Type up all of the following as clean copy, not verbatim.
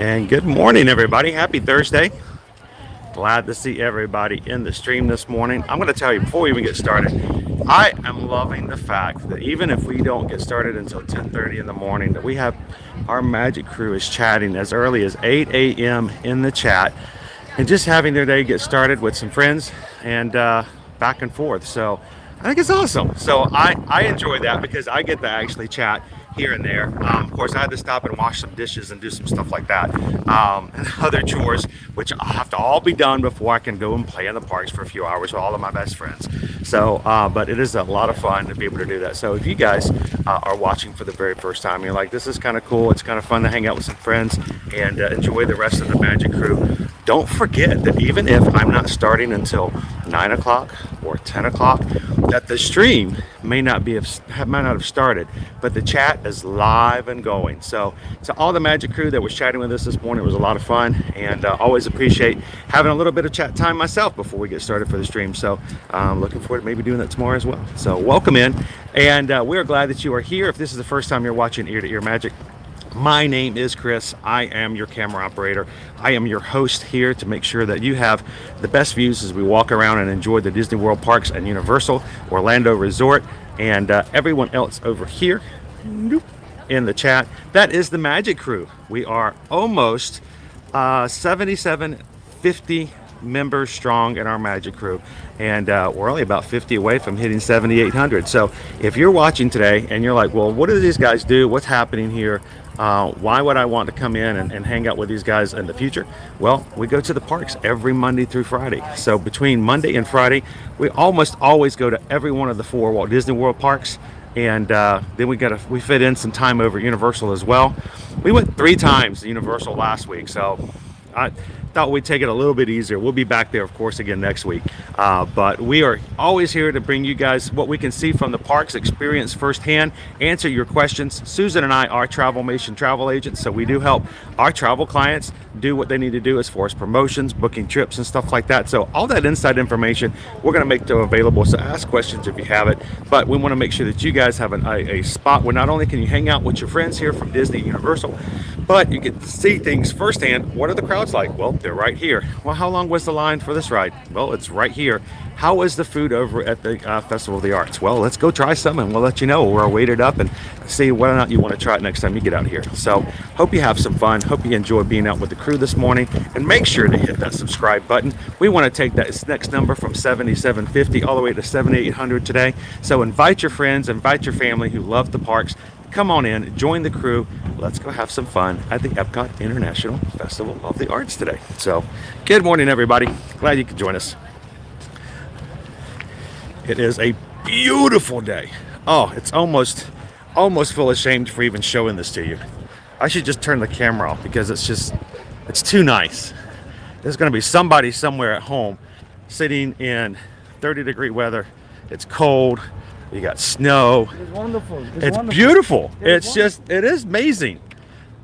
And good morning, everybody. Happy Thursday. Glad to see everybody in the stream this morning. I'm going to tell you before we even get started, I am loving the fact that even if we don't get started until 10:30 in the morning, that we have our magic crew is chatting as early as 8 a.m. in the chat and just having their day get started with some friends and back and forth. So I think it's awesome. So I enjoy that because I get to actually chat here and there. Of course, I had to stop and wash some dishes and do some stuff like that, and other chores, which I have to all be done before I can go and play in the parks for a few hours with all of my best friends. So, but it is a lot of fun to be able to do that. So if you guys are watching for the very first time, you're like, this is kind of cool. It's kind of fun to hang out with some friends and enjoy the rest of the magic crew. Don't forget that even if I'm not starting until 9 o'clock or 10 o'clock, that the stream might not have started, but the chat is live and going. So all the magic crew that was chatting with us this morning, it was a lot of fun, and always appreciate having a little bit of chat time myself before we get started for the stream. So looking forward to maybe doing that tomorrow as well. So welcome in, and we're glad that you are here. If this is the first time you're watching Ear to Ear Magic, my name is Chris. I am your camera operator. I am your host here to make sure that you have the best views as we walk around and enjoy the Disney World Parks and Universal Orlando Resort, and everyone else over here in the chat. That is the magic crew. We are almost 50 members strong in our magic crew, and we're only about 50 away from hitting 7,800. So if you're watching today and you're like, well, what do these guys do? What's happening here? Why would I want to come in and hang out with these guys in the future? Well, we go to the parks every Monday through Friday. So between Monday and Friday, we almost always go to every one of the 4 Walt Disney World parks. And then we fit in some time over Universal as well. We went 3 times to Universal last week, so I thought we'd take it a little bit easier. We'll be back there, of course, again next week. But we are always here to bring you guys what we can see from the parks, experience firsthand, answer your questions. Susan and I are Travelmation travel agents, so we do help our travel clients do what they need to do as far as promotions, booking trips, and stuff like that. So all that inside information we're going to make available. So ask questions if you have it. But we want to make sure that you guys have a spot where not only can you hang out with your friends here from Disney Universal, but you get to see things firsthand. What are the crowds like? Well, they're right here. Well, how long was the line for this ride? Well, it's right here. How was the food over at the Festival of the Arts? Well, let's go try some and we'll let you know. We're weighted up and see whether or not you want to try it next time you get out here. So hope you have some fun. Hope you enjoy being out with the crew this morning, and make sure to hit that subscribe button. We want to take that next number from 7,750 all the way to 7,800 today. So invite your friends, invite your family who love the parks. Come on in, join the crew. Let's go have some fun at the Epcot International Festival of the Arts today. So good morning, everybody. Glad you could join us. It is a beautiful day. Oh, it's almost feel ashamed for even showing this to you. I should just turn the camera off because it's too nice. There's going to be somebody somewhere at home sitting in 30-degree weather. It's cold. You got snow. It's wonderful. It's beautiful. It is amazing.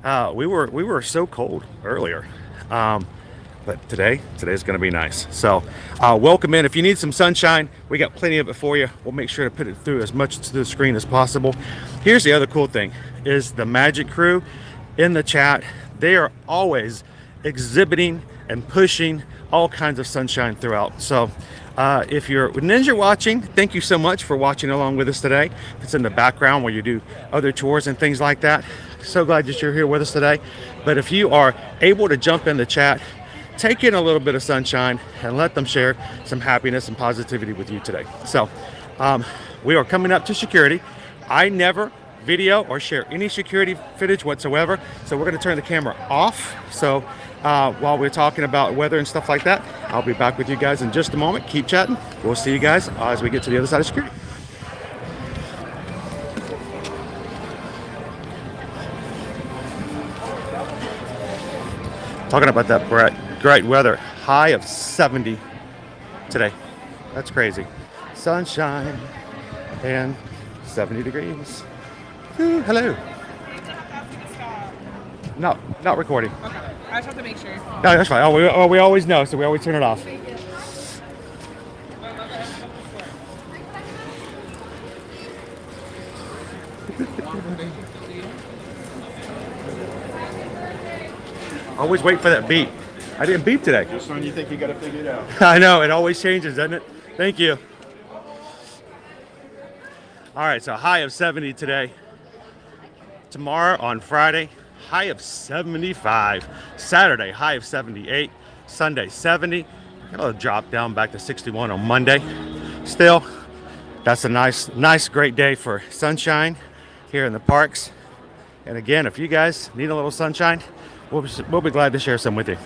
We were so cold earlier. But today's going to be nice. So welcome in. If you need some sunshine, we got plenty of it for you. We'll make sure to put it through as much to the screen as possible. Here's the other cool thing is the magic crew in the chat. They are always exhibiting and pushing all kinds of sunshine throughout. So if you're Ninja watching, thank you so much for watching along with us today. It's in the background where you do other chores and things like that. So glad that you're here with us today. But if you are able to jump in the chat, take in a little bit of sunshine and let them share some happiness and positivity with you today. So we are coming up to security. I never video or share any security footage whatsoever, so we're going to turn the camera off. So while we're talking about weather and stuff like that, I'll be back with you guys in just a moment. Keep chatting. We'll see you guys as we get to the other side of security. Talking about that great weather, high of 70 today. That's crazy. Sunshine and 70 degrees. Ooh, hello. No, not recording. Okay. I just have to make sure. No, that's fine. We always know, so we always turn it off. Always wait for that beep. I didn't beep today. Just when you think you got to figure it out. I know, it always changes, doesn't it? Thank you. All right, so high of 70 today. Tomorrow on Friday, high of 75. Saturday, high of 78. Sunday, 70. It'll drop down back to 61 on Monday. Still, that's a nice, great day for sunshine here in the parks. And again, if you guys need a little sunshine, we'll be glad to share some with you.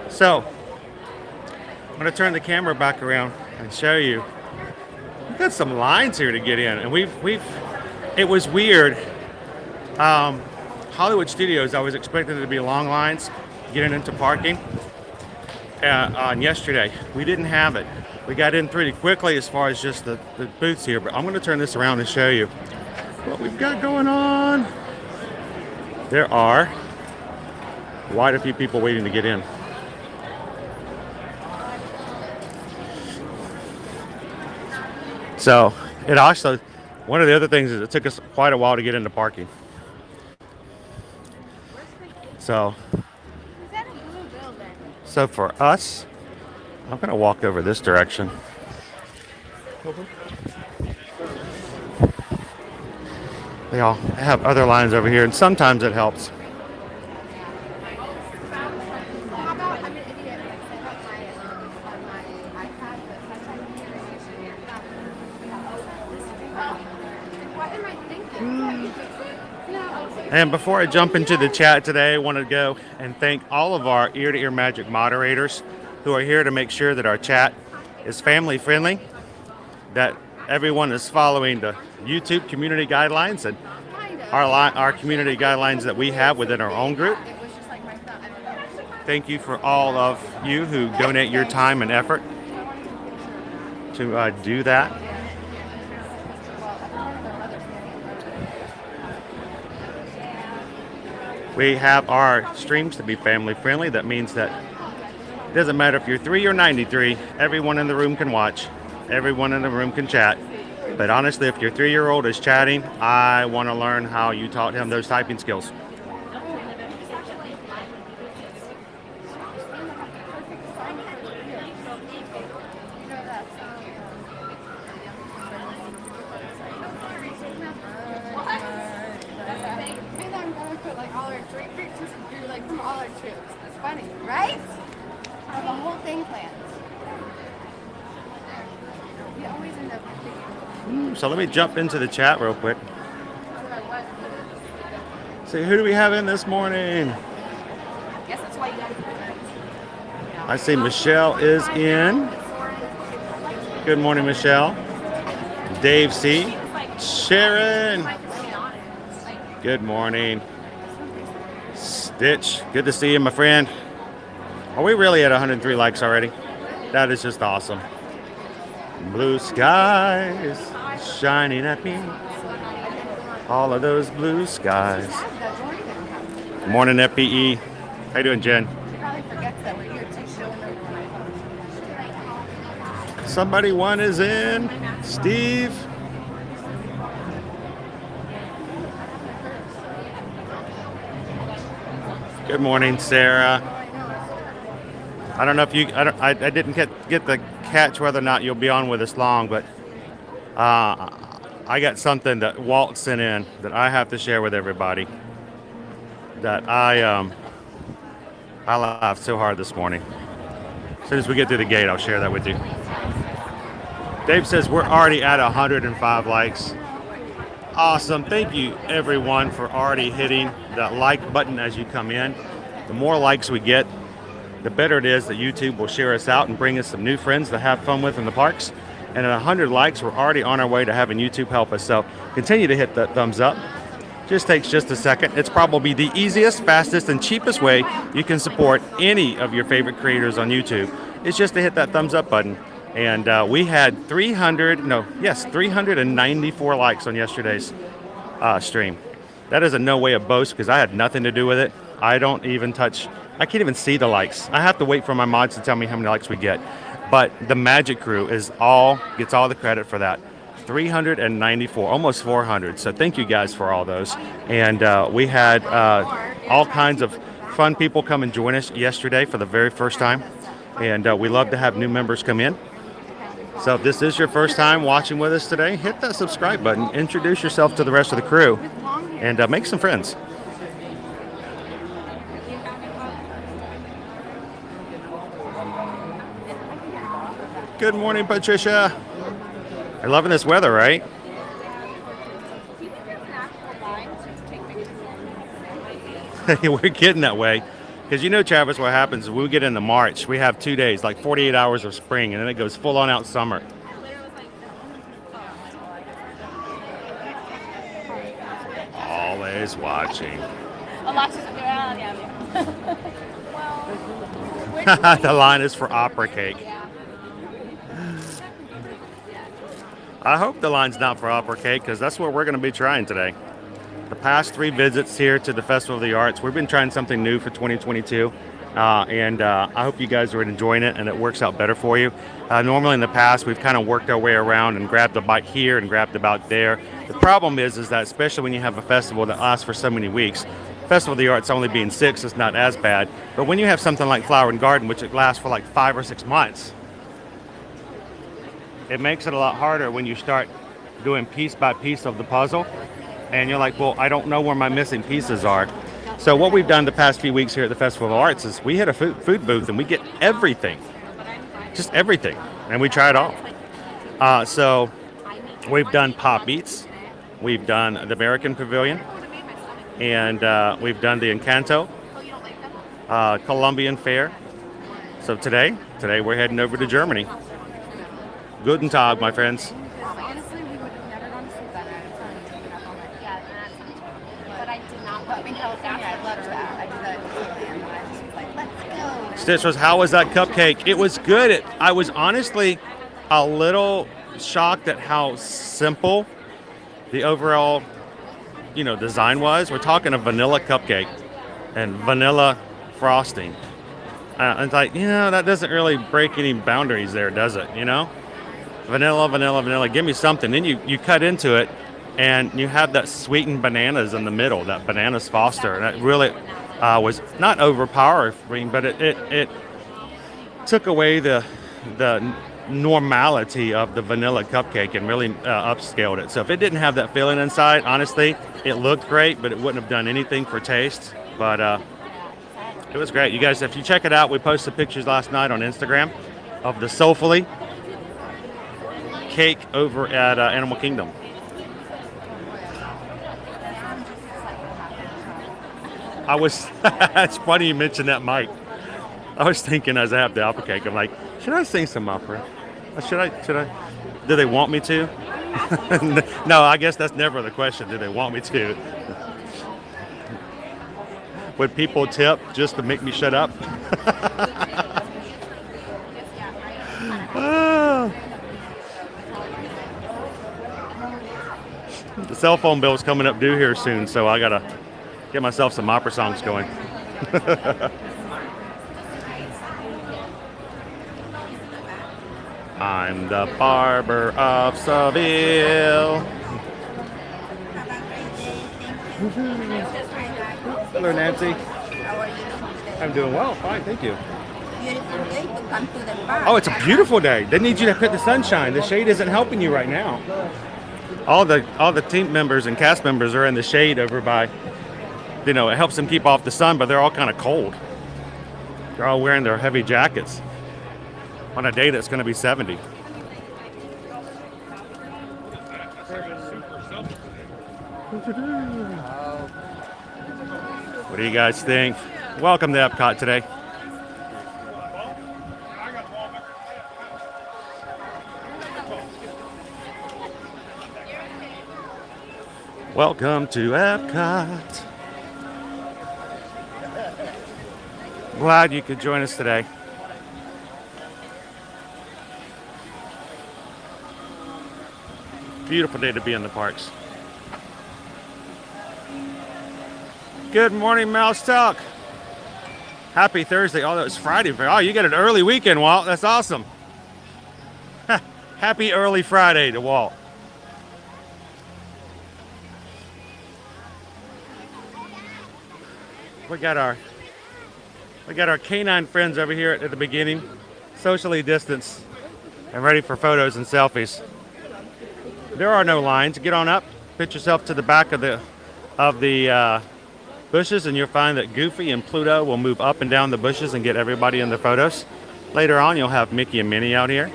So, I'm going to turn the camera back around and show you. We've got some lines here to get in, and it was weird. Hollywood Studios, I was expecting there to be long lines getting into parking. On yesterday, we didn't have it. We got in pretty quickly as far as just the booths here, but I'm going to turn this around and show you what we've got going on. There are quite a few people waiting to get in. So it also, one of the other things is it took us quite a while to get into parking. So for us, I'm going to walk over this direction. They all have other lines over here, and sometimes it helps. And before I jump into the chat today, I want to go and thank all of our ear-to-ear magic moderators who are here to make sure that our chat is family friendly, that everyone is following the YouTube community guidelines and our community guidelines that we have within our own group. Thank you for all of you who donate your time and effort to do that. We have our streams to be family friendly. That means that it doesn't matter if you're 3 or 93, everyone in the room can watch, everyone in the room can chat. But honestly, if your 3-year-old is chatting, I want to learn how you taught him those typing skills. So let me jump into the chat real quick. See, who do we have in this morning? I see Michelle is in. Good morning, Michelle. Dave C. Sharon. Good morning. Stitch. Good to see you, my friend. Are we really at 103 likes already? That is just awesome. Blue skies shining at me. All of those blue skies. Good morning, FPE. How you doing, Jen? Somebody one is in. Steve. Good morning, Sarah. I don't know if you, I didn't get the catch whether or not you'll be on with us long, but I got something that Walt sent in that I have to share with everybody. That I laughed so hard this morning. As soon as we get through the gate, I'll share that with you. Dave says we're already at 105 likes. Awesome. Thank you, everyone, for already hitting that like button as you come in. The more likes we get, the better it is that YouTube will share us out and bring us some new friends to have fun with in the parks. And at 100 likes, we're already on our way to having YouTube help us. So continue to hit that thumbs up. Just takes just a second. It's probably the easiest, fastest, and cheapest way you can support any of your favorite creators on YouTube. It's just to hit that thumbs up button. And we had 394 likes on yesterday's stream. That is a no way of boast because I had nothing to do with it. I can't even see the likes. I have to wait for my mods to tell me how many likes we get. But the Magic Crew gets all the credit for that. 394, almost 400. So thank you guys for all those. And we had all kinds of fun people come and join us yesterday for the very first time. And we love to have new members come in. So if this is your first time watching with us today, hit that subscribe button, introduce yourself to the rest of the crew, and make some friends. Good morning, Patricia. You're loving this weather, right? We're getting that way. Because you know, Travis, what happens when we get into March, we have 2 days, like 48 hours of spring, and then it goes full on out summer. Always watching. The line is for opera cake. I hope the line's not for opera cake, because that's what we're going to be trying today. The past 3 visits here to the Festival of the Arts, we've been trying something new for 2022, and I hope you guys are enjoying it and it works out better for you. Normally in the past, we've kind of worked our way around and grabbed a bite here and grabbed a bite there. The problem is that especially when you have a festival that lasts for so many weeks, Festival of the Arts only being 6 is not as bad, but when you have something like Flower and Garden, which it lasts for like 5 or 6 months, it makes it a lot harder when you start doing piece by piece of the puzzle. And you're like, well, I don't know where my missing pieces are. So what we've done the past few weeks here at the Festival of Arts is we hit a food booth and we get everything. Just everything. And we try it all. So we've done Pop Eats. We've done the American Pavilion. And we've done the Encanto. Colombian Fair. So today we're heading over to Germany. Guten Tag, my friends. Stitchers, how was that cupcake? It was good. I was honestly a little shocked at how simple the overall, design was. We're talking a vanilla cupcake and vanilla frosting. It's like, that doesn't really break any boundaries there, does it? Vanilla, vanilla, vanilla. Give me something. Then you cut into it, and you have that sweetened bananas in the middle, that bananas Foster. And that really was not overpowering, but it took away the normality of the vanilla cupcake and really upscaled it. So if it didn't have that filling inside, honestly, it looked great, but it wouldn't have done anything for taste. But it was great. You guys, if you check it out, we posted pictures last night on Instagram of the Soulfully cake over at Animal Kingdom. It's funny you mentioned that, Mike. I was thinking as I have the opera cake, I'm like, should I sing some opera? Should I? Do they want me to? No, I guess that's never the question. Do they want me to? Would people tip just to make me shut up? The cell phone bill is coming up due here soon, so I gotta get myself some opera songs going. I'm the barber of Seville. Hello, Nancy. How are you today? I'm doing well. Fine, thank you. Beautiful day to come to the park. Oh, it's a beautiful day. They need you to put the sunshine. The shade isn't helping you right now. All the team members and cast members are in the shade over by, it helps them keep off the sun, but they're all kind of cold. They're all wearing their heavy jackets on a day that's going to be 70. What do you guys think? Welcome to Epcot today. Welcome to Epcot. Glad you could join us today. Beautiful day to be in the parks. Good morning, Mouse Talk. Happy Thursday. Oh, that was Friday. Oh, you got an early weekend, Walt. That's awesome. Happy early Friday to Walt. We got our canine friends over here at the beginning, socially distanced and ready for photos and selfies. There are no lines. Get on up, put yourself to the back of the bushes, and you'll find that Goofy and Pluto will move up and down the bushes and get everybody in the photos. Later on, you'll have Mickey and Minnie out here.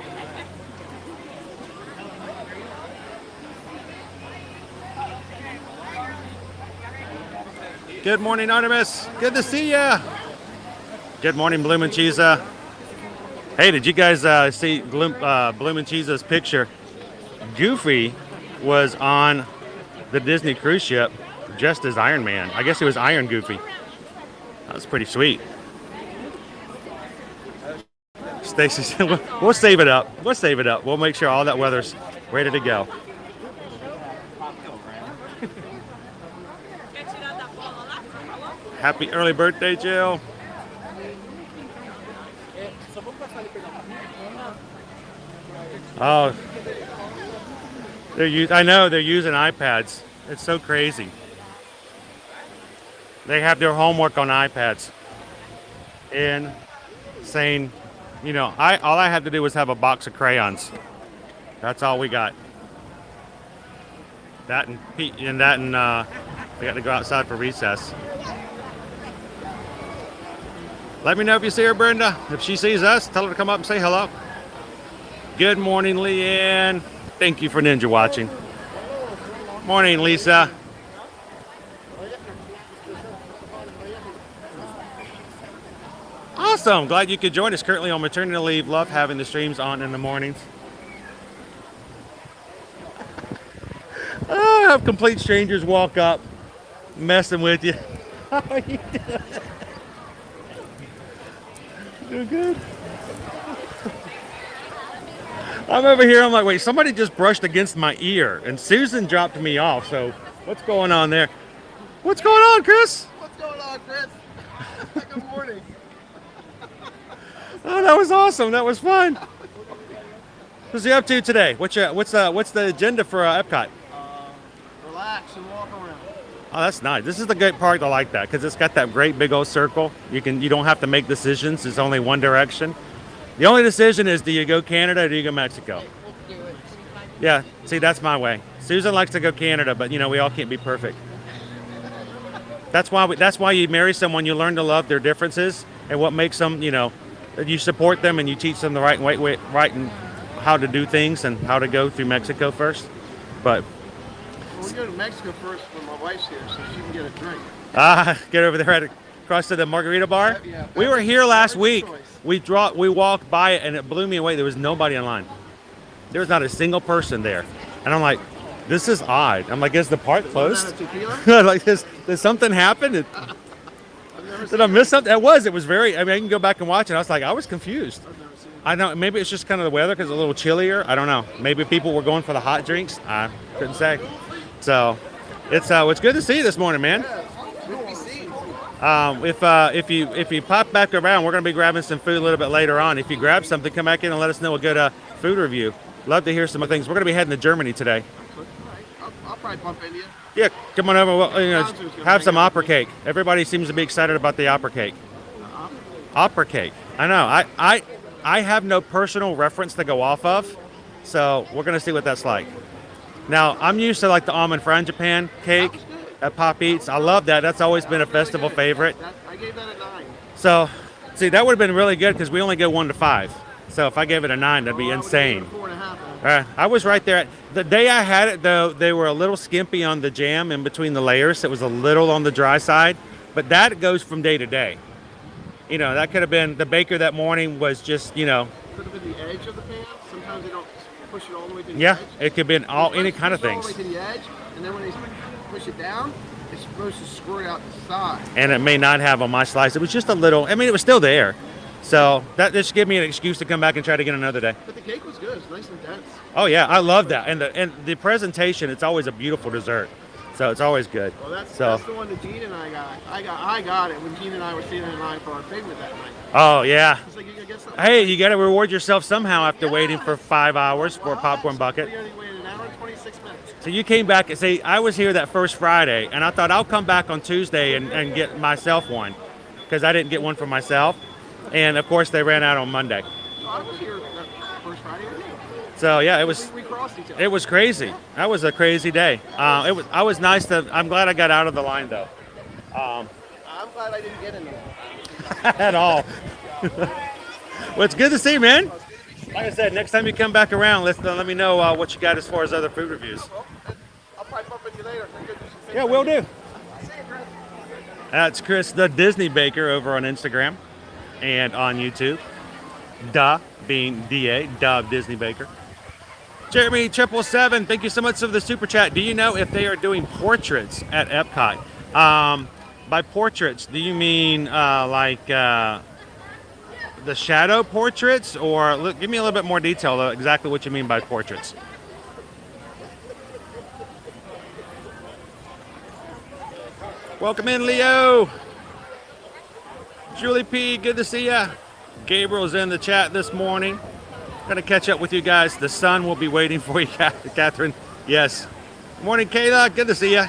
Good morning, Artemis. Good to see ya. Good morning, Bloom and Cheese. Hey, did you guys see Bloom and Cheese's picture? Goofy was on the Disney cruise ship just as Iron Man. I guess it was Iron Goofy. That was pretty sweet. Stacy said, we'll save it up. We'll save it up. We'll make sure all that weather's ready to go. Happy early birthday, Jill. Oh, I know they're using iPads. It's so crazy. They have their homework on iPads. Insane. You know, all I had to do was have a box of crayons. That's all we got. We got to go outside for recess. Let me know if you see her, Brenda. If she sees us, tell her to come up and say hello. Good morning, Leanne. Thank you for ninja watching. Morning, Lisa. Awesome. Glad you could join us. Currently on maternity leave. Love having the streams on in the mornings. Oh, I have complete strangers walk up, messing with you. How are you doing? Doing good? I'm over here, I'm like, wait, somebody just brushed against my ear, and Susan dropped me off, so what's going on there? What's going on, Chris? What's going on, Chris? Good morning. Oh, that was awesome. That was fun. What's you up to today? What's the agenda for Epcot? Relax and walk around. Oh, that's nice. This is the great part. I like that because it's got that great big old circle. You don't have to make decisions. It's only one direction. The only decision is, do you go Canada or do you go Mexico? Yeah, see, that's my way. Susan likes to go Canada, but you know, we all can't be perfect. That's why you marry someone. You learn to love their differences and what makes them, you know, you support them and you teach them the right way and how to do things and how to go through Mexico first. But Well, we go to Mexico first when my wife's here, so she can get a drink. Get over there across to the margarita bar. Yeah, We were here last beverage week. choice. We walked by it and it blew me away. There was nobody in line. There was not a single person there. And I'm like, this is odd. I'm like, is the park closed? Like, did something happen? Did I miss something? It was very, I mean, I can go back and watch it. I was like, I was confused. I know, maybe it's just kind of the weather because it's a little chillier. I don't know. Maybe people were going for the hot drinks. I couldn't say. So it's good to see you this morning, man. If you pop back around, we're going to be grabbing some food a little bit later on. If you grab something, come back in and let us know a good food review. Love to hear some of things. We're going to be heading to Germany today. I'll probably bump into you. Yeah, come on over. We'll, have some opera cake. Everybody seems to be excited about the opera cake. Opera cake. I know. I have no personal reference to go off of, so we're going to see what that's like. Now, I'm used to like the almond frangipane cake at Pop Eats. I love that. That's always been a festival favorite. I gave that a 9. So, see, that would have been really good because we only go 1 to 5. So if I gave it a 9, that'd be insane. 4.5. I was right there. The day I had it, though, they were a little skimpy on the jam in between the layers. It was a little on the dry side. But that goes from day to day. You know, that could have been the baker that morning was just, you know. Could have been the edge of the pan. Sometimes they don't push it all the way to the Yeah, edge. it could be any kind of things. All the way to the edge, and then when they push it down, it's supposed to squirt out the side. And it may not have on my slice. It was just a little, I mean, it was still there. So that just gave me an excuse to come back and try to get another day. But the cake was good. It's nice and dense. Oh yeah, I love that. And the presentation, it's always a beautiful dessert. So it's always good. Well, that's so the one that Gene and I got. I got it when Gene and I were standing in line for our pigment that night. Oh yeah. It's like, you gotta get something. Hey, you got to reward yourself somehow after waiting for 5 hours for a popcorn bucket. We only waited an hour and 26 6 minutes. So you came back and say, I was here that first Friday, and I thought I'll come back on Tuesday and get myself one, because I didn't get one for myself. And of course, they ran out on Monday. So I was here that first Friday with you. So yeah, We crossed each other. it was crazy. That was a crazy day. I was nice to. I'm glad I got out of the line though. I'm glad I didn't get in there. At all. Well, it's good to see you, man. Like I said, next time you come back around, let me know what you got as far as other food reviews. I'll pipe up with you later. Yeah, will do. See you, Chris. That's Chris, the Disney Baker, over on Instagram and on YouTube. Duh, being DA, Duh Disney Baker. Jeremy 777, thank you so much for the super chat. Do you know if they are doing portraits at Epcot? By portraits, do you mean like the shadow portraits, or look, give me a little bit more detail of exactly what you mean by portraits? Welcome in, Leo. Julie P, good to see ya. Gabriel's in the chat this morning. Gonna catch up with you guys. The sun will be waiting for you, Catherine. Yes. Morning, Kayla. Good to see ya.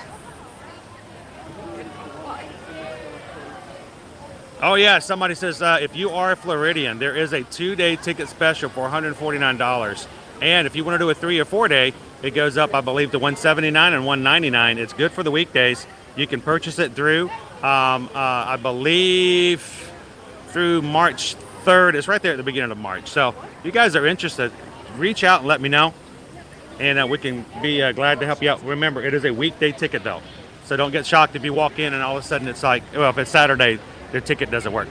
Oh yeah, somebody says if you are a Floridian, there is a 2-day ticket special for $149. And if you want to do a 3 or 4 day, it goes up, I believe, to $179 and $199. It's good for the weekdays. You can purchase it through, I believe, through March 3rd. It's right there at the beginning of March. So if you guys are interested, reach out and let me know, and we can be glad to help you out. Remember, it is a weekday ticket though, so don't get shocked if you walk in and all of a sudden it's like, well, if it's Saturday, their ticket doesn't work.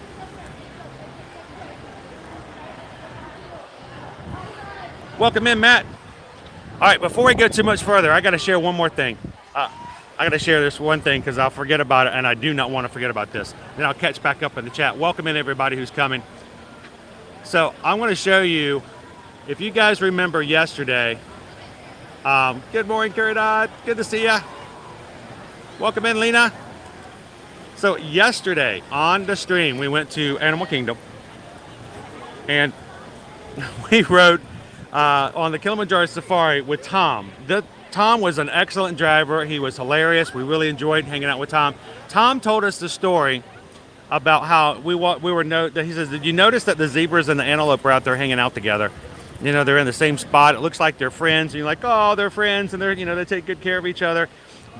Welcome in, Matt. All right, before we go too much further, I got to share one more thing. I got to share this one thing because I'll forget about it, and I do not want to forget about this. Then I'll catch back up in the chat. Welcome in, everybody who's coming. So I want to show you, if you guys remember yesterday, good morning, Kuridad. Good to see ya. Welcome in, Lena. So yesterday on the stream, we went to Animal Kingdom, and we rode on the Kilimanjaro Safari with Tom. Tom was an excellent driver. He was hilarious. We really enjoyed hanging out with Tom. Tom told us the story about how he says, did you notice that the zebras and the antelope are out there hanging out together? You know, they're in the same spot. It looks like they're friends. And you're like, oh, they're friends, and they take good care of each other.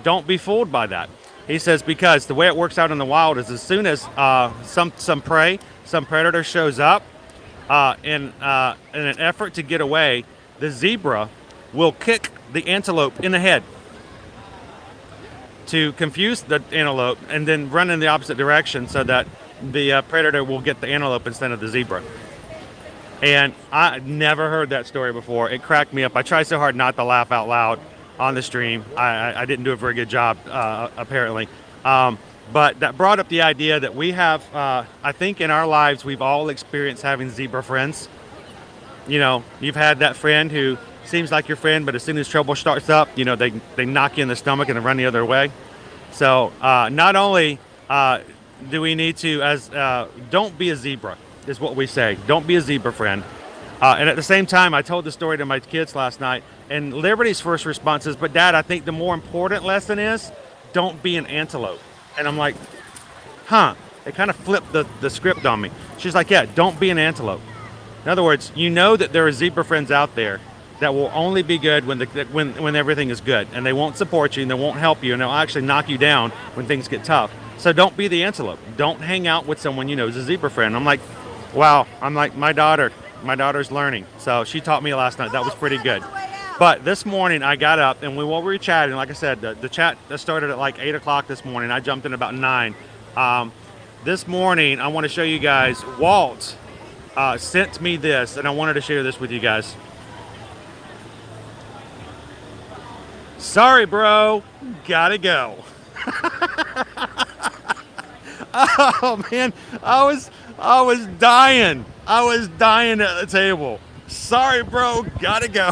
Don't be fooled by that. He says, because the way it works out in the wild is as soon as some prey, some predator shows up, in an effort to get away, the zebra will kick the antelope in the head to confuse the antelope and then run in the opposite direction so that the predator will get the antelope instead of the zebra. And I never heard that story before. It cracked me up. I tried so hard not to laugh out loud on the stream. I didn't do a very good job, apparently. But that brought up the idea that we have, I think in our lives, we've all experienced having zebra friends. You know, you've had that friend who seems like your friend, but as soon as trouble starts up, they knock you in the stomach and then run the other way. So not only do we need to, don't be a zebra, is what we say. Don't be a zebra friend. And at the same time, I told the story to my kids last night, and Liberty's first response is, but Dad, I think the more important lesson is, don't be an antelope. And I'm like, huh. It kind of flipped the script on me. She's like, yeah, don't be an antelope. In other words, you know that there are zebra friends out there that will only be good when everything is good, and they won't support you and they won't help you, and they'll actually knock you down when things get tough. So don't be the antelope. Don't hang out with someone you know is a zebra friend. I'm like, wow. I'm like, my daughter's learning. So she taught me last night. That was pretty good. But this morning I got up and we were chatting. Like I said, the chat started at like 8 o'clock this morning. I jumped in about 9. This morning I want to show you guys, Walt sent me this, and I wanted to share this with you guys. Sorry, bro. Gotta go. Oh man, I was dying. I was dying at the table. Sorry, bro. Gotta go.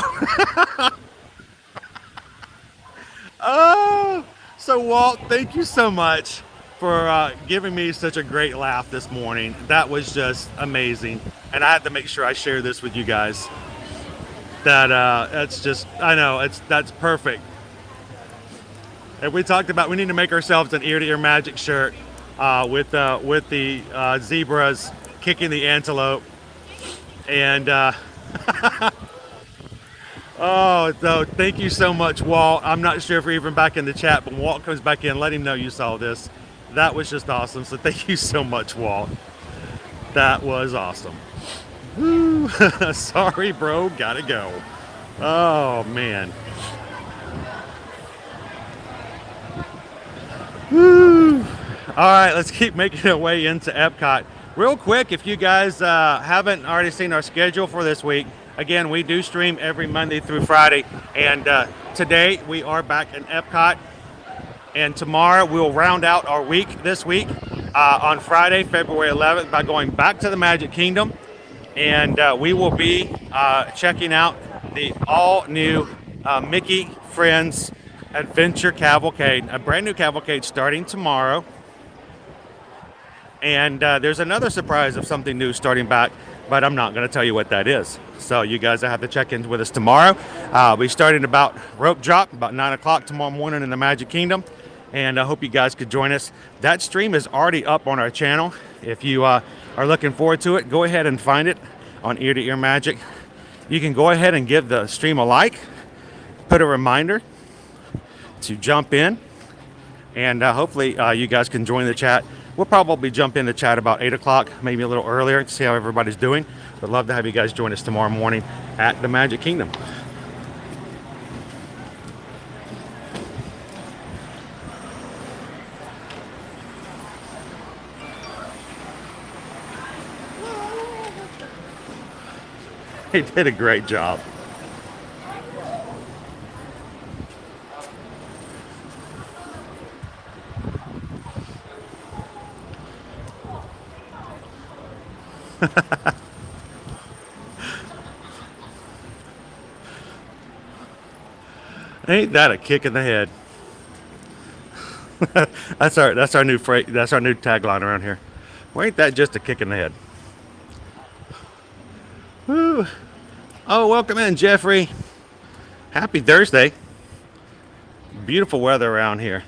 Oh, so Walt, thank you so much for giving me such a great laugh this morning. That was just amazing, and I had to make sure I share this with you guys. That's just, I know, that's perfect. And we talked about we need to make ourselves an ear-to-ear magic shirt with the zebras kicking the antelope. And oh, so thank you so much, Walt. I'm not sure if you're even back in the chat, but Walt comes back in. Let him know you saw this. That was just awesome. So thank you so much, Walt. That was awesome. Woo. Sorry, bro. Gotta go. Oh, man. Woo. All right, let's keep making our way into Epcot. Real quick, if you guys haven't already seen our schedule for this week, again, we do stream every Monday through Friday. And today we are back in Epcot. And tomorrow we'll round out our week this week on Friday, February 11th, by going back to the Magic Kingdom. And we will be checking out the all-new Mickey Friends Adventure Cavalcade, a brand new cavalcade starting tomorrow. And there's another surprise of something new starting back, but I'm not going to tell you what that is. So you guys will have to check in with us tomorrow. We started about rope drop, about 9 o'clock tomorrow morning in the Magic Kingdom. And I hope you guys could join us. That stream is already up on our channel. If you are looking forward to it, go ahead and find it on Ear to Ear Magic. You can go ahead and give the stream a like, put a reminder to jump in, and hopefully you guys can join the chat. We'll probably jump in the chat about 8 o'clock, maybe a little earlier, to see how everybody's doing. But love to have you guys join us tomorrow morning at the Magic Kingdom. He did a great job. Ain't that a kick in the head? That's our new phrase. That's our new tagline around here. Well, ain't that just a kick in the head? Woo. Oh, welcome in, Jeffrey. Happy Thursday. Beautiful weather around here.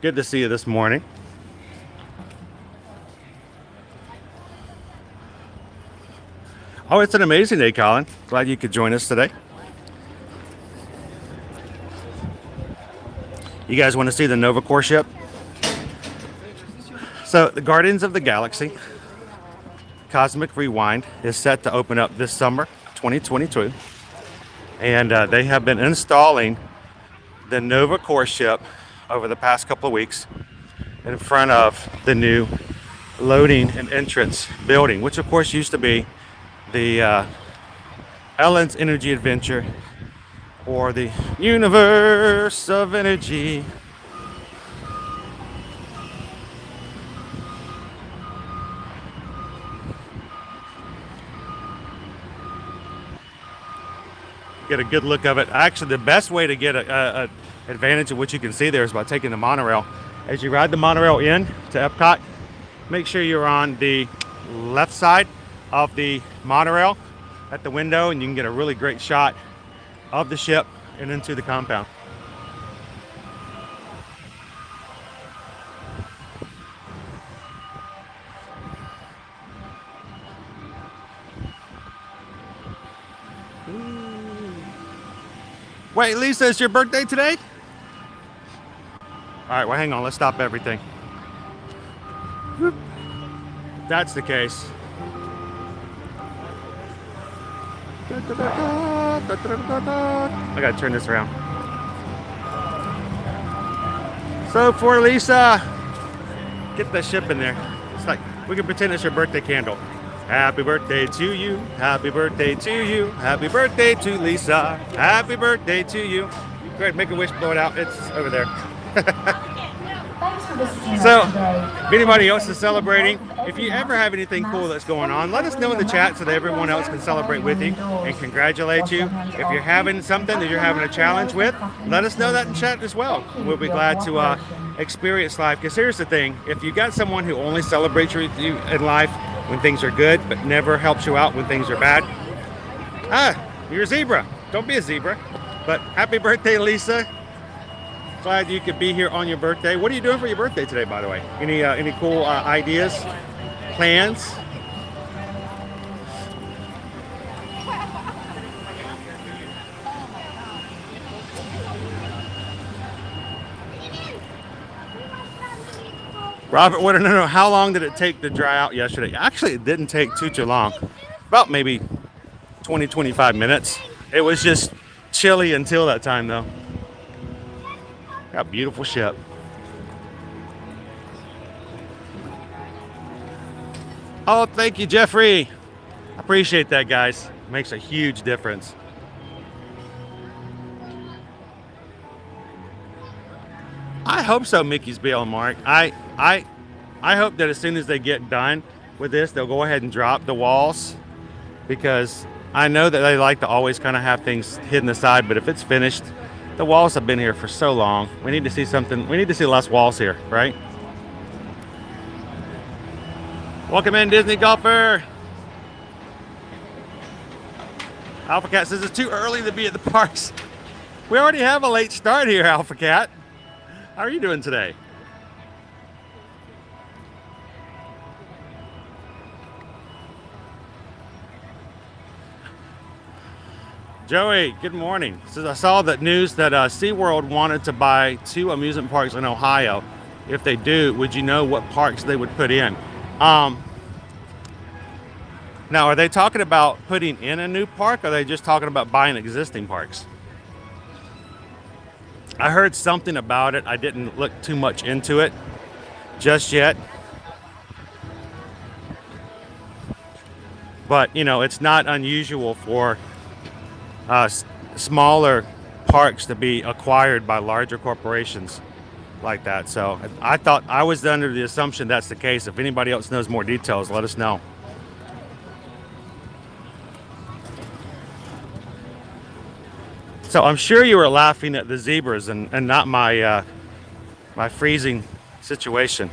Good to see you this morning. Oh, it's an amazing day, Colin. Glad you could join us today. You guys want to see the Nova Corps ship? So, the Guardians of the Galaxy Cosmic Rewind is set to open up this summer, 2022. And they have been installing the Nova Corps ship over the past couple of weeks in front of the new loading and entrance building, which of course used to be the Ellen's Energy Adventure, or the Universe of Energy. Get a good look of it. Actually, the best way to get a advantage of what you can see there is by taking the monorail. As you ride the monorail in to Epcot, make sure you're on the left side of the monorail at the window, and you can get a really great shot of the ship and into the compound. Wait, Lisa, it's your birthday today? All right, well, hang on. Let's stop everything. Whoop. If that's the case. I gotta turn this around. So for Lisa, get the ship in there. It's like we can pretend it's your birthday candle. Happy birthday to you. Happy birthday to you. Happy birthday to Lisa. Happy birthday to you. Go ahead, make a wish, blow it out. It's over there. So, if anybody else is celebrating, if you ever have anything cool that's going on, let us know in the chat so that everyone else can celebrate with you and congratulate you. If you're having something that you're having a challenge with, let us know that in chat as well. We'll be glad to experience life. Because here's the thing, if you got someone who only celebrates with you in life when things are good, but never helps you out when things are bad, You're a zebra. Don't be a zebra. But happy birthday, Lisa. Glad you could be here on your birthday. What are you doing for your birthday today, by the way? Any cool ideas, plans? Robert wanted to know, how long did it take to dry out yesterday? Actually, it didn't take too long. About maybe 20, 25 minutes. It was just chilly until that time, though. Got a beautiful ship. Oh, thank you, Jeffrey. Appreciate that, guys. Makes a huge difference. I hope so, Mickey's Bill and Mark. I hope that as soon as they get done with this, they'll go ahead and drop the walls, because I know that they like to always kind of have things hidden aside, but if it's finished, the walls have been here for so long. We need to see something. We need to see less walls here, right? Welcome in, Disney Golfer. Alpha Cat says it's too early to be at the parks. We already have a late start here, Alpha Cat. How are you doing today? Joey, good morning. Says I saw that news that SeaWorld wanted to buy 2 amusement parks in Ohio. If they do, would you know what parks they would put in? Now, are they talking about putting in a new park, or are they just talking about buying existing parks? I heard something about it. I didn't look too much into it just yet. But, you know, it's not unusual for smaller parks to be acquired by larger corporations like that. So I was under the assumption that's the case. If anybody else knows more details, let us know. So I'm sure you were laughing at the zebras and not my my freezing situation.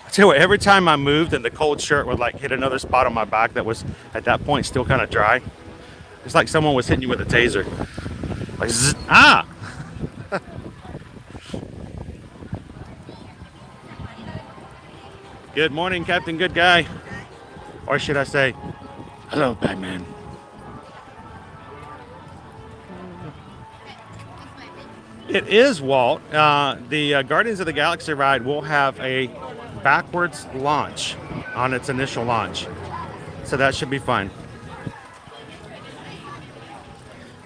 I tell you what, every time I moved and the cold shirt would like hit another spot on my back that was at that point still kind of dry. It's like someone was hitting you with a taser. Like, zzz, ah! Good morning, Captain Good Guy. Or should I say, hello, Batman. It is, Walt. The Guardians of the Galaxy ride will have a backwards launch on its initial launch. So that should be fun.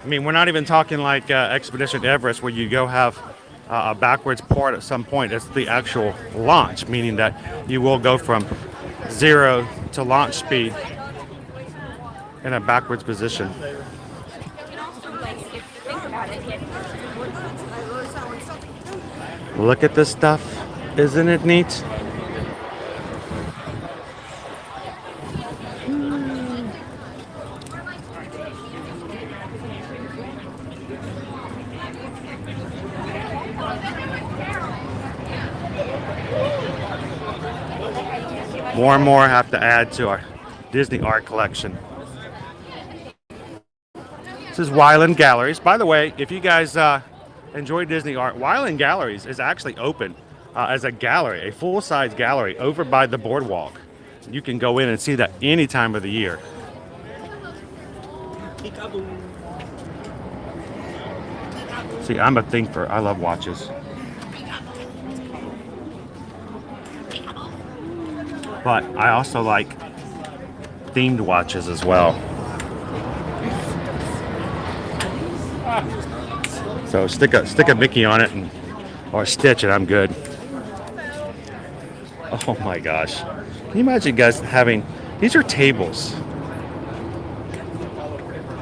I mean, we're not even talking like Expedition to Everest, where you go have a backwards part at some point. It's the actual launch, meaning that you will go from 0 to launch speed in a backwards position. Look at this stuff. Isn't it neat? More and more have to add to our Disney art collection. This is Wyland Galleries. By the way, if you guys enjoy Disney art, Wyland Galleries is actually open as a gallery, a full-size gallery over by the boardwalk. You can go in and see that any time of the year. See, I'm a thinker. I love watches. But I also like themed watches as well. So stick a Mickey on it or Stitch and I'm good. Oh my gosh. Can you imagine guys having, these are tables.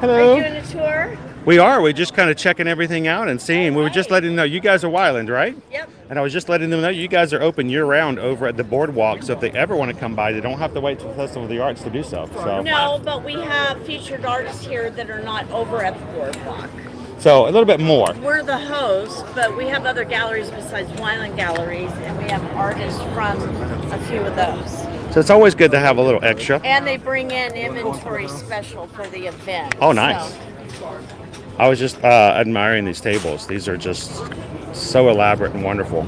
Hello. Are you doing a tour? We are. We're just kind of checking everything out and seeing. We were just letting them know you guys are Wyland, right? Yep. And I was just letting them know you guys are open year-round over at the boardwalk. So if they ever want to come by, they don't have to wait till the Festival of the Arts to do so. No, but we have featured artists here that are not over at the boardwalk. So a little bit more. We're the host, but we have other galleries besides Wyland Galleries, and we have artists from a few of those. So it's always good to have a little extra. And they bring in inventory special for the event. Oh, nice. So I was just admiring these tables. These are just so elaborate and wonderful.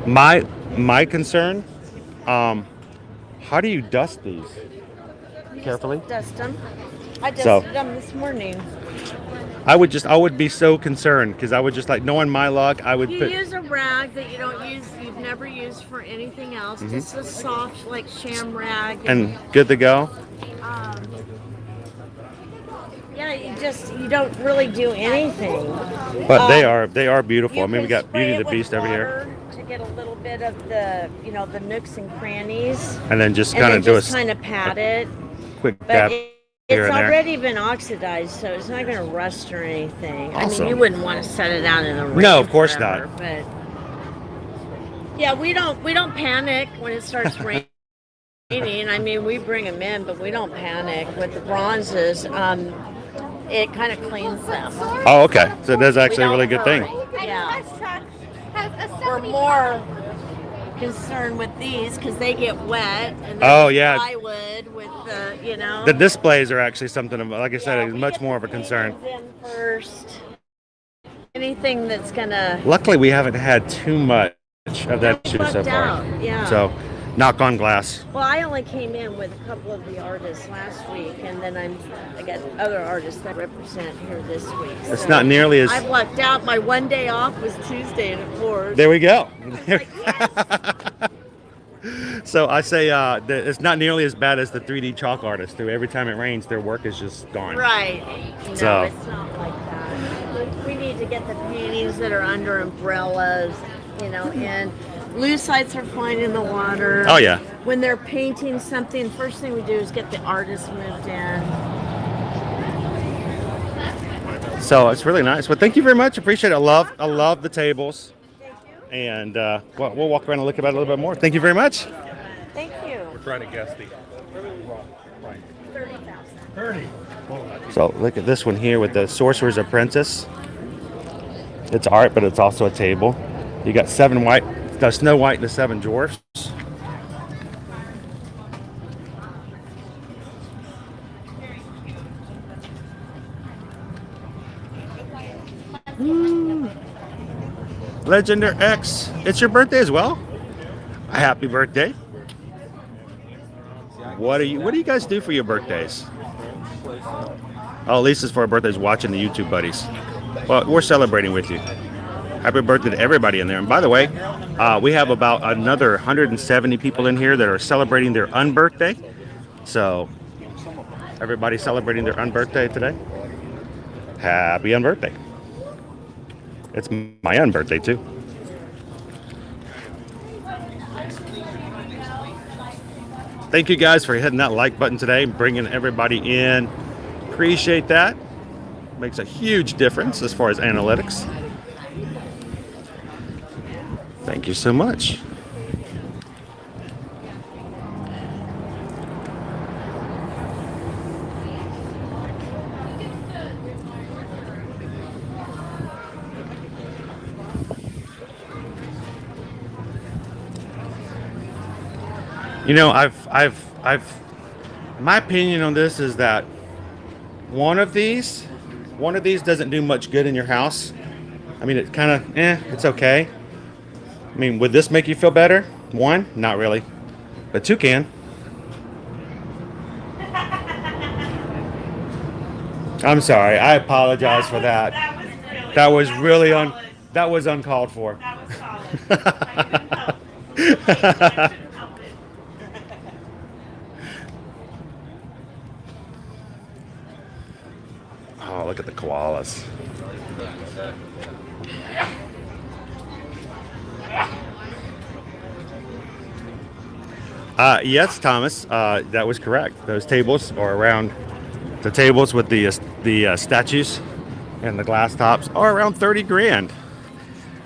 My concern, how do you dust these? Carefully? Dust them. I So- dusted them this morning. I would be so concerned because I would just like, knowing my luck, I would You put. use a rag that you've never used for anything else. Just a soft, like sham rag. And good to go. Um, yeah, you don't really do anything. But they are beautiful. I mean, we can got Beauty spray and it the Beast with over here, water to get a little bit of the, the nooks and crannies. and then just And kind then of do just a kind of pat it. quick But dab it's here and there. already been oxidized, so it's not going to rust or anything. I Awesome. mean, you wouldn't want to set it out in the rain. No, of course forever, not. But yeah, we don't panic when it starts raining. I mean, we bring them in, but we don't panic with the bronzes. It kind of cleans them. Oh, okay. So that's actually a We really don't good thing. hurry. Yeah. We're more concerned with these because they get wet. And Oh, there's yeah. plywood with the, The displays are actually something, like I said, Yeah, is we much get more of the a concern. paintings in first. Anything that's gonna Luckily, we haven't had too much of that issue so lucked far. out, yeah. So, knock on glass. Well, I only came in with a couple of the artists last week, and then I got other artists that represent here this week. It's So not nearly as. I've lucked out. My one day off was Tuesday, and of course. There we go. Like, So I say that it's not nearly as bad as the 3D chalk artists do. Every time it rains, their work is just gone. Right. No, So- it's not like that. We need to get the paintings that are under umbrellas, and lucite are flying in the water. Oh yeah. When they're painting something, first thing we do is get the artist moved in. So it's really nice. Well, thank you very much. Appreciate it. I love the tables. And we'll walk around and look about it a little bit more. Thank you very much. Thank you. We're trying to guess the 30,000. 30. So look at this one here with the Sorcerer's Apprentice. It's art, but it's also a table. You got Snow White and the Seven Dwarfs. Legender X, it's your birthday as well. A happy birthday. What do you guys do for your birthdays? Oh, Lisa's for her birthday is watching the YouTube buddies. Well, we're celebrating with you. Happy birthday to everybody in there. And by the way, we have about another 170 people in here that are celebrating their unbirthday. So, everybody celebrating their unbirthday today. Happy unbirthday. It's my unbirthday too. Thank you guys for hitting that like button today, bringing everybody in. Appreciate that. Makes a huge difference as far as analytics. Thank you so much. My opinion on this is that one of these doesn't do much good in your house. I mean, it kind of, it's okay. I mean, would this make you feel better? One, not really, but two can. I'm sorry. I apologize for that. That was really that was uncalled for. Oh, look at the koalas. Yes, Thomas, that was correct. Those tables are around, the tables with the statues and the glass tops are around 30 grand.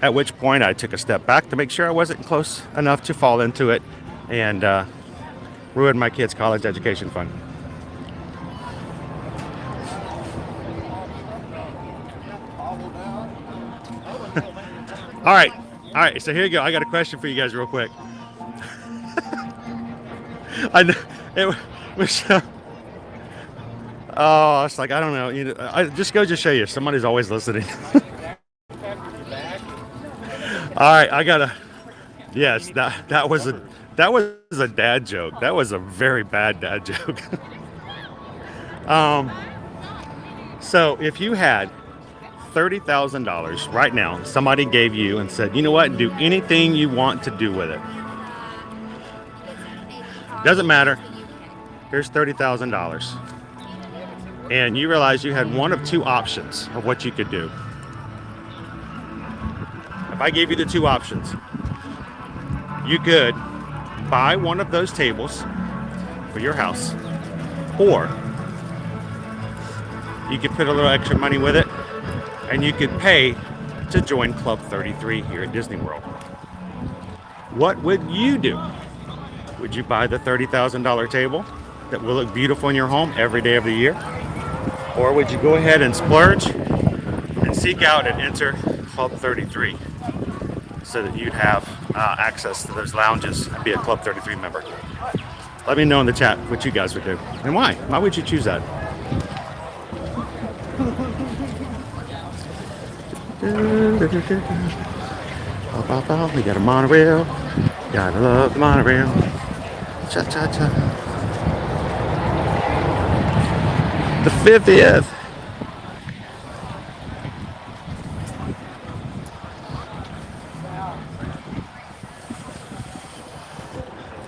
At which point I took a step back to make sure I wasn't close enough to fall into it and ruin my kids' college education fund. All right. So here you go. I got a question for you guys, real quick. I know Michelle. Oh, it's like, I don't know. I just go show you. Somebody's always listening. All right, I gotta. Yes, that was a dad joke. That was a very bad dad joke. So if you had $30,000 right now, somebody gave you and said, you know what, do anything you want to do with it. Doesn't matter. Here's $30,000. And you realize you had one of two options of what you could do. If I gave you the two options, you could buy one of those tables for your house, or you could put a little extra money with it and you could pay to join Club 33 here at Disney World. What would you do? Would you buy the $30,000 table that will look beautiful in your home every day of the year? Or would you go ahead and splurge and seek out and enter Club 33 so that you'd have access to those lounges and be a Club 33 member? Let me know in the chat what you guys would do and why. Why would you choose that? We got a monorail. Gotta love the monorail. Cha cha cha. The 50th.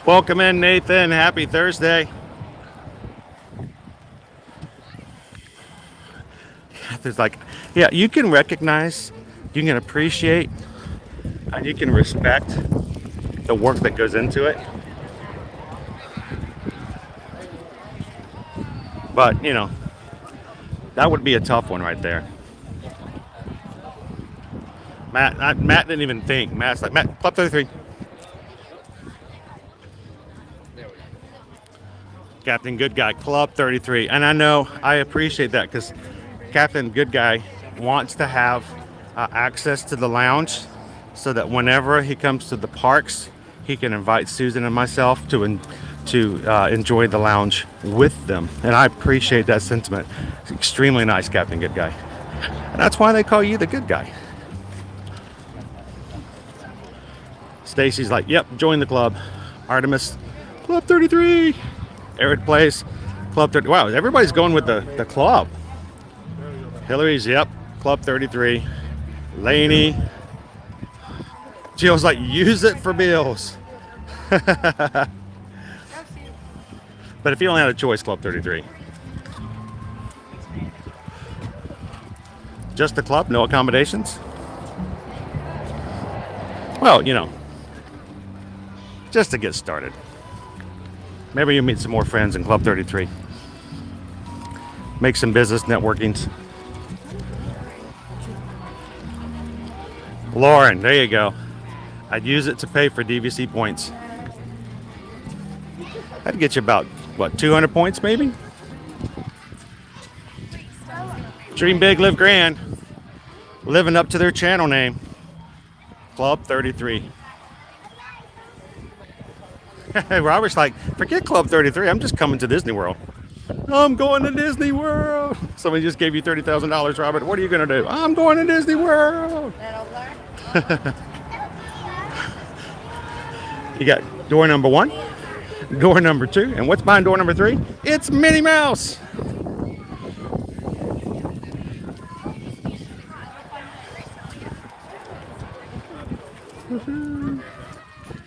Welcome in, Nathan. Happy Thursday. There's like, yeah, you can recognize, you can appreciate, and you can respect the work that goes into it. But, you know, that would be a tough one right there. Matt didn't even think. Matt's like, Matt, Club 33. Captain Good Guy, Club 33. And I know, I appreciate that because Captain Good Guy wants to have access to the lounge so that whenever he comes to the parks, he can invite Susan and myself to enjoy the lounge with them. And I appreciate that sentiment. It's extremely nice, Captain Good Guy. And that's why they call you the good guy. Stacy's like, yep, join the club. Artemis, Club 33. Eric Place, Club 30. Wow, everybody's going with the club. Hillary's, yep, Club 33. Laney. Jill's like, use it for bills. But if you only had a choice, Club 33. Just the club, no accommodations? Well, you know, just to get started. Maybe you'll meet some more friends in Club 33. Make some business networkings. Lauren, there you go. I'd use it to pay for DVC points. That'd get you about, what, 200 points maybe? Dream big, live grand. Living up to their channel name. Club 33. Robert's like, forget Club 33. I'm just coming to Disney World. I'm going to Disney World. Somebody just gave you $30,000, Robert. What are you going to do? I'm going to Disney World. You got door number 1, door number 2, and what's behind door number 3? It's Minnie Mouse.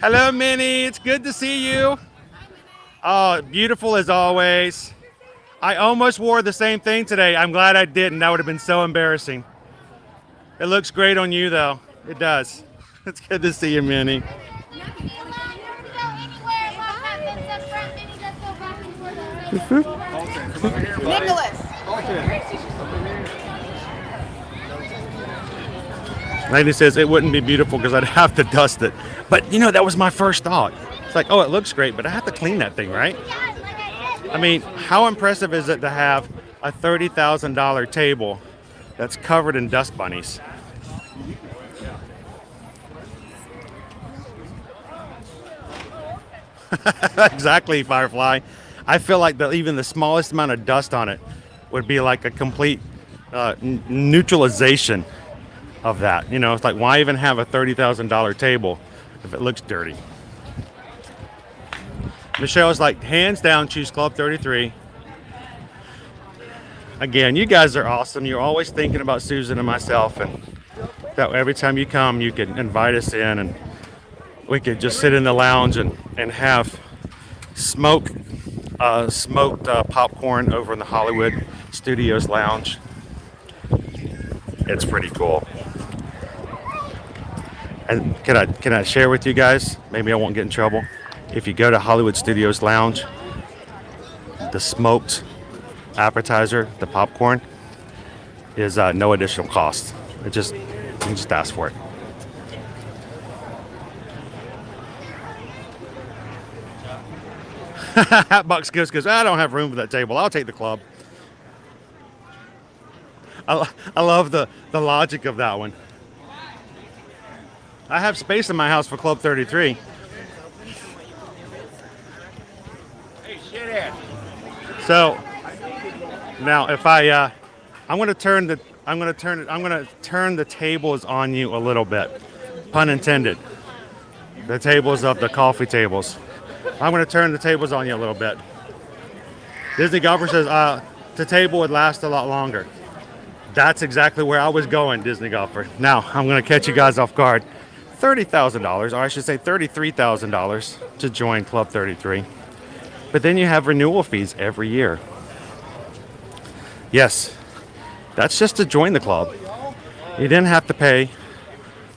Hello, Minnie. It's good to see you. Oh, beautiful as always. I almost wore the same thing today. I'm glad I didn't. That would have been so embarrassing. It looks great on you, though. It does. It's good to see you, Minnie. Nicholas. Lady says it wouldn't be beautiful because I'd have to dust it. But, you know, that was my first thought. It's like, oh, it looks great, but I have to clean that thing, right? I mean, how impressive is it to have a $30,000 table that's covered in dust bunnies? Exactly, Firefly. I feel like even the smallest amount of dust on it would be like a complete neutralization of that. You know, it's like, why even have a $30,000 table if it looks dirty? Michelle's like, hands down, choose Club 33. Again, you guys are awesome. You're always thinking about Susan and myself, and that every time you come, you can invite us in, and we could just sit in the lounge and have smoked popcorn over in the Hollywood Studios lounge. It's pretty cool. And can I share with you guys? Maybe I won't get in trouble. If you go to Hollywood Studios Lounge, the smoked appetizer, the popcorn, is no additional cost. You just ask for it. Bucks goes, I don't have room for that table. I'll take the club. I love the logic of that one. I have space in my house for Club 33. So now, if I'm going to turn the tables on you a little bit, pun intended. The tables of the coffee tables. I'm going to turn the tables on you a little bit. Disney Golfer says the table would last a lot longer. That's exactly where I was going, Disney Golfer. Now I'm going to catch you guys off guard. $30,000, or I should say $33,000 to join Club 33. But then you have renewal fees every year. Yes, that's just to join the club. You didn't have to pay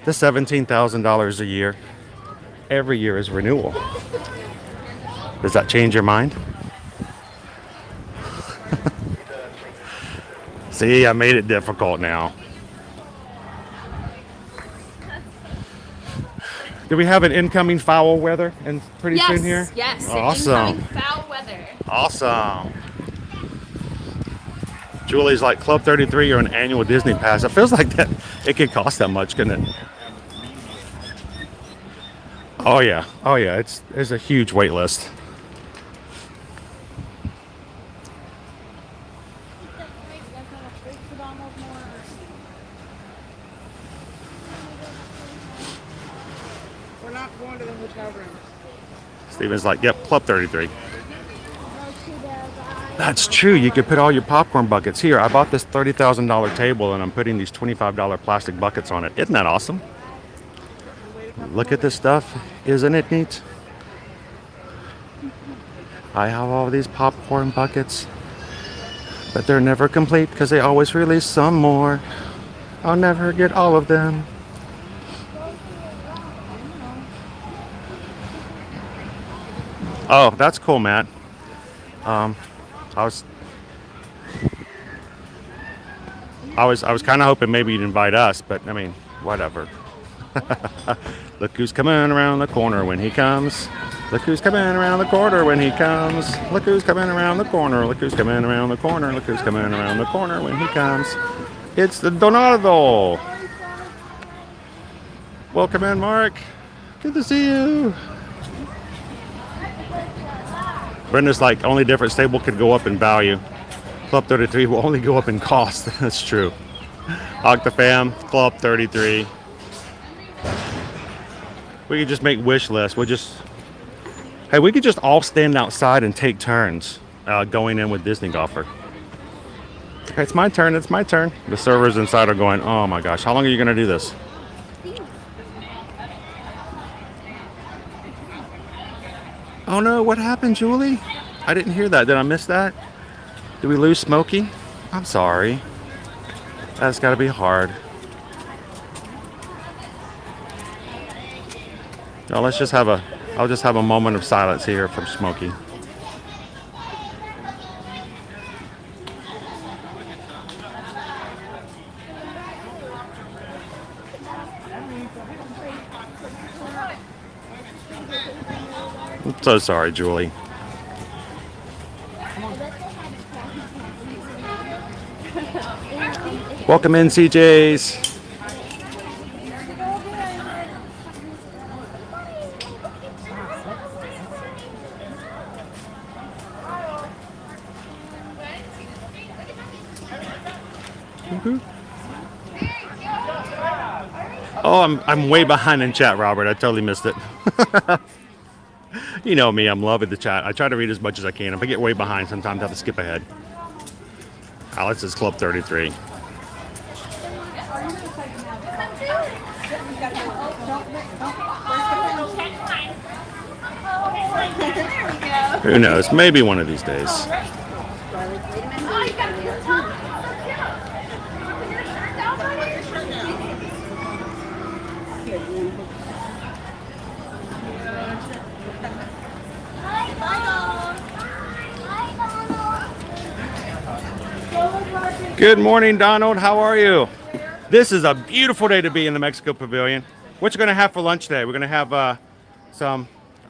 the $17,000 a year. Every year is renewal. Does that change your mind? See, I made it difficult now. Do we have an incoming foul weather and pretty soon here? Yes, awesome. Incoming foul weather. Awesome. Julie's like, Club 33 or an annual Disney pass. It feels like that it could cost that much, couldn't it? Oh yeah, it's a huge wait list. We're not going to the hotel room. Steven's like, yep, Club 33. That's true. You could put all your popcorn buckets here. I bought this $30,000 table and I'm putting these $25 plastic buckets on it. Isn't that awesome? Look at this stuff. Isn't it neat? I have all these popcorn buckets, but they're never complete because they always release some more. I'll never get all of them. Oh, that's cool, Matt. I was kind of hoping maybe you'd invite us, but I mean, whatever. Look who's coming around the corner when he comes. Look who's coming around the corner when he comes. Look who's coming around the corner. Look who's coming around the corner. Look who's coming around the corner when he comes. It's the Donaldo. Welcome in, Mark. Good to see you. Brenda's like, only difference table could go up in value. Club 33 will only go up in cost. That's true. Octafam, Club 33. We could just make wish lists. Hey, we could just all stand outside and take turns going in with Disney Golfer. Okay, it's my turn. It's my turn. The servers inside are going, oh my gosh, how long are you going to do this? Oh no, what happened, Julie? I didn't hear that. Did I miss that? Did we lose Smokey? I'm sorry. That's got to be hard. No, I'll just have a moment of silence here for Smokey. I'm so sorry, Julie. Welcome in, CJs. Oh, I'm way behind in chat, Robert. I totally missed it. You know me, I'm loving the chat. I try to read as much as I can. If I get way behind, sometimes I have to skip ahead. Alex is Club 33. Who knows? Maybe one of these days. Good morning, Donald. How are you? This is a beautiful day to be in the Mexico Pavilion. What you going to have for lunch today? We're going to have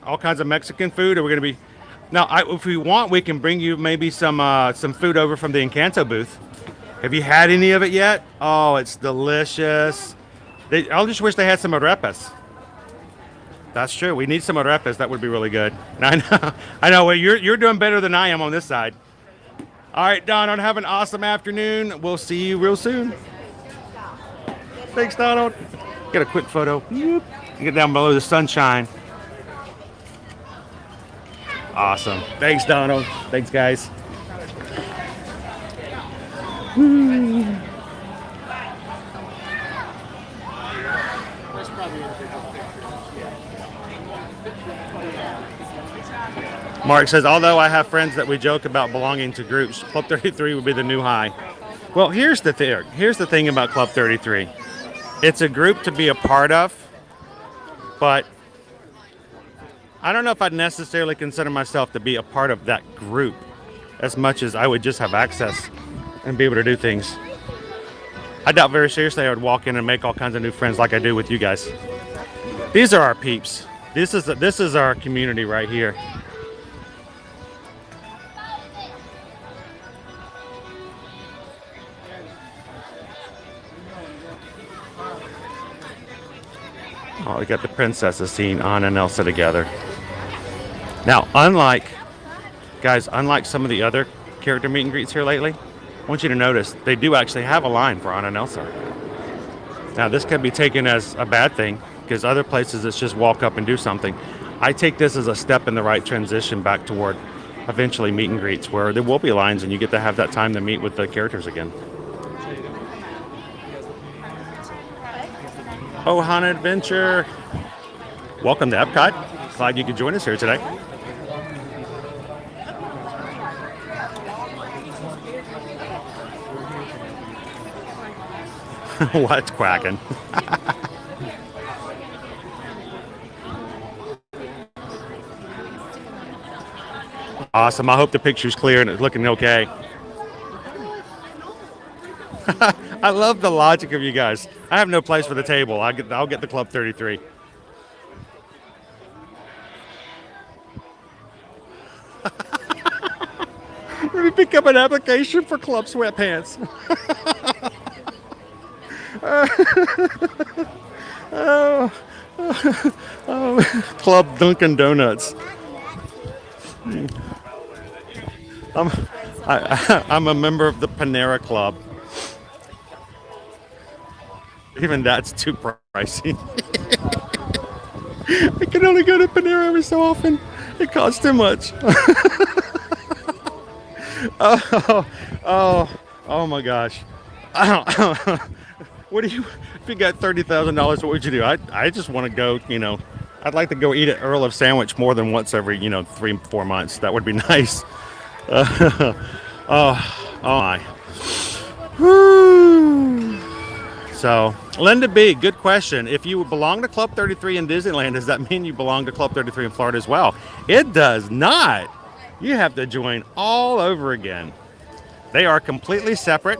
all kinds of Mexican food, or we're going to be... Now, if we want, we can bring you maybe some food over from the Encanto booth. Have you had any of it yet? Oh, it's delicious. I just wish they had some arepas. That's true. We need some arepas. That would be really good. I know. Well, you're doing better than I am on this side. All right, Donald, have an awesome afternoon. We'll see you real soon. Thanks, Donald. Get a quick photo. Get down below the sunshine. Awesome. Thanks, Donald. Thanks, guys. Mark says, although I have friends that we joke about belonging to groups, Club 33 would be the new high. Well, here's the thing. Here's the thing about Club 33. It's a group to be a part of, but I don't know if I'd necessarily consider myself to be a part of that group as much as I would just have access and be able to do things. I doubt very seriously I would walk in and make all kinds of new friends like I do with you guys. These are our peeps. This is our community right here. Oh, we got the princesses seeing Anna and Elsa together. Now, unlike some of the other character meet and greets here lately, I want you to notice they do actually have a line for Anna and Elsa. Now, this could be taken as a bad thing because other places it's just walk up and do something. I take this as a step in the right transition back toward eventually meet and greets where there will be lines and you get to have that time to meet with the characters again. Ohana Adventure. Welcome to Epcot. Glad you could join us here today. What's quacking? Awesome. I hope the picture's clear and it's looking okay. I love the logic of you guys. I have no place for the table. I'll get the Club 33. Let me pick up an application for Club Sweatpants. Club Dunkin' Donuts. I'm a member of the Panera Club. Even that's too pricey. I can only go to Panera every so often. It costs too much. Oh my gosh. What do you, if you got $30,000, what would you do? I just want to go, I'd like to go eat at Earl of Sandwich more than once every, 3-4 months. That would be nice. Oh my. Whew. So, Linda B, good question. If you belong to Club 33 in Disneyland, does that mean you belong to Club 33 in Florida as well? It does not. You have to join all over again. They are completely separate,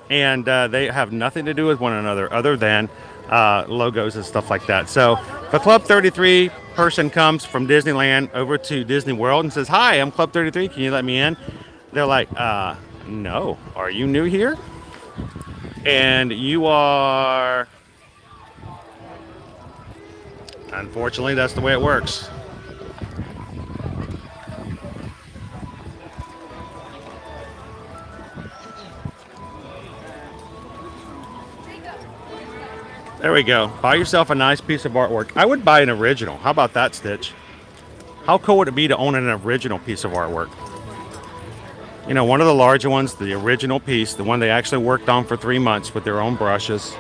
and they have nothing to do with one another other than logos and stuff like that. So, if a Club 33 person comes from Disneyland over to Disney World and says, "Hi, I'm Club 33, can you let me in?" They're like, no. Are you new here? And you are... Unfortunately, that's the way it works. There we go. Buy yourself a nice piece of artwork. I would buy an original. How about that, Stitch? How cool would it be to own an original piece of artwork? You know, one of the larger ones, the original piece, the one they actually worked on for 3 months with their own brushes.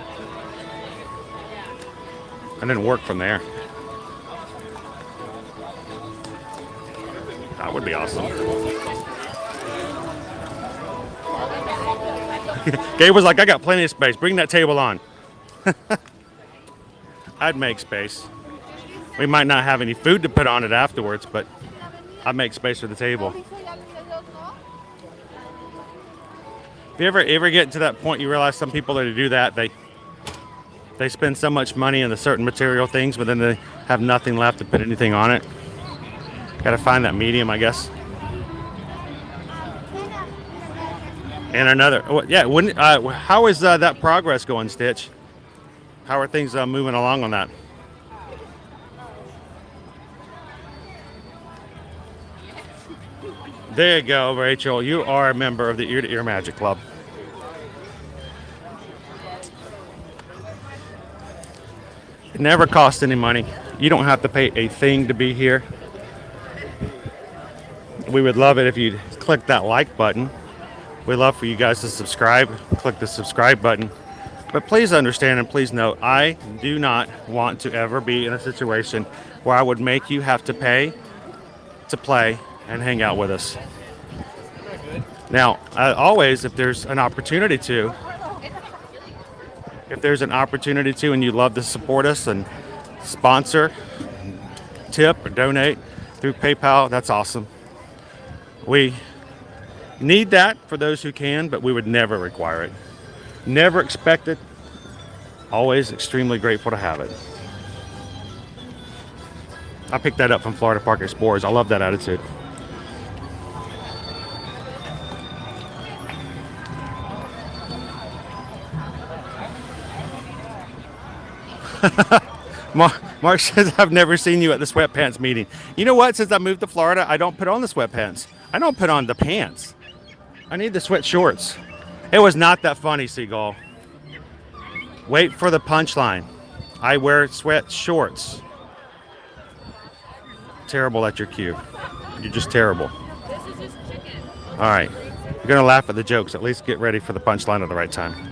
And then work from there. That would be awesome. Gabe was like, I got plenty of space. Bring that table on. I'd make space. We might not have any food to put on it afterwards, but I'd make space for the table. If you ever get to that point, you realize some people that do that, they spend so much money on the certain material things, but then they have nothing left to put anything on it. Got to find that medium, I guess. And another, yeah. How is that progress going, Stitch? How are things moving along on that? There you go, Rachel. You are a member of the Ear to Ear Magic Club. It never costs any money. You don't have to pay a thing to be here. We would love it if you'd click that like button. We'd love for you guys to subscribe. Click the subscribe button. But please understand and please note, I do not want to ever be in a situation where I would make you have to pay to play and hang out with us. Now, always, if there's an opportunity to, and you love to support us and sponsor, tip, or donate through PayPal, that's awesome. We need that for those who can, but we would never require it. Never expect it. Always extremely grateful to have it. I picked that up from Florida Park Explorers. I love that attitude. Mark says, I've never seen you at the sweatpants meeting. You know what? Since I moved to Florida, I don't put on the sweatpants. I don't put on the pants. I need the sweat shorts. It was not that funny, Seagull. Wait for the punchline. I wear sweat shorts. Terrible at your cue. You're just terrible. This is just chicken. All right. You're going to laugh at the jokes. At least get ready for the punchline at the right time.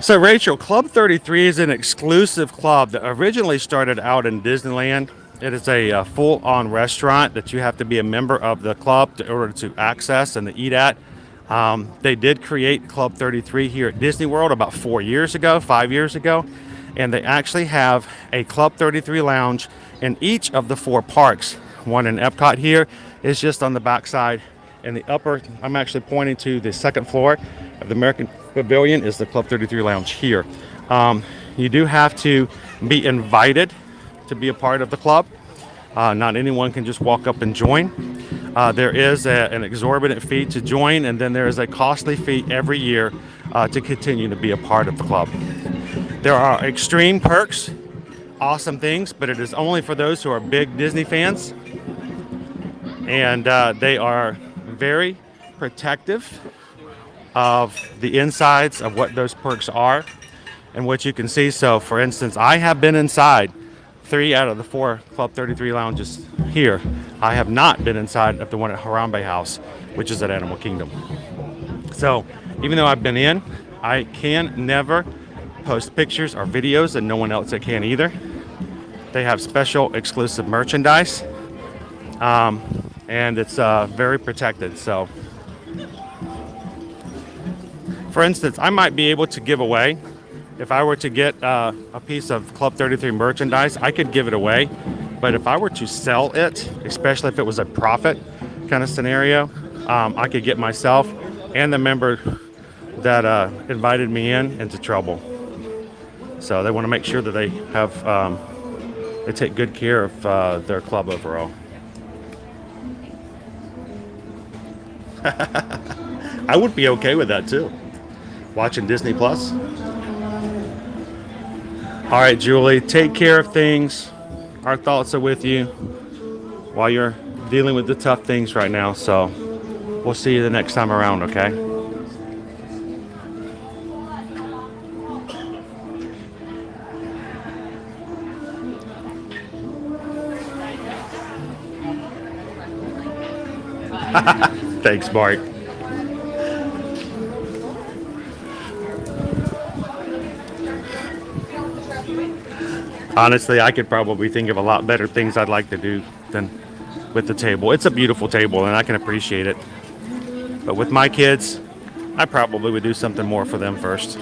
So Rachel, Club 33 is an exclusive club that originally started out in Disneyland. It is a full-on restaurant that you have to be a member of the club in order to access and to eat at. They did create Club 33 here at Disney World about 5 years ago. And they actually have a Club 33 lounge in each of the 4 parks. One in Epcot here is just on the back side. In the upper, I'm actually pointing to the second floor of the American Pavilion is the Club 33 lounge here. You do have to be invited to be a part of the club. Not anyone can just walk up and join. There is an exorbitant fee to join, and then there is a costly fee every year to continue to be a part of the club. There are extreme perks, awesome things, but it is only for those who are big Disney fans. And they are very protective of the insides of what those perks are and what you can see. So, for instance, I have been inside 3 out of the 4 Club 33 lounges here. I have not been inside of the one at Harambe House, which is at Animal Kingdom. So, even though I've been in, I can never post pictures or videos, and no one else can either. They have special exclusive merchandise, and it's very protected. So, for instance, I might be able to give away, if I were to get a piece of Club 33 merchandise, I could give it away. But if I were to sell it, especially if it was a profit kind of scenario, I could get myself and the member that invited me in into trouble. So they want to make sure that they have, they take good care of their club overall. I would be okay with that too. Watching Disney Plus. All right, Julie, take care of things. Our thoughts are with you while you're dealing with the tough things right now. So we'll see you the next time around, okay? Thanks, Bart. Honestly, I could probably think of a lot better things I'd like to do than with the table. It's a beautiful table and I can appreciate it. But with my kids, I probably would do something more for them first.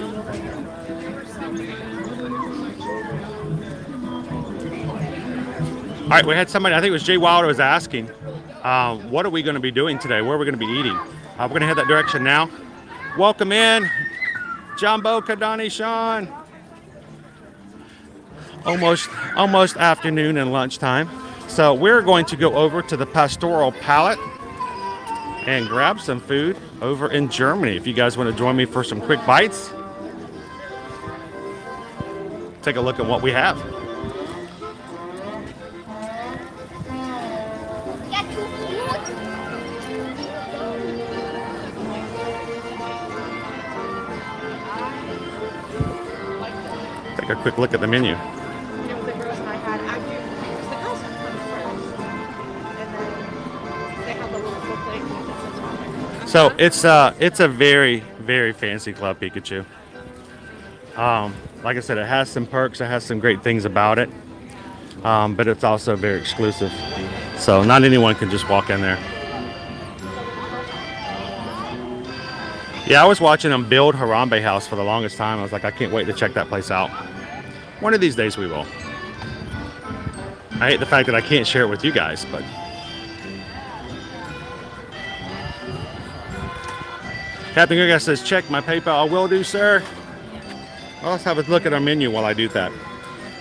All right, we had somebody, I think it was Jay Wilder, was asking, what are we going to be doing today? Where are we going to be eating? We're going to head that direction now. Welcome in, Jumbo, Kadani, Sean. Almost afternoon and lunchtime. So we're going to go over to the Pastoral Palette and grab some food over in Germany. If you guys want to join me for some quick bites, take a look at what we have. Take a quick look at the menu. So it's a very, very fancy Club Pikachu. Like I said, it has some perks, it has some great things about it, but it's also very exclusive. So not anyone can just walk in there. Yeah, I was watching them build Harambe House for the longest time. I was like, I can't wait to check that place out. One of these days we will. I hate the fact that I can't share it with you guys, but Captain Good Guy says, check my PayPal. I will do, sir. Well, let's have a look at our menu while I do that.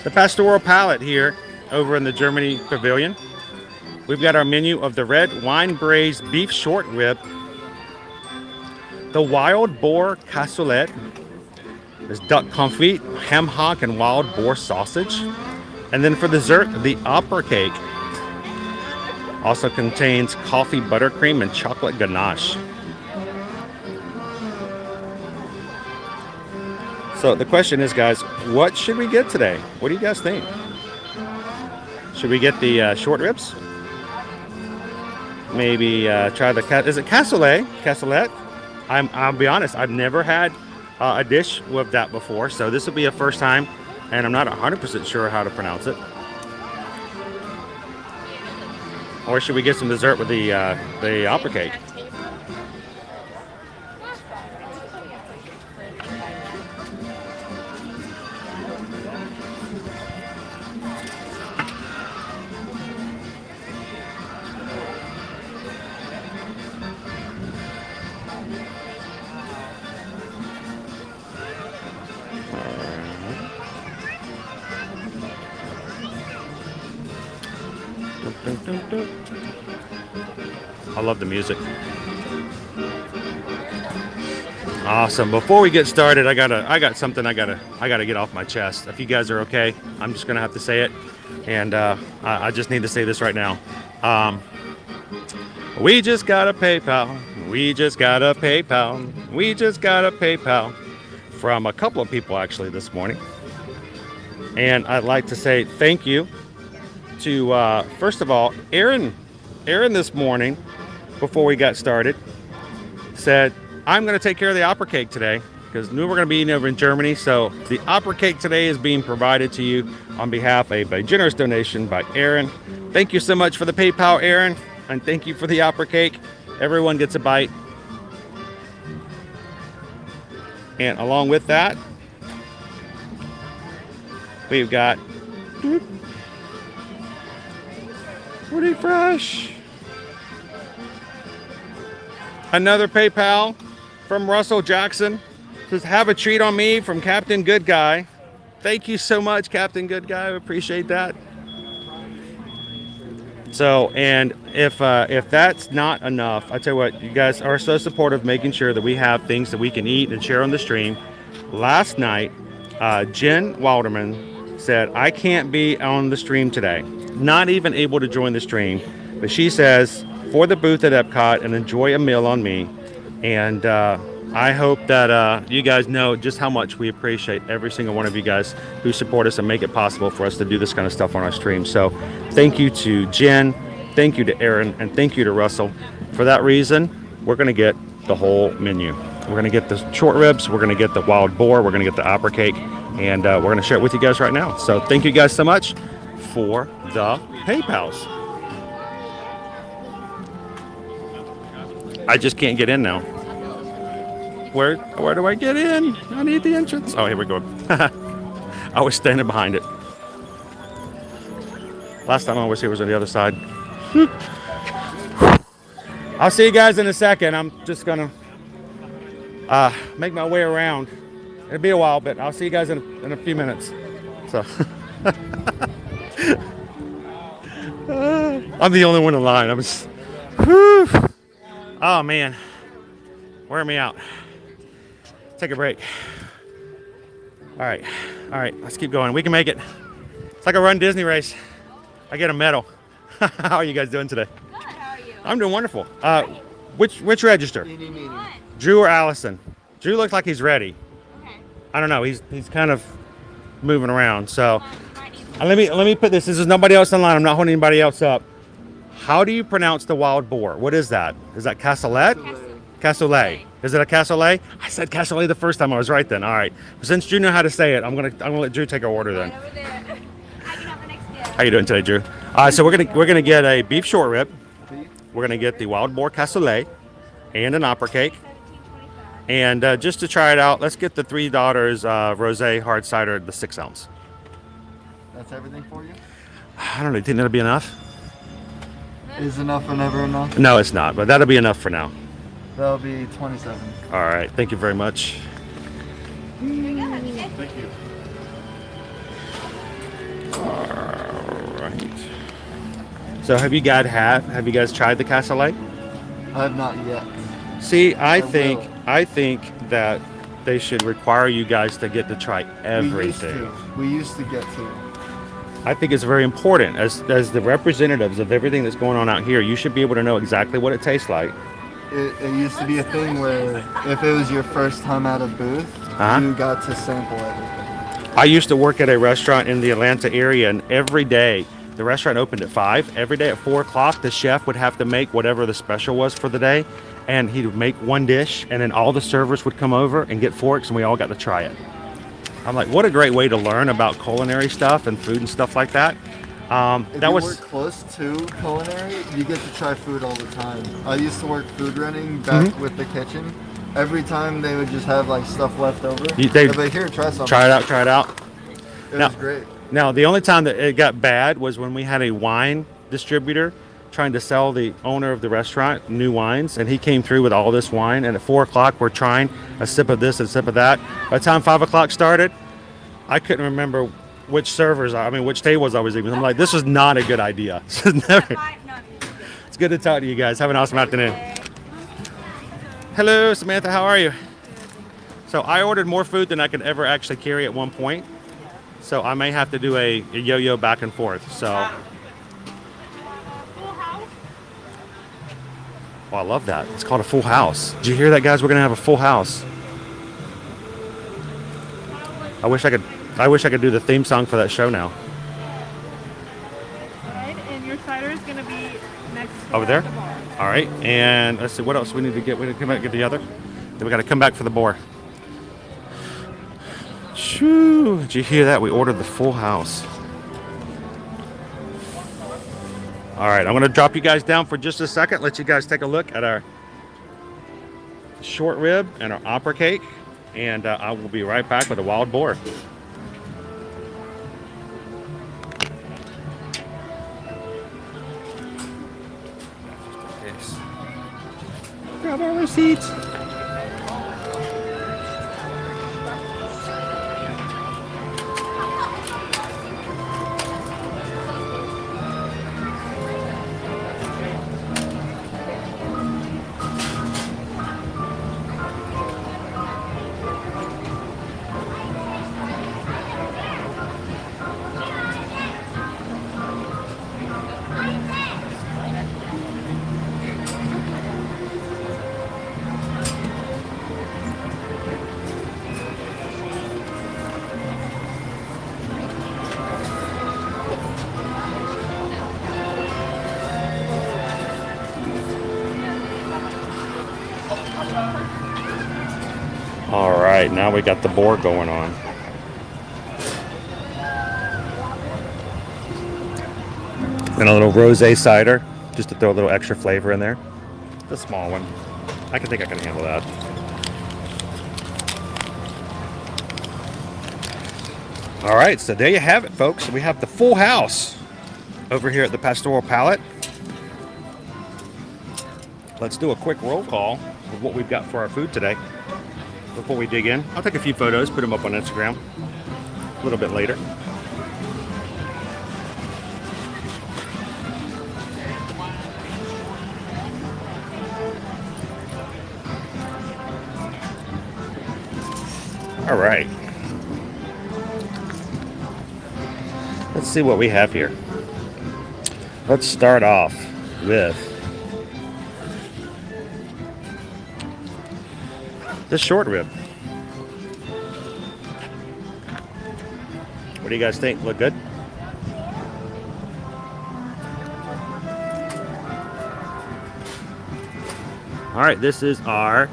The Pastoral Palette here over in the Germany Pavilion. We've got our menu of the red wine braised beef short rib, the wild boar cassoulet, there's duck confit, ham hock, and wild boar sausage. And then for dessert, the opera cake also contains coffee buttercream and chocolate ganache. So the question is, guys, what should we get today? What do you guys think? Should we get the short ribs? Maybe try the is it cassoulet? Cassoulet? I'll be honest, I've never had a dish with that before, so this will be a first time, and I'm not 100% sure how to pronounce it. Or should we get some dessert with the opera cake? I love the music. Awesome. Before we get started, I got something I gotta get off my chest. If you guys are okay, I'm just gonna have to say it, and I just need to say this right now. We just got a PayPal. We just got a PayPal. We just got a PayPal from a couple of people actually this morning, and I'd like to say thank you to first of all, Aaron this morning, before we got started, said, I'm going to take care of the opera cake today because we're going to be eating over in Germany. So the opera cake today is being provided to you on behalf of a generous donation by Aaron. Thank you so much for the PayPal, Aaron, and thank you for the opera cake. Everyone gets a bite. And along with that, we've got Woody Fresh. Another PayPal from Russell Jackson. Says, have a treat on me from Captain Good Guy. Thank you so much, Captain Good Guy. I appreciate that. So, and if that's not enough, I tell you what, you guys are so supportive, making sure that we have things that we can eat and share on the stream. Last night, Jen Walderman said, I can't be on the stream today. Not even able to join the stream But she says, for the booth at Epcot and enjoy a meal on me. And I hope that you guys know just how much we appreciate every single one of you guys who support us and make it possible for us to do this kind of stuff on our stream. So thank you to Jen, thank you to Aaron, and thank you to Russell. For that reason, we're going to get the whole menu. We're going to get the short ribs, we're going to get the wild boar, we're going to get the opera cake, and we're going to share it with you guys right now. So thank you guys so much for the PayPals. I just can't get in now. Where do I get in? I need the entrance. Oh, here we go. I was standing behind it. Last time I was here was on the other side. I'll see you guys in a second. I'm just gonna make my way around. It'll be a while, but I'll see you guys in a few minutes. So I'm the only one in line. I'm just, whew. Oh man, wear me out. Take a break. All right, let's keep going. We can make it. It's like a Run Disney race. I get a medal. How are you guys doing today? Good, how are you? I'm doing wonderful. Which register? Drew or Allison? Drew looks like he's ready. Okay. I don't know. He's kind of moving around. So let me put this. This is nobody else in line. I'm not holding anybody else up. How do you pronounce the wild boar? What is that? Is that cassoulet? Cassoulet. Is it a cassoulet? I said cassoulet the first time. I was right then. All right. Since Drew knew how to say it, I'm gonna let Drew take our order then. Right over there. I can have the next gift. How you doing today, Drew? So we're gonna get a beef short rib. We're gonna get the wild boar cassoulet and an opera cake. And just to try it out, let's get the Three Daughters rosé hard cider, the 6 ounce. That's everything for you? I don't know. Think that'll be enough? Is enough or never enough? No, it's not. But that'll be enough for now. That'll be 27. All right. Thank you very much. Thank you. All right. So have you guys tried the cassoulet? I have not yet. See, I will. think that they should require you guys to get to try everything. We used to get to. I think it's very important as the representatives of everything that's going on out here. You should be able to know exactly what it tastes like. It used to be a thing where if it was your first time at a booth, you got to sample everything. I used to work at a restaurant in the Atlanta area, and every day, the restaurant opened at 5. Every day at 4 o'clock, the chef would have to make whatever the special was for the day, and he would make one dish, and then all the servers would come over and get forks, and we all got to try it. I'm like, what a great way to learn about culinary stuff and food and stuff like that. If you work close to culinary, you get to try food all the time. I used to work food running back with the kitchen. Every time they would just have like stuff left over. They'd be like, here, try something. Try it out. It was great. Now, the only time that it got bad was when we had a wine distributor trying to sell the owner of the restaurant new wines, and he came through with all this wine, and at 4 o'clock we're trying a sip of this and a sip of that. By the time 5 o'clock started, I couldn't remember which tables I was eating. I'm like, this is not a good idea. It's good to talk to you guys. Have an awesome afternoon. Hello, Samantha, how are you? So I ordered more food than I could ever actually carry at one point. So I may have to do a yo-yo back and forth. So, well, I love that. It's called a full house. Did you hear that, guys? We're gonna have a full house. I wish I could do the theme song for that show now. Right, and your cider is gonna be next to Over there? the bar. All right, and let's see what else we need to get. We need to come back and get the other. Then we got to come back for the boar. Shoo! Did you hear that? We ordered the full house. All right, I'm going to drop you guys down for just a second. Let you guys take a look at our short rib and our opera cake, and I will be right back with a wild boar. Grab our receipts. All right, now we got the board going on. And a little rosé cider, just to throw a little extra flavor in there. The small one. I think I can handle that. All right, so there you have it, folks. We have the full house over here at the Pastoral Palette. Let's do a quick roll call of what we've got for our food today before we dig in. I'll take a few photos, put them up on Instagram a little bit later. All right. Let's see what we have here. Let's start off with the short rib. What do you guys think? Look good? All right, this is our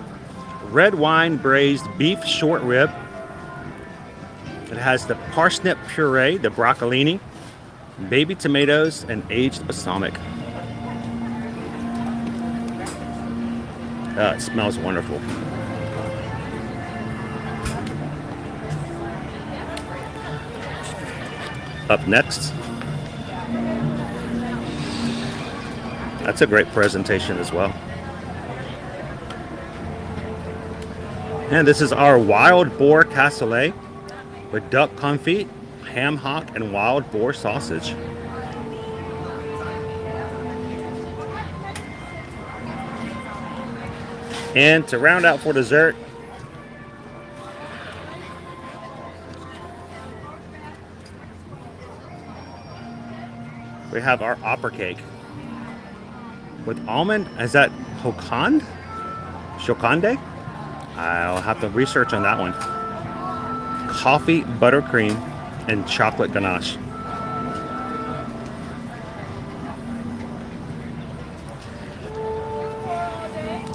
red wine braised beef short rib. It has the parsnip puree, the broccolini, baby tomatoes, and aged balsamic. It smells wonderful. Up next, that's a great presentation as well. And this is our wild boar cassoulet with duck confit, ham hock, and wild boar sausage. And to round out for dessert, we have our opera cake with almond. Is that Hokkand? Shokande? I'll have to research on that one. Coffee, buttercream, and chocolate ganache.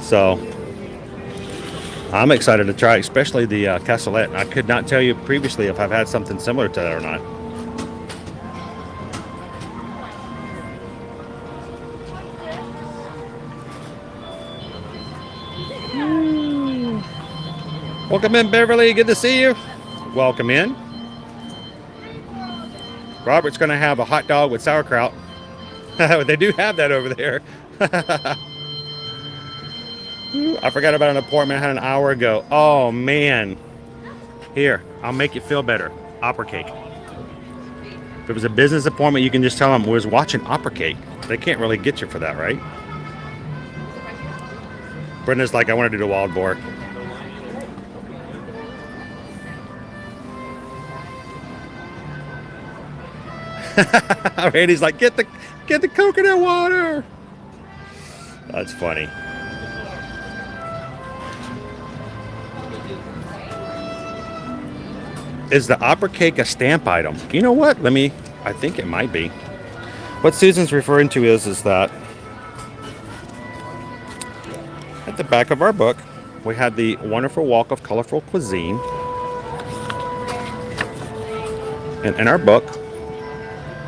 So I'm excited to try, especially the cassoulet. I could not tell you previously if I've had something similar to that or not. Welcome in, Beverly. Good to see you. Welcome in. Robert's going to have a hot dog with sauerkraut. They do have that over there. I forgot about an appointment I had an hour ago. Oh, man. Here, I'll make you feel better. Opera cake. If it was a business appointment, you can just tell them, we was watching opera cake. They can't really get you for that, right? Brenda's like, I want to do the wild boar. Randy's like, get the coconut water. That's funny. Is the opera cake a stamp item? You know what? I think it might be. What Susan's referring to is that at the back of our book, we had the wonderful walk of colorful cuisine. And in our book,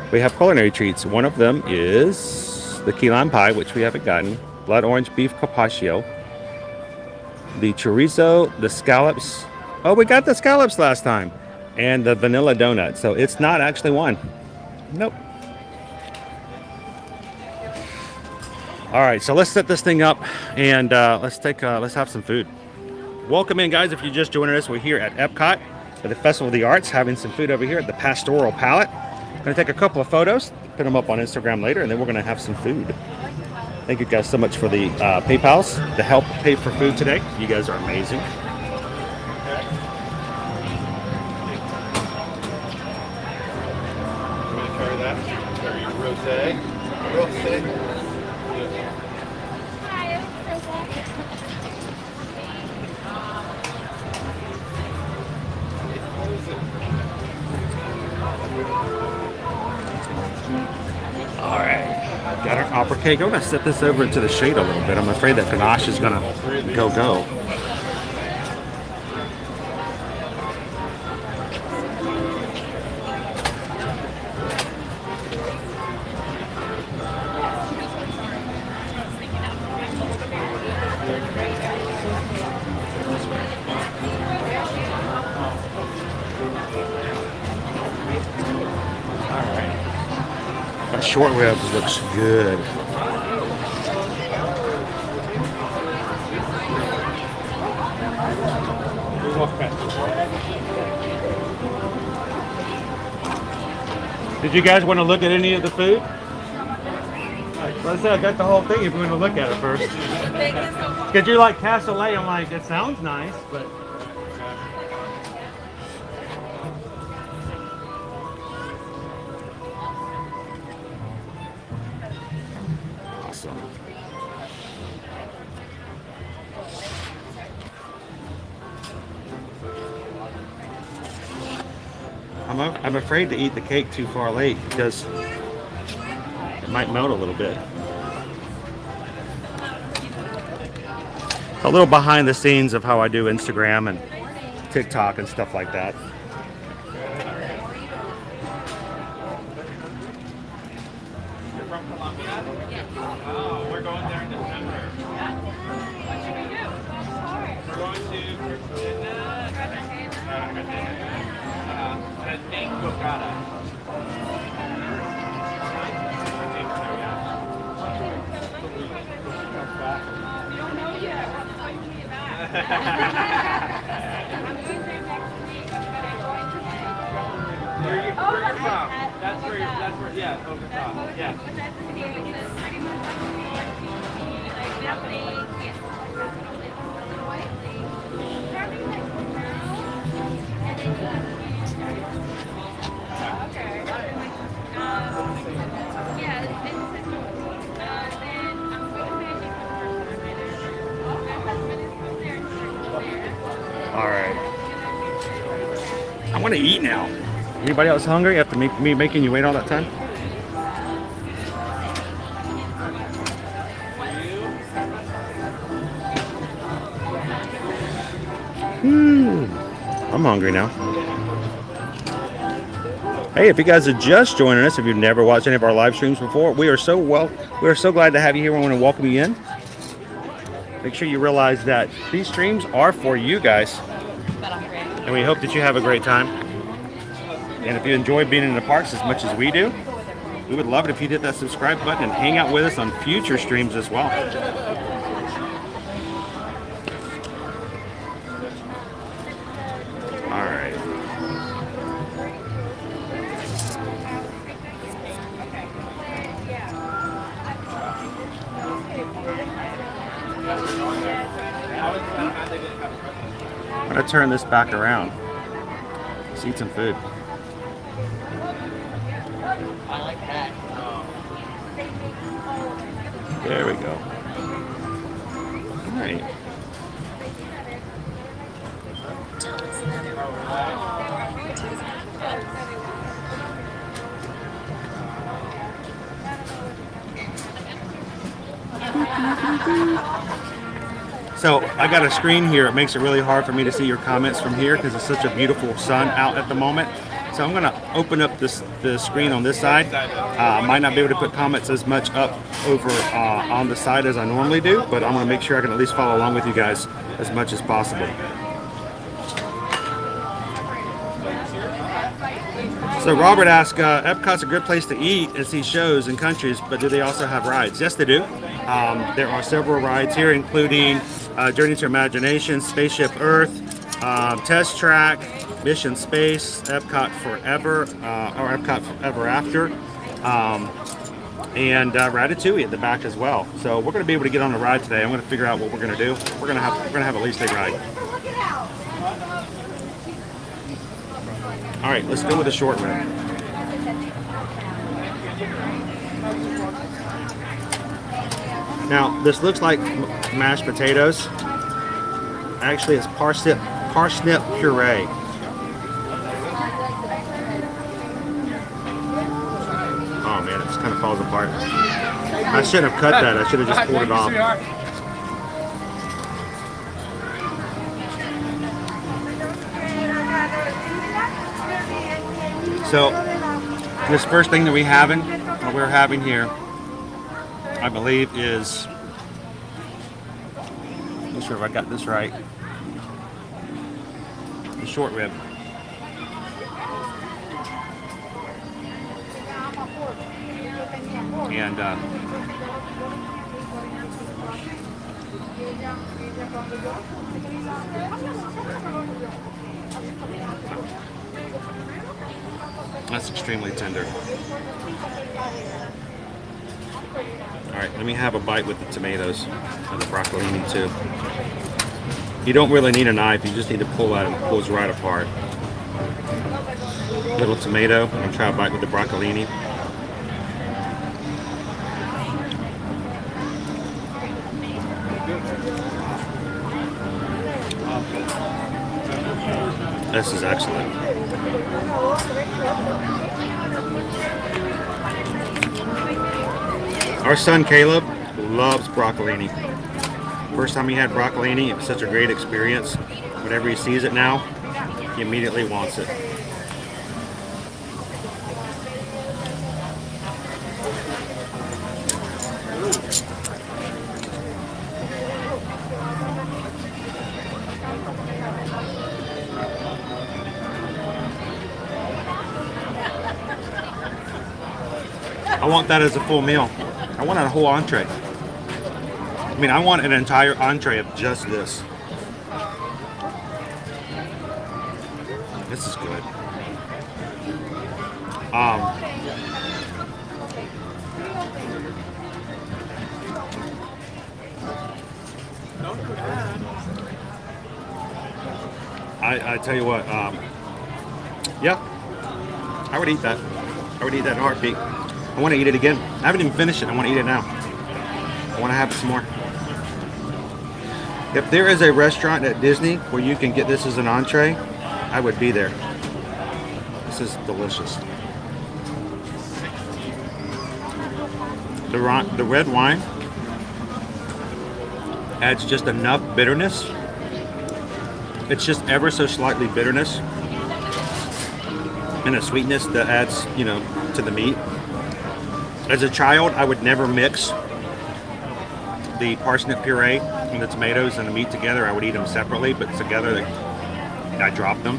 we have culinary treats. One of them is the key lime pie, which we haven't gotten. Blood orange beef carpaccio. The chorizo, the scallops. Oh, we got the scallops last time. And the vanilla donut. So it's not actually one. Nope. All right, so let's set this thing up and let's have some food. Welcome in, guys. If you're just joining us, we're here at Epcot for the Festival of the Arts, having some food over here at the Pastoral Palette. Going to take a couple of photos, put them up on Instagram later, and then we're going to have some food. Thank you guys so much for the PayPals to help pay for food today. You guys are amazing. proper cake. I'm gonna set this over into the shade a little bit. I'm afraid that ganache is gonna go. That short ribs looks good. Did you guys want to look at any of the food? Let's say I got the whole thing if we want to look at it first. Because you're like cassoulet, I'm like, it sounds nice, but... Awesome. I'm afraid to eat the cake too far late because it might melt a little bit. A little behind the scenes of how I do Instagram and TikTok and stuff like that. We're going there in December. What should we do? We're going to I think Bogota. You don't know yet. I'll tell you when you get back. I'm going there next week, but I'm going today. Where are you from? That's where, yeah, Bogota. Yeah. But that's the thing, because pretty much like Japanese, yes, Illinois, traveling like and then okay. Yeah, then I'm going to Magic my husband is from there. All right. I want to eat now. Anybody else hungry after me making you wait all that time? I'm hungry now. Hey, if you guys are just joining us, if you've never watched any of our live streams before, we are so glad to have you here. We want to welcome you in. Make sure you realize that these streams are for you guys, and we hope that you have a great time. And if you enjoy being in the parks as much as we do, we would love it if you hit that subscribe button and hang out with us on future streams as well. All right. I'm gonna turn this back around. Let's eat some food. I like that. There we go. All right. So I got a screen here. It makes it really hard for me to see your comments from here because it's such a beautiful sun out at the moment. So I'm gonna open up the screen on this side. I might not be able to put comments as much up over on the side as I normally do, but I'm gonna make sure I can at least follow along with you guys as much as possible. So Robert asked, Epcot's a good place to eat and see shows and countries, but do they also have rides? Yes, they do. There are several rides here, including Journey to Imagination, Spaceship Earth, Test Track, Mission Space, Epcot Forever, or Epcot Forever After, and Ratatouille at the back as well. So we're going to be able to get on a ride today. I'm going to figure out what we're going to do. We're going to have at least a ride. All right, let's go with a short rib. Now, this looks like mashed potatoes. Actually, it's parsnip puree. Oh man, it just kind of falls apart. I shouldn't have cut that. I should have just pulled it off. So this first thing that we're having here, I believe is, I'm not sure if I got this right, the short rib. And that's extremely tender. All right, let me have a bite with the tomatoes and the broccolini too. You don't really need a knife, you just need to pull that and it pulls right apart. Little tomato, and try a bite with the broccolini. This is excellent. Our son Caleb loves broccolini. First time he had broccolini, it was such a great experience. Whenever he sees it now, he immediately wants it. I want that as a full meal. I want a whole entree. I mean, I want an entire entree of just this. This is good. I tell you what, yeah, I would eat that. I would eat that in a heartbeat. I want to eat it again. I haven't even finished it. I want to eat it now. I want to have some more. If there is a restaurant at Disney where you can get this as an entree, I would be there. This is delicious. The red wine adds just enough bitterness. It's just ever so slightly bitterness and a sweetness that adds, you know, to the meat. As a child, I would never mix the parsnip puree and the tomatoes and the meat together. I would eat them separately, but together I drop them.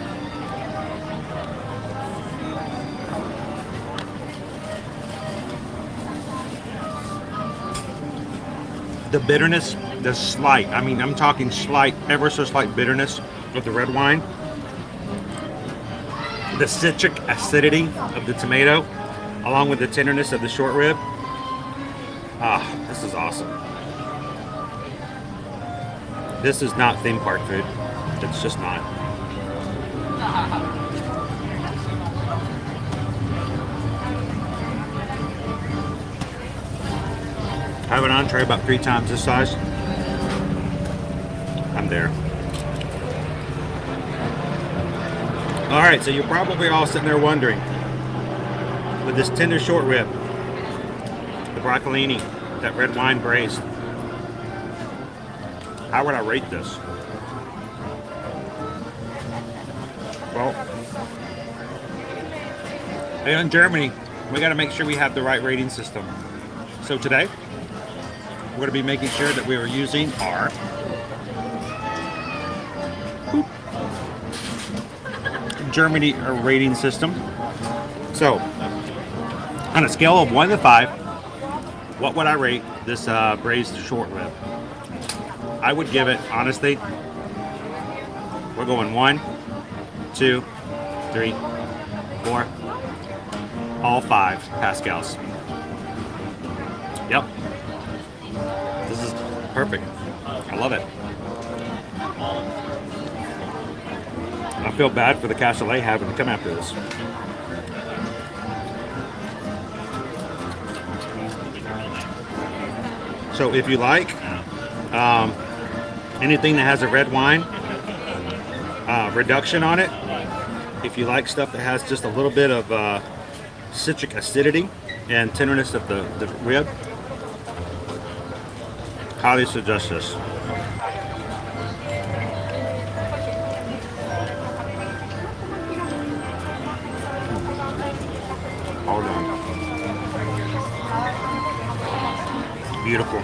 The bitterness, the slight, I mean, I'm talking slight, ever so slight bitterness of the red wine. The citric acidity of the tomato, along with the tenderness of the short rib. Ah, this is awesome. This is not theme park food. It's just not. I have an entree about 3 times this size. I'm there. All right, so you're probably all sitting there wondering, with this tender short rib, the broccolini, that red wine braised, how would I rate this? Well, in Germany, we got to make sure we have the right rating system. So today, we're going to be making sure that we are using our Germany rating system. So, on a scale of 1 to 5, what would I rate this braised short rib? I would give it, honestly, we're going 1, 2, 3, 4, all 5 Pascals. Yep. This is perfect. I love it. I feel bad for the cassoulet having to come after this. So if you like anything that has a red wine reduction on it, if you like stuff that has just a little bit of citric acidity and tenderness of the rib, Highly suggest this. Hold on. Beautiful.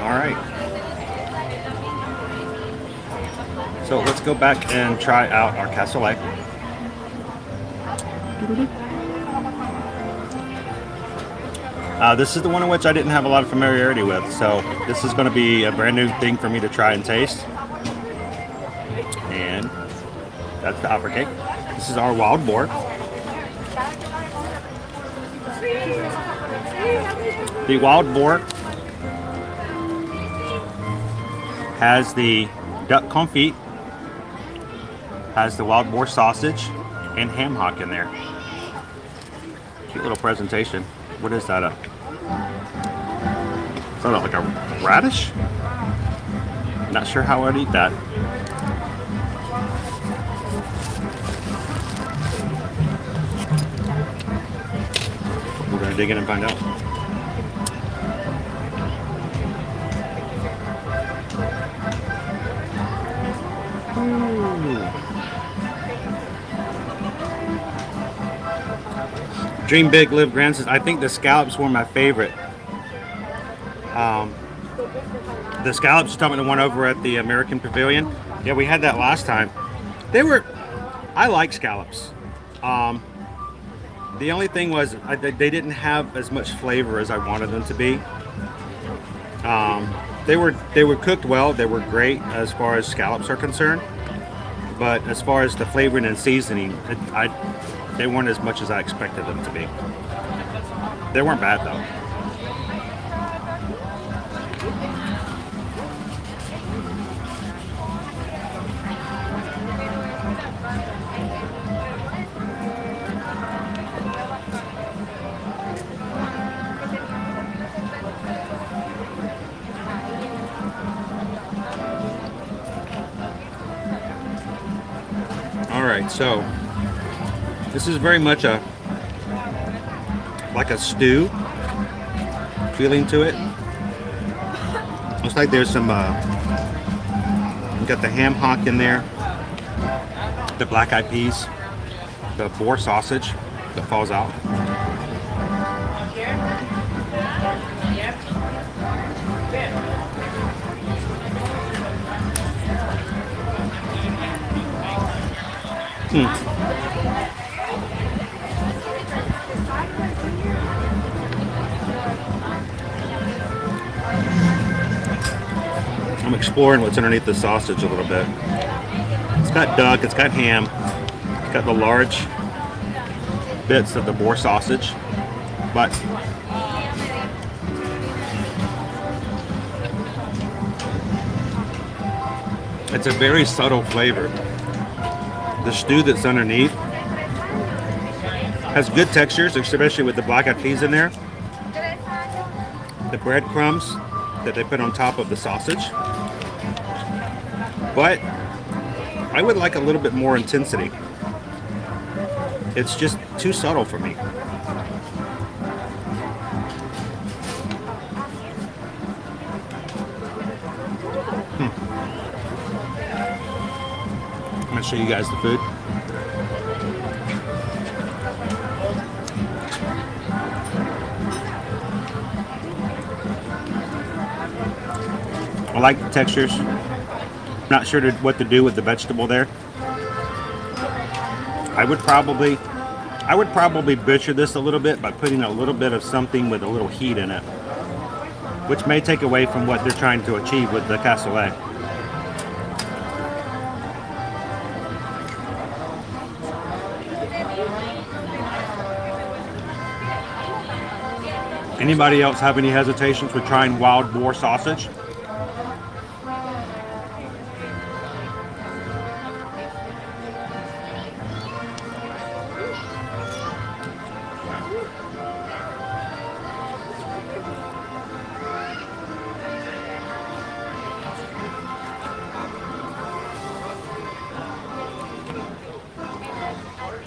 All right. So let's go back and try out our cassoulet. This is the one in which I didn't have a lot of familiarity with, so this is going to be a brand new thing for me to try and taste. And that's the hopper cake. This is our wild boar. The wild boar has the duck confit, has the wild boar sausage, and ham hock in there. Cute little presentation. What is that? Is that like a radish? Not sure how I'd eat that. We're gonna dig in and find out. Dream big, live grand. I think the scallops were my favorite. The scallops you told me the one over at the American Pavilion. Yeah, we had that last time. I like scallops. The only thing was they didn't have as much flavor as I wanted them to be. They were cooked well. They were great as far as scallops are concerned. But as far as the flavoring and seasoning, they weren't as much as I expected them to be. They weren't bad though. All right, so this is very much like a stew feeling to it. Looks like there's some, we got the ham hock in there, the black eyed peas, the boar sausage that falls out. I'm exploring what's underneath the sausage a little bit. It's got duck, it's got ham, it's got the large bits of the boar sausage, but it's a very subtle flavor. The stew that's underneath has good textures, especially with the black eyed peas in there. The breadcrumbs that they put on top of the sausage. But I would like a little bit more intensity. It's just too subtle for me. I'm going to show you guys the food. I like the textures. Not sure what to do with the vegetable there. I would probably butcher this a little bit by putting a little bit of something with a little heat in it, which may take away from what they're trying to achieve with the cassoulet. Anybody else have any hesitations with trying wild boar sausage?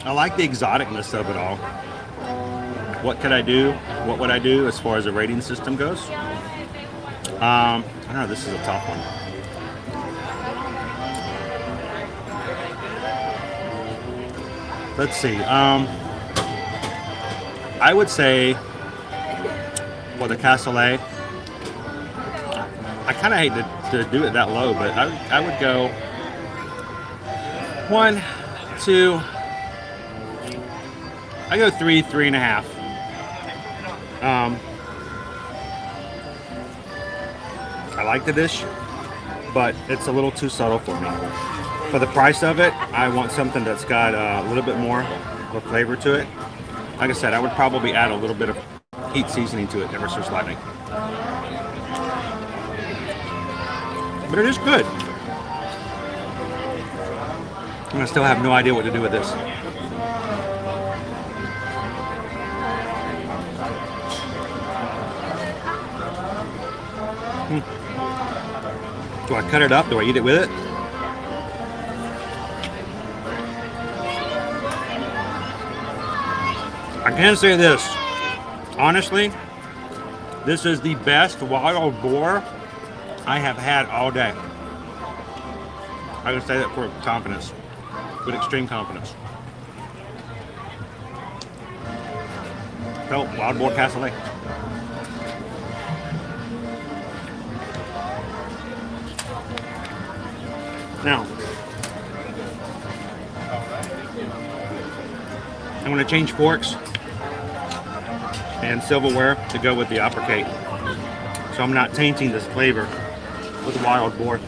I like the exoticness of it all. What could I do? What would I do as far as a rating system goes? I don't know. This is a tough one. Let's see. I would say, well, the cassoulet. I kind of hate to do it that low, but I would go 1, 2. I go 3, 3.5. I like the dish, but it's a little too subtle for me. For the price of it, I want something that's got a little bit more of a flavor to it. Like I said, I would probably add a little bit of heat seasoning to it, ever so slightly. But it is good. And I still have no idea what to do with this. Do I cut it up? Do I eat it with it? I can say this. Honestly, this is the best wild boar I have had all day. I can say that for confidence, with extreme confidence. So, wild boar cassoulet. Now, I'm going to change forks and silverware to go with the upper cake, so I'm not tainting this flavor with wild boar.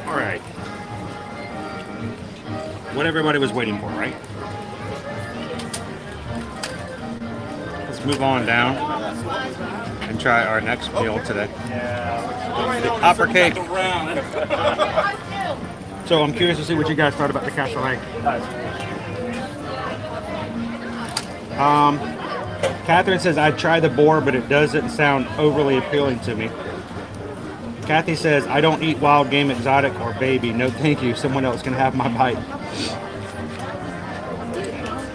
All right, what everybody was waiting for, right? Let's move on down and try our next meal today. The upper cake. So I'm curious to see what you guys thought about the cassoulet. Catherine says, I'd try the boar, but it doesn't sound overly appealing to me. Kathy says, I don't eat wild game, exotic, or baby. No thank you. Someone else can have my bite.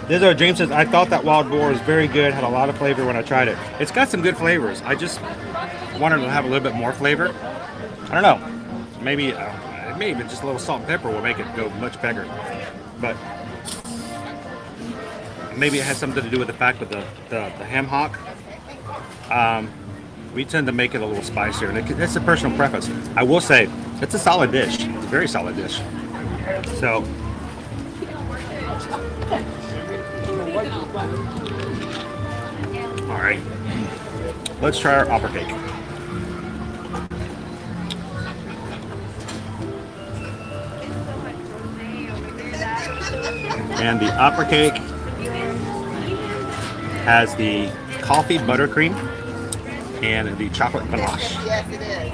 Dizzo James says, I thought that wild boar was very good. Had a lot of flavor when I tried it. It's got some good flavors. I just wanted to have a little bit more flavor. I don't know. Maybe just a little salt and pepper will make it go much better. But maybe it has something to do with the fact that the ham hock. We tend to make it a little spicier, and it's a personal preference. I will say, it's a solid dish. It's a very solid dish. So, all right, let's try our upper cake. And the upper cake has the coffee buttercream and the chocolate ganache. Yes, it is.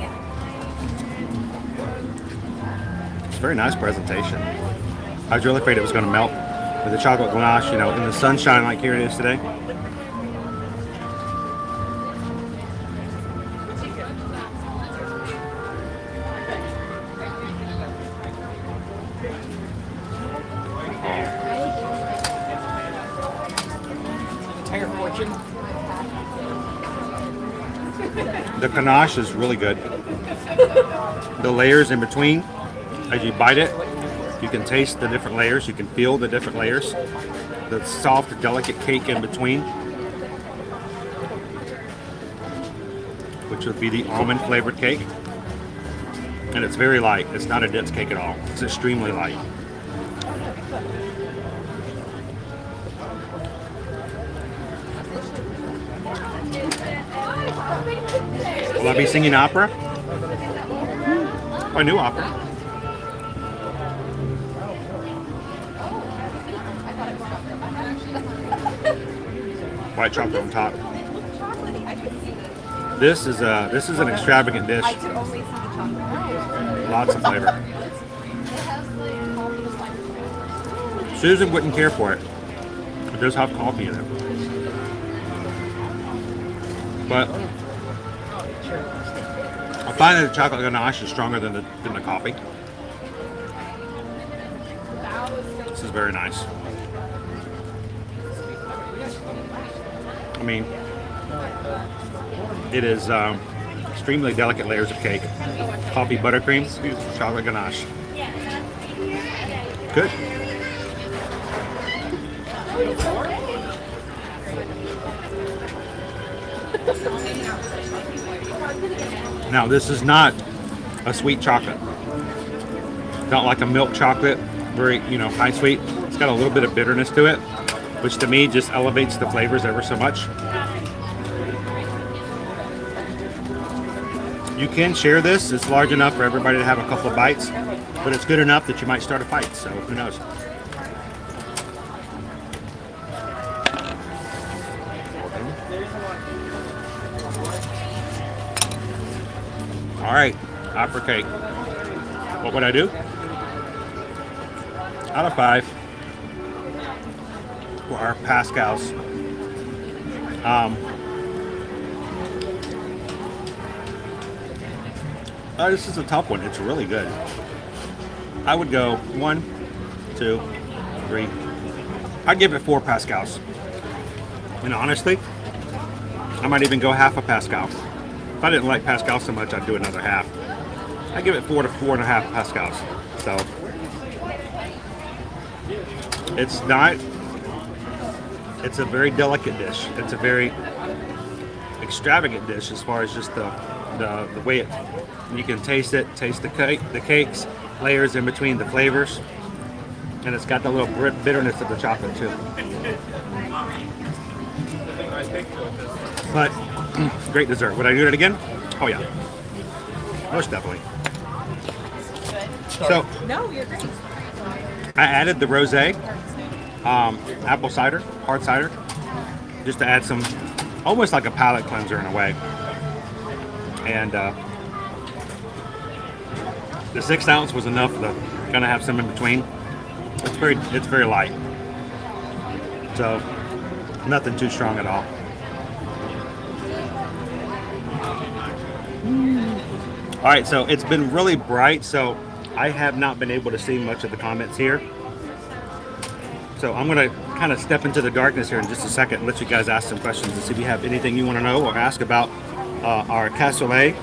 It's a very nice presentation. I was really afraid it was going to melt with the chocolate ganache, you know, in the sunshine like here it is today. The ganache is really good. The layers in between, as you bite it, you can taste the different layers. You can feel the different layers. The soft, delicate cake in between, which would be the almond flavored cake. And it's very light. It's not a dense cake at all. It's extremely light. Will I be singing opera? Oh, I knew opera. White chocolate on top. This is an extravagant dish. Lots of flavor. Susan wouldn't care for it. It does have coffee in it. But I find that the chocolate ganache is stronger than the coffee. This is very nice. I mean, it is extremely delicate layers of cake. Coffee buttercream, chocolate ganache. Good. Now, this is not a sweet chocolate. Not like a milk chocolate, very, high sweet. It's got a little bit of bitterness to it, which to me just elevates the flavors ever so much. You can share this. It's large enough for everybody to have a couple of bites, but it's good enough that you might start a fight, so who knows. All right, opera cake. What would I do? Out of 5 for our Pascals. This is a tough one. It's really good. I would go 1, 2, 3. I'd give it 4 Pascals. And honestly, I might even go half a Pascal. If I didn't like Pascal so much, I'd do another half. I'd give it 4 to 4.5 Pascals. So it's not. It's a very delicate dish. It's a very extravagant dish as far as just the way it. You can taste it. Taste the cakes, layers in between the flavors, and it's got the little bitterness of the chocolate too. But great dessert. Would I do it again? Oh yeah, most definitely. So I added the rosé, apple cider, hard cider, just to add some, almost like a palate cleanser in a way. And the 6 ounce was enough to kind of have some in between. It's very light, so nothing too strong at all. All right, so it's been really bright, so I have not been able to see much of the comments here. So I'm going to kind of step into the darkness here in just a second and let you guys ask some questions and see if you have anything you want to know or ask about our cassoulet,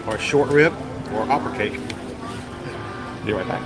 or short rib, or opera cake. Be right back.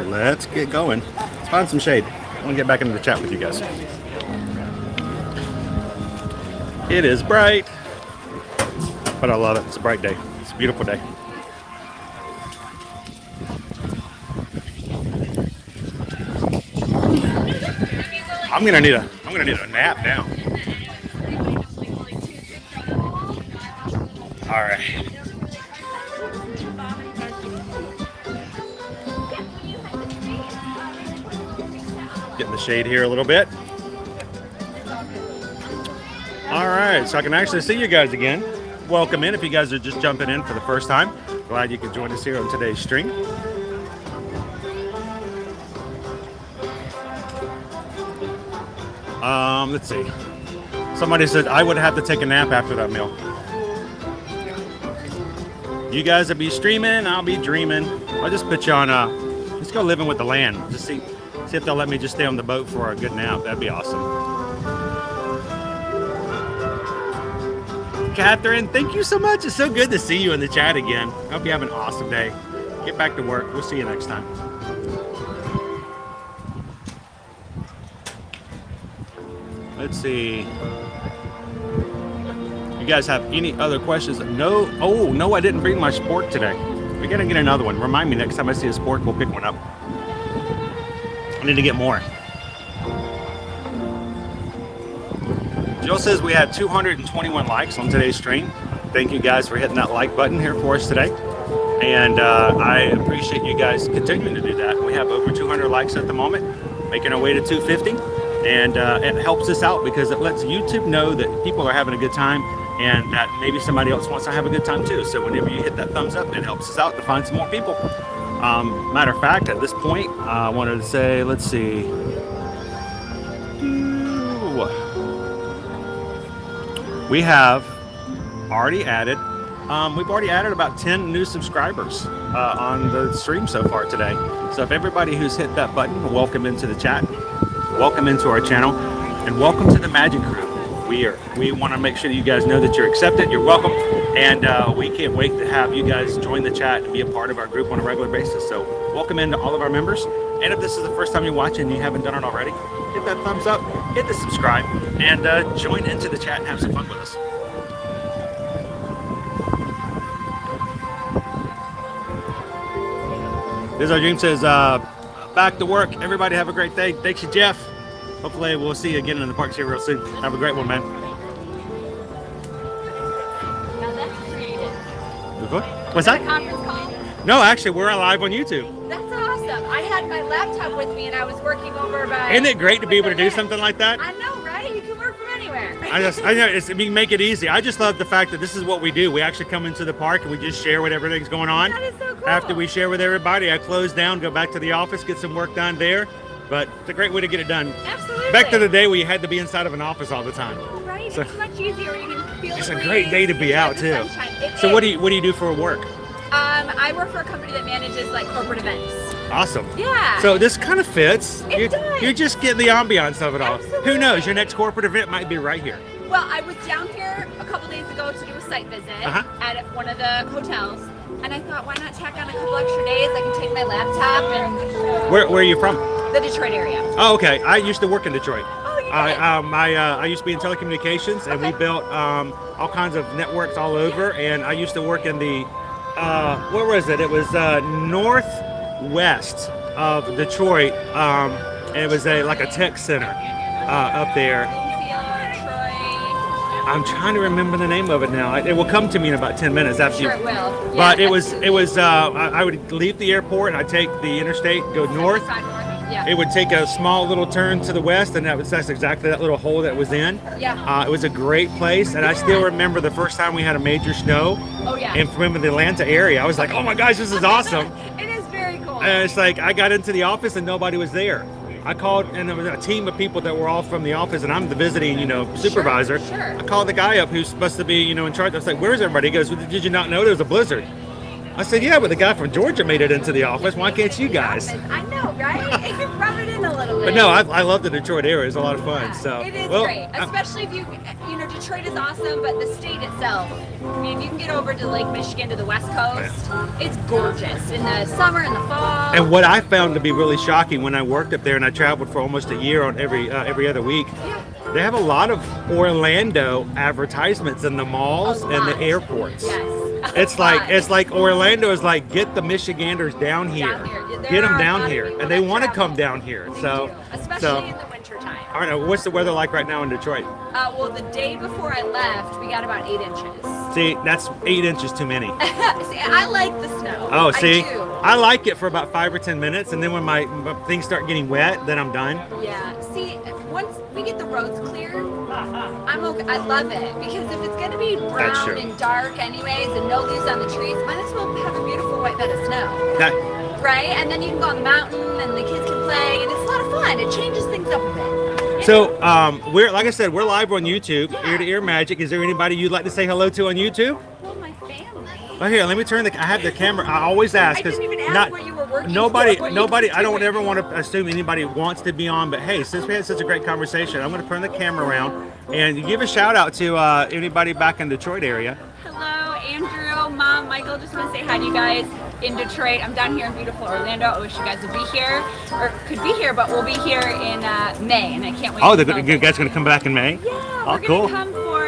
Let's get going. Let's find some shade. I want to get back into the chat with you guys. It is bright, but I love it. It's a bright day. It's a beautiful day. I'm gonna need a nap now. All right. Getting the shade here a little bit. All right, so I can actually see you guys again. Welcome in if you guys are just jumping in for the first time. Glad you could join us here on today's stream. Let's see. Somebody said I would have to take a nap after that meal. You guys will be streaming, I'll be dreaming. I'll just put you on let's go living with the land. Just see if they'll let me just stay on the boat for a good nap. That'd be awesome. Catherine, thank you so much. It's so good to see you in the chat again. I hope you have an awesome day. Get back to work. We'll see you next time. Let's see. You guys have any other questions? No. Oh, no, I didn't bring my spork today. We gotta get another one. Remind me next time I see a spork, we'll pick one up. I need to get more. Jill says we had 221 likes on today's stream. Thank you guys for hitting that like button here for us today. And I appreciate you guys continuing to do that. We have over 200 likes at the moment, making our way to 250. And it helps us out because it lets YouTube know that people are having a good time and that maybe somebody else wants to have a good time too. So whenever you hit that thumbs up, it helps us out to find some more people. Matter of fact, at this point, I wanted to say, let's see. We have already added, we've already added about 10 new subscribers on the stream so far today. So if everybody who's hit that button, welcome into the chat, welcome into our channel, and welcome to the Magic Crew. We want to make sure that you guys know that you're accepted, you're welcome, and we can't wait to have you guys join the chat and be a part of our group on a regular basis. So welcome into all of our members. And if this is the first time you're watching and you haven't done it already, hit that thumbs up, hit the subscribe, and join into the chat and have some fun with us. This Our Dream says, back to work. Everybody have a great day. Thanks you, Jeff. Hopefully we'll see you again in the parks here real soon. Have a great one, man. Now that's creative. What's that? Conference call? No, actually, we're live on YouTube. That's awesome. I had my laptop with me and I was working over by... Isn't it great to be able to do something like that? I know, right? You can work from anywhere. I know, we make it easy. I just love the fact that this is what we do. We actually come into the park and we just share what everything's going on. That is so cool. After we share with everybody, I close down, go back to the office, get some work done there. But it's a great way to get it done. Absolutely. Back to the day where you had to be inside of an office all the time. Oh, right. So, it's much easier. You can feel it's the a great day to be out too. So what do you do for work? I work for a company that manages like corporate events. Awesome. Yeah. So this kind of fits. It does. You're just getting the ambiance of it all. Absolutely. Who knows? Your next corporate event might be right here. Well, I was down here a couple days ago to do a site visit at one of the hotels, and I thought, why not tack on a couple extra days? I can take my laptop and. Where are you from? The Detroit area. Oh, okay. I used to work in Detroit. Oh, you did? I used to be in telecommunications, and we built all kinds of networks all over. And I used to work in the where was it? It was northwest of Detroit, and it was like a tech center up there. I'm trying to remember the name of it now. It will come to me in about 10 minutes after Sure you. it will. Yeah, But it was. I would leave the airport and I'd take the interstate, go north. Yeah. It would take a small little turn to the west, and that's exactly that little hole that was in. Yeah. It was a great place, and I still remember the first time we had a major snow. Oh yeah. And from the Atlanta area, I was like, "Oh my gosh, this is awesome!" It is very cool. And it's like I got into the office and nobody was there. I called, and there was a team of people that were all from the office, and I'm the visiting, supervisor. Sure. I called the guy up who's supposed to be, in charge. I was like, "Where's everybody?" He goes, well, "Did you not know there was a blizzard?" I said, "Yeah, but the guy from Georgia made it into the office. Why can't you guys?" I know, right? Rub it in a little bit. But no, I love the Detroit area. It's a lot of fun. So it is great, especially if you Detroit is awesome, but the state itself. I mean, if you can get over to Lake Michigan to the West Coast, it's gorgeous in the summer and the fall. And what I found to be really shocking when I worked up there, and I traveled for almost a year on every other week. Yeah. They have a lot of Orlando advertisements in the malls and the airports. Yes. It's like Orlando is like, get the Michiganders down here. Get them down here, and they want to come down here. Especially in the winter time. I don't know, what's the weather like right now in Detroit? Well, the day before I left, we got about 8 inches. See, that's 8 inches too many. See, I like the snow. Oh, see, I do. I like it for about 5 or 10 minutes, and then when my things start getting wet, then I'm done. Yeah. See, once we get the roads clear, I'm okay. I love it because if it's gonna be brown and dark anyways, and no leaves on the trees, might as well have a beautiful white bed of snow. Right? And then you can go on the mountain, and the kids can play, and it's a lot of fun. It changes things up a bit. So, we're like I said, we're live on YouTube, Ear to Ear Magic. Is there anybody you'd like to say hello to on YouTube? Well, my family. Oh, here, let me turn I have the camera. I always ask I didn't even ask what you were nobody. I don't ever want to assume anybody wants to be on, but hey, since we had such a great conversation, I'm going to turn the camera around and give a shout out to anybody back in Detroit area. Hello, Andrew, Mom, Michael. Just want to say hi to you guys in Detroit. I'm down here in beautiful Orlando. I wish you guys would be here, or could be here, but we'll be here in May, and I can't wait. Oh, you guys going to come back in May? Yeah, we're going to come for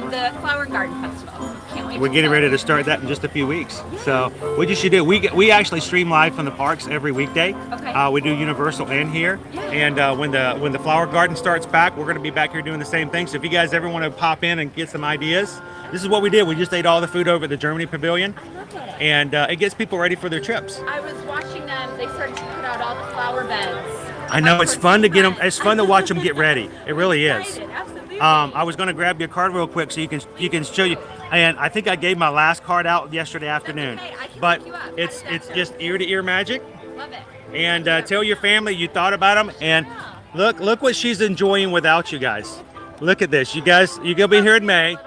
the Flower Garden Festival. Can't wait. We're getting ready to start that in just a few weeks. Yeah. So what you should do, we actually stream live from the parks every weekday. Okay. We do Universal and here. Yeah. And when the Flower Garden starts back, we're going to be back here doing the same thing. So if you guys ever want to pop in and get some ideas, this is what we did. We just ate all the food over at the Germany Pavilion. I love it. And it gets people ready for their trips. I was watching them. They started to put out all the flower beds. I know, it's fun to get them. It's fun to watch them get ready. It really is. Absolutely. I was going to grab your card real quick so you can show you. And I think I gave my last card out yesterday afternoon. Okay. I can But look you up. it's just ear to ear magic. Love it. And tell your family you thought about them. And look what she's enjoying without you guys. Look at this. You guys, you're gonna be here in May.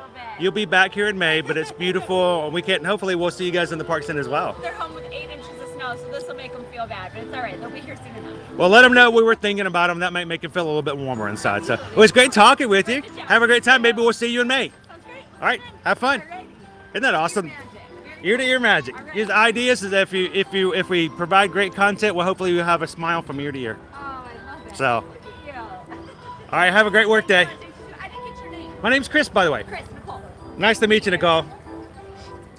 You'll be back here in May, but it's beautiful. We can't. Hopefully, we'll see you guys in the parks then as well. They're home with 8 inches of snow, so this will make them feel bad, but it's all right. They'll be here soon enough. Well, let them know we were thinking about them. That might make them feel a little bit warmer inside. So it was great talking with you. Have a great time. Maybe we'll see you in May. Sounds great. All right, have fun. Isn't that awesome? Ear to ear magic. His ideas is that if we provide great content, well, hopefully you'll have a smile from ear to ear. Oh, I love it. So, Thank you. all right, have a great work day. I didn't get your name. My name's Chris, by the way. Chris, Nicole. Nice to meet you, Nicole.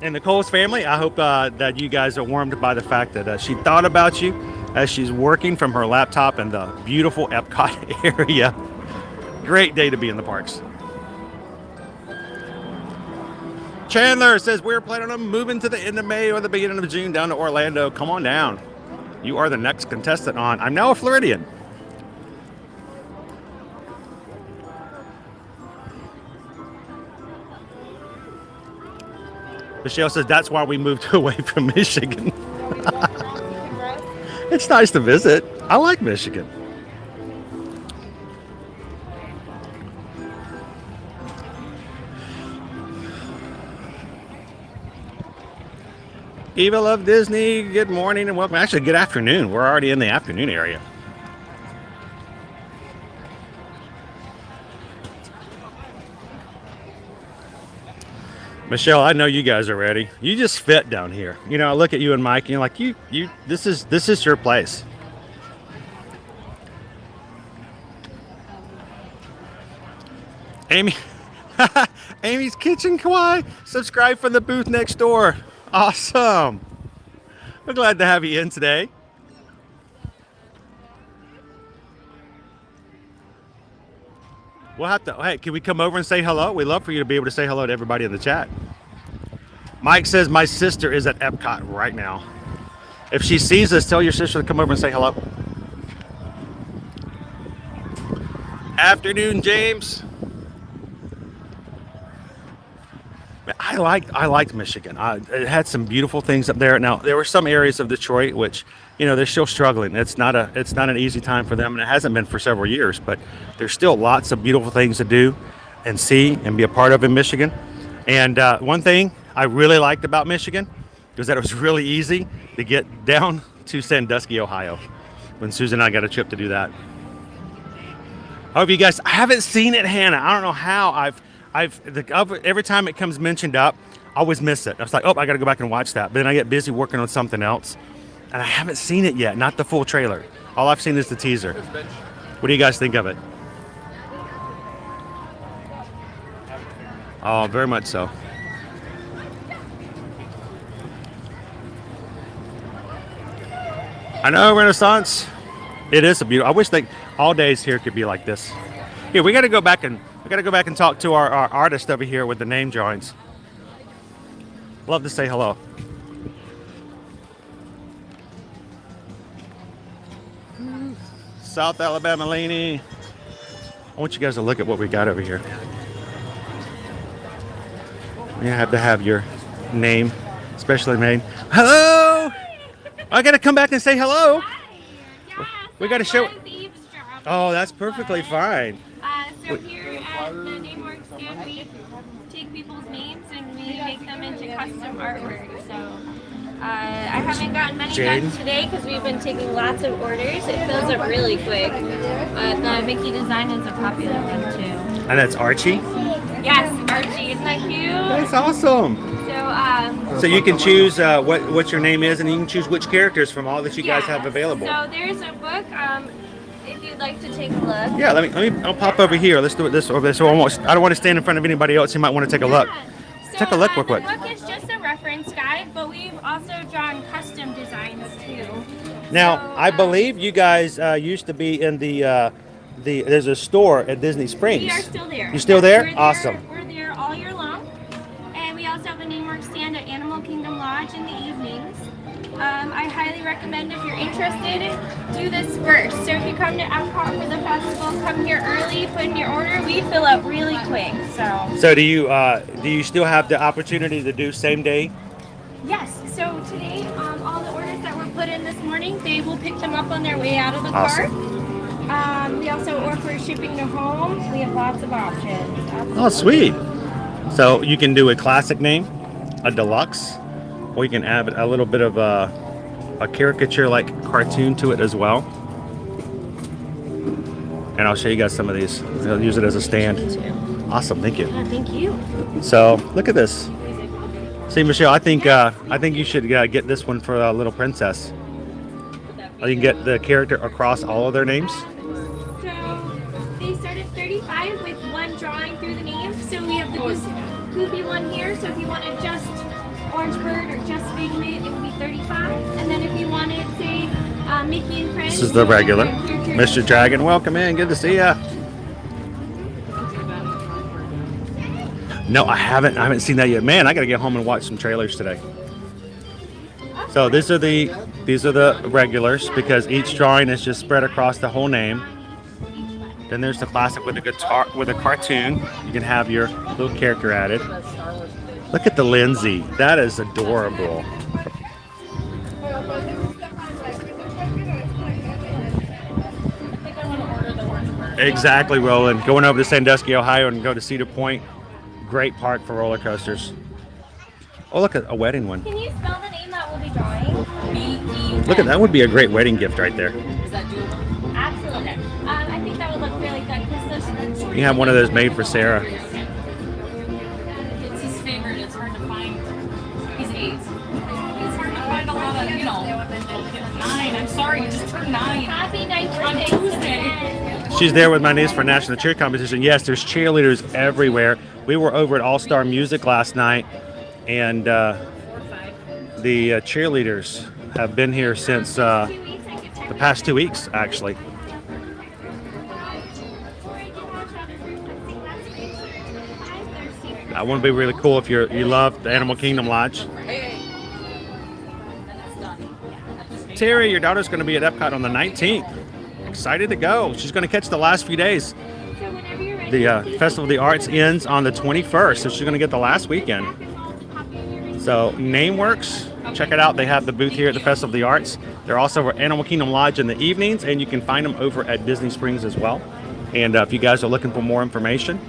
And Nicole's family, I hope that you guys are warmed by the fact that she thought about you as she's working from her laptop in the beautiful Epcot area. Great day to be in the parks. Chandler says we're planning on moving to the end of May or the beginning of June down to Orlando. Come on down. You are the next contestant on I'm Now a Floridian. Michelle says that's why we moved away from Michigan. It's nice to visit. I like Michigan. Eva Love Disney, good morning and welcome. Actually, good afternoon. We're already in the afternoon area. Michelle, I know you guys are ready. You just fit down here. You know, I look at you and Mike and you're like, this is your place. Amy, Amy's Kitchen Kawaii. Subscribe from the booth next door. Awesome. We're glad to have you in today. We'll have to, hey, can we come over and say hello? We'd love for you to be able to say hello to everybody in the chat. Mike says my sister is at Epcot right now. If she sees us, tell your sister to come over and say hello. Afternoon, James. I liked Michigan. It had some beautiful things up there. Now there were some areas of Detroit which, you know, they're still struggling. It's not an easy time for them, and it hasn't been for several years. But there's still lots of beautiful things to do, and see, and be a part of in Michigan. And one thing I really liked about Michigan was that it was really easy to get down to Sandusky, Ohio. When Susan and I got a trip to do that. I hope you guys. I haven't seen it, Hannah. I don't know how. Every time it comes mentioned up, I always miss it. I was like, oh, I got to go back and watch that. But then I get busy working on something else, and I haven't seen it yet. Not the full trailer. All I've seen is the teaser. What do you guys think of it? Oh, very much so. I know, Renaissance. It is a beautiful. I wish all days here could be like this. Here, we got to go back and talk to our artist over here with the name drawings. Love to say hello. South Alabama Laney. I want you guys to look at what we got over here. You have to have your name, especially made. Hello! I got to come back and say hello. Yeah, We got to show. eavesdropping Oh, that's perfectly fine. So here at the neighborhood DreamWorks stand, we take people's names and we make them into custom artwork. So I haven't gotten many done today because we've been taking lots of orders. It fills up really quick. The Mickey design is a popular one too. And that's Archie? Yes, Archie. Isn't that cute? That's awesome. So you can choose what your name is, and you can choose which characters from all that you guys have available. So there's a book. If you'd like to take a look. Yeah, I'll pop over here. Let's do it this way. So I don't want to stand in front of anybody else who might want to take a look. So, take a look real quick. The book is just a reference guide, but we've also drawn custom designs too. Now, So, I believe you guys used to be in there's a store at Disney Springs. We are still there. You're still there? We're Awesome. We're there all year long. And we also have a NameWorks stand at Animal Kingdom Lodge in the evenings. I highly recommend if you're interested, do this first. So if you come to Epcot for the festival, come here early, put in your order. We fill up really quick. So do you still have the opportunity to do same day? Yes. So today, all the orders that were put in this morning, they will pick them up on their way out of the Awesome. car. We also offer shipping to home. We have lots of options. Absolutely. Oh, sweet. So you can do a classic name, a deluxe, or you can add a little bit of a caricature-like cartoon to it as well. And I'll show you guys some of these. I'll use it as a stand. Awesome, thank you. Yeah, thank you. So look at this. See, Michelle, I think you should get this one for Little Princess. You can get the character across all of their names. So they start at 35 with one drawing through the name. So we have the Goofy one here. So if you wanted just Orange Bird or just Figment, it would be 35. And then if you wanted, say, Mickey and Friends. This is the regular. Mr. Dragon, welcome in. Good to see ya. No, I haven't seen that yet. Man, I gotta get home and watch some trailers today. So these are the regulars because each drawing is just spread across the whole name. Then there's the classic with a guitar with a cartoon. You can have your little character added. Look at the Lindsay. That is adorable. Exactly, Roland. Going over to Sandusky, Ohio, and go to Cedar Point. Great park for roller coasters. Oh, look at a wedding one. Can you spell the name that we'll be drawing? B-E-N. Look at that. Would be a great wedding gift right there. Is that doable? Absolutely. I think that would look really good because those. You have one of those made for Sarah. It's his favorite. It's hard to find. He's 8. It's hard to find a lot of, 9. I'm sorry, you just turned 9. Happy 9th On birthday. Tuesday. She's there with my niece for national cheer competition. Yes, there's cheerleaders everywhere. We were over at All Star Music last night, and the cheerleaders have been here since the past 2 weeks, actually. That would be really cool if you love the Animal Kingdom Lodge. Terry, your daughter's going to be at Epcot on the 19th. Excited to go. She's going to catch the last few days. The Festival of the Arts ends on the 21st, so she's going to get the last weekend. So NameWorks, check it out. They have the booth here at the Festival of the Arts. They're also at Animal Kingdom Lodge in the evenings, and you can find them over at Disney Springs as well. And if you guys are looking for more information,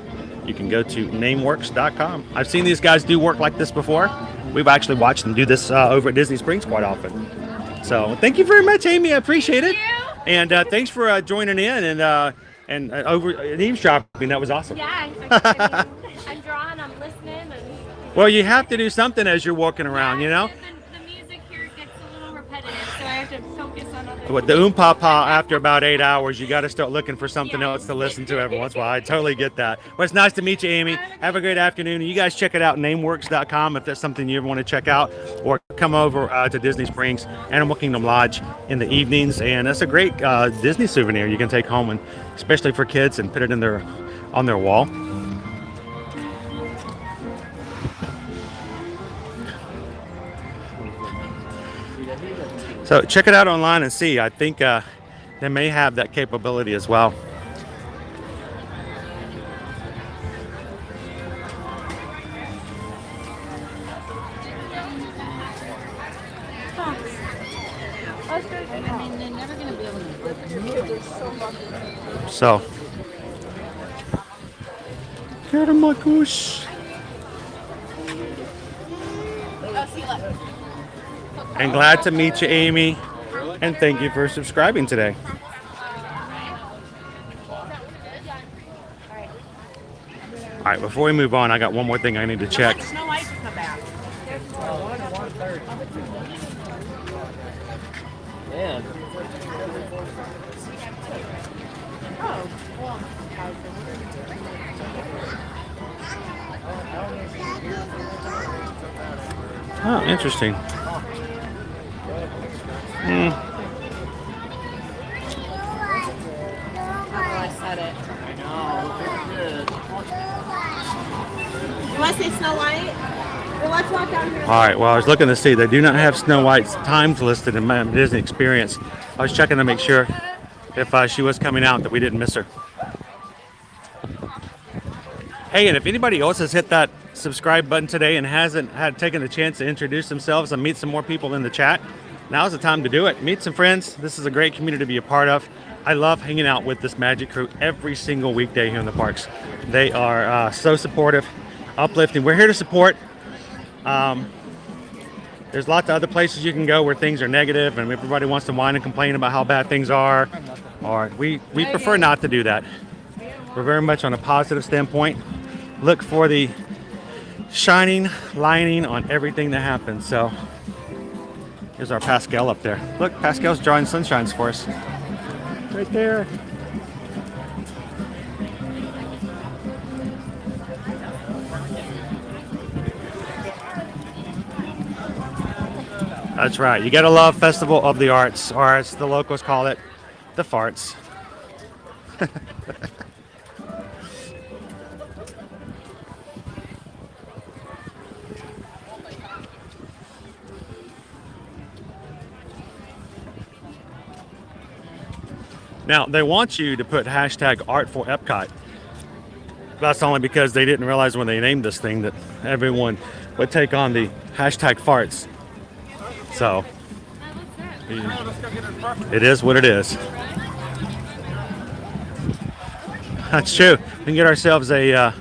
you can go to nameworks.com. I've seen these guys do work like this before. We've actually watched them do this over at Disney Springs quite often. So thank you very much, Amy. I appreciate it. And thanks for joining in and over eavesdropping. That was awesome. Yeah, I'm drawing, I'm listening. Well, you have to do something as you're walking around, you know? The music here gets a little repetitive, so I have to focus on other With the pa after about 8 hours, you got to start looking for something else to listen to every once in a while. I totally get that. Well, it's nice to meet you, Amy. Have a great afternoon. You guys check it out, nameworks.com, if that's something you ever want to check out, or come over to Disney Springs, Animal Kingdom Lodge in the evenings, and that's a great Disney souvenir you can take home, and especially for kids, and put it in on their wall. So check it out online and see. I think they may have that capability as well. So at him, my goose. And glad to meet you, Amy. And thank you for subscribing today. All right, before we move on, I got one more thing I need to check. Snow White to come back. Oh, interesting. I said it. You want to say Snow White? Well, let's walk down here. All right, well, I was looking to see. They do not have Snow White's times listed in my Disney experience. I was checking to make sure if she was coming out that we didn't miss her. Hey, and if anybody else has hit that subscribe button today and hasn't taken the chance to introduce themselves and meet some more people in the chat, now's the time to do it. Meet some friends. This is a great community to be a part of. I love hanging out with this Magic crew every single weekday here in the parks. They are so supportive, uplifting. We're here to support. There's lots of other places you can go where things are negative and everybody wants to whine and complain about how bad things are. Or we prefer not to do that. We're very much on a positive standpoint. Look for the shining lining on everything that happens. So here's our Pascal up there. Look, Pascal's drawing sunshines for us. Right there. That's right. You gotta love Festival of the Arts, or as the locals call it, the farts. Now, they want you to put hashtag art for Epcot. That's only because they didn't realize when they named this thing that everyone would take on the hashtag farts. So, it is what it is. That's true. We can get ourselves a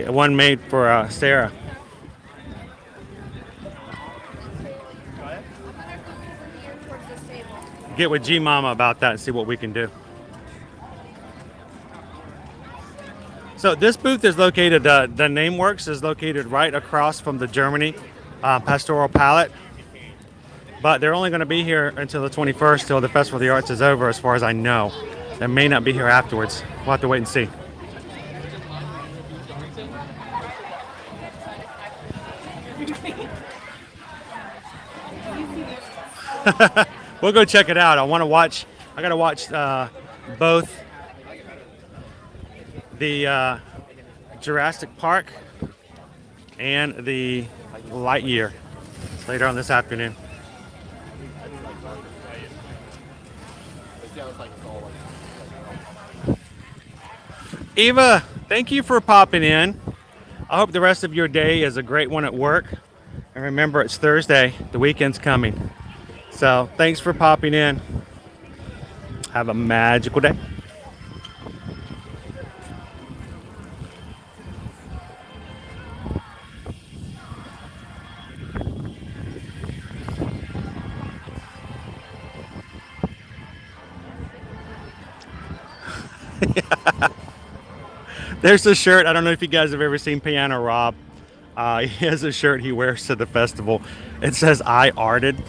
one made for Sarah. Get with G Mama about that and see what we can do. So this booth is located, the Nameworks is located right across from the Germany Pastoral Palette. But they're only going to be here until the 21st, till the Festival of the Arts is over, as far as I know. They may not be here afterwards. We'll have to wait and see. We'll go check it out. I gotta watch both the Jurassic Park and the Lightyear later on this afternoon. Eva, thank you for popping in. I hope the rest of your day is a great one at work. And remember, it's Thursday. The weekend's coming. So thanks for popping in. Have a magical day. There's a shirt. I don't know if you guys have ever seen Piano Rob. He has a shirt he wears to the festival. It says "I arted."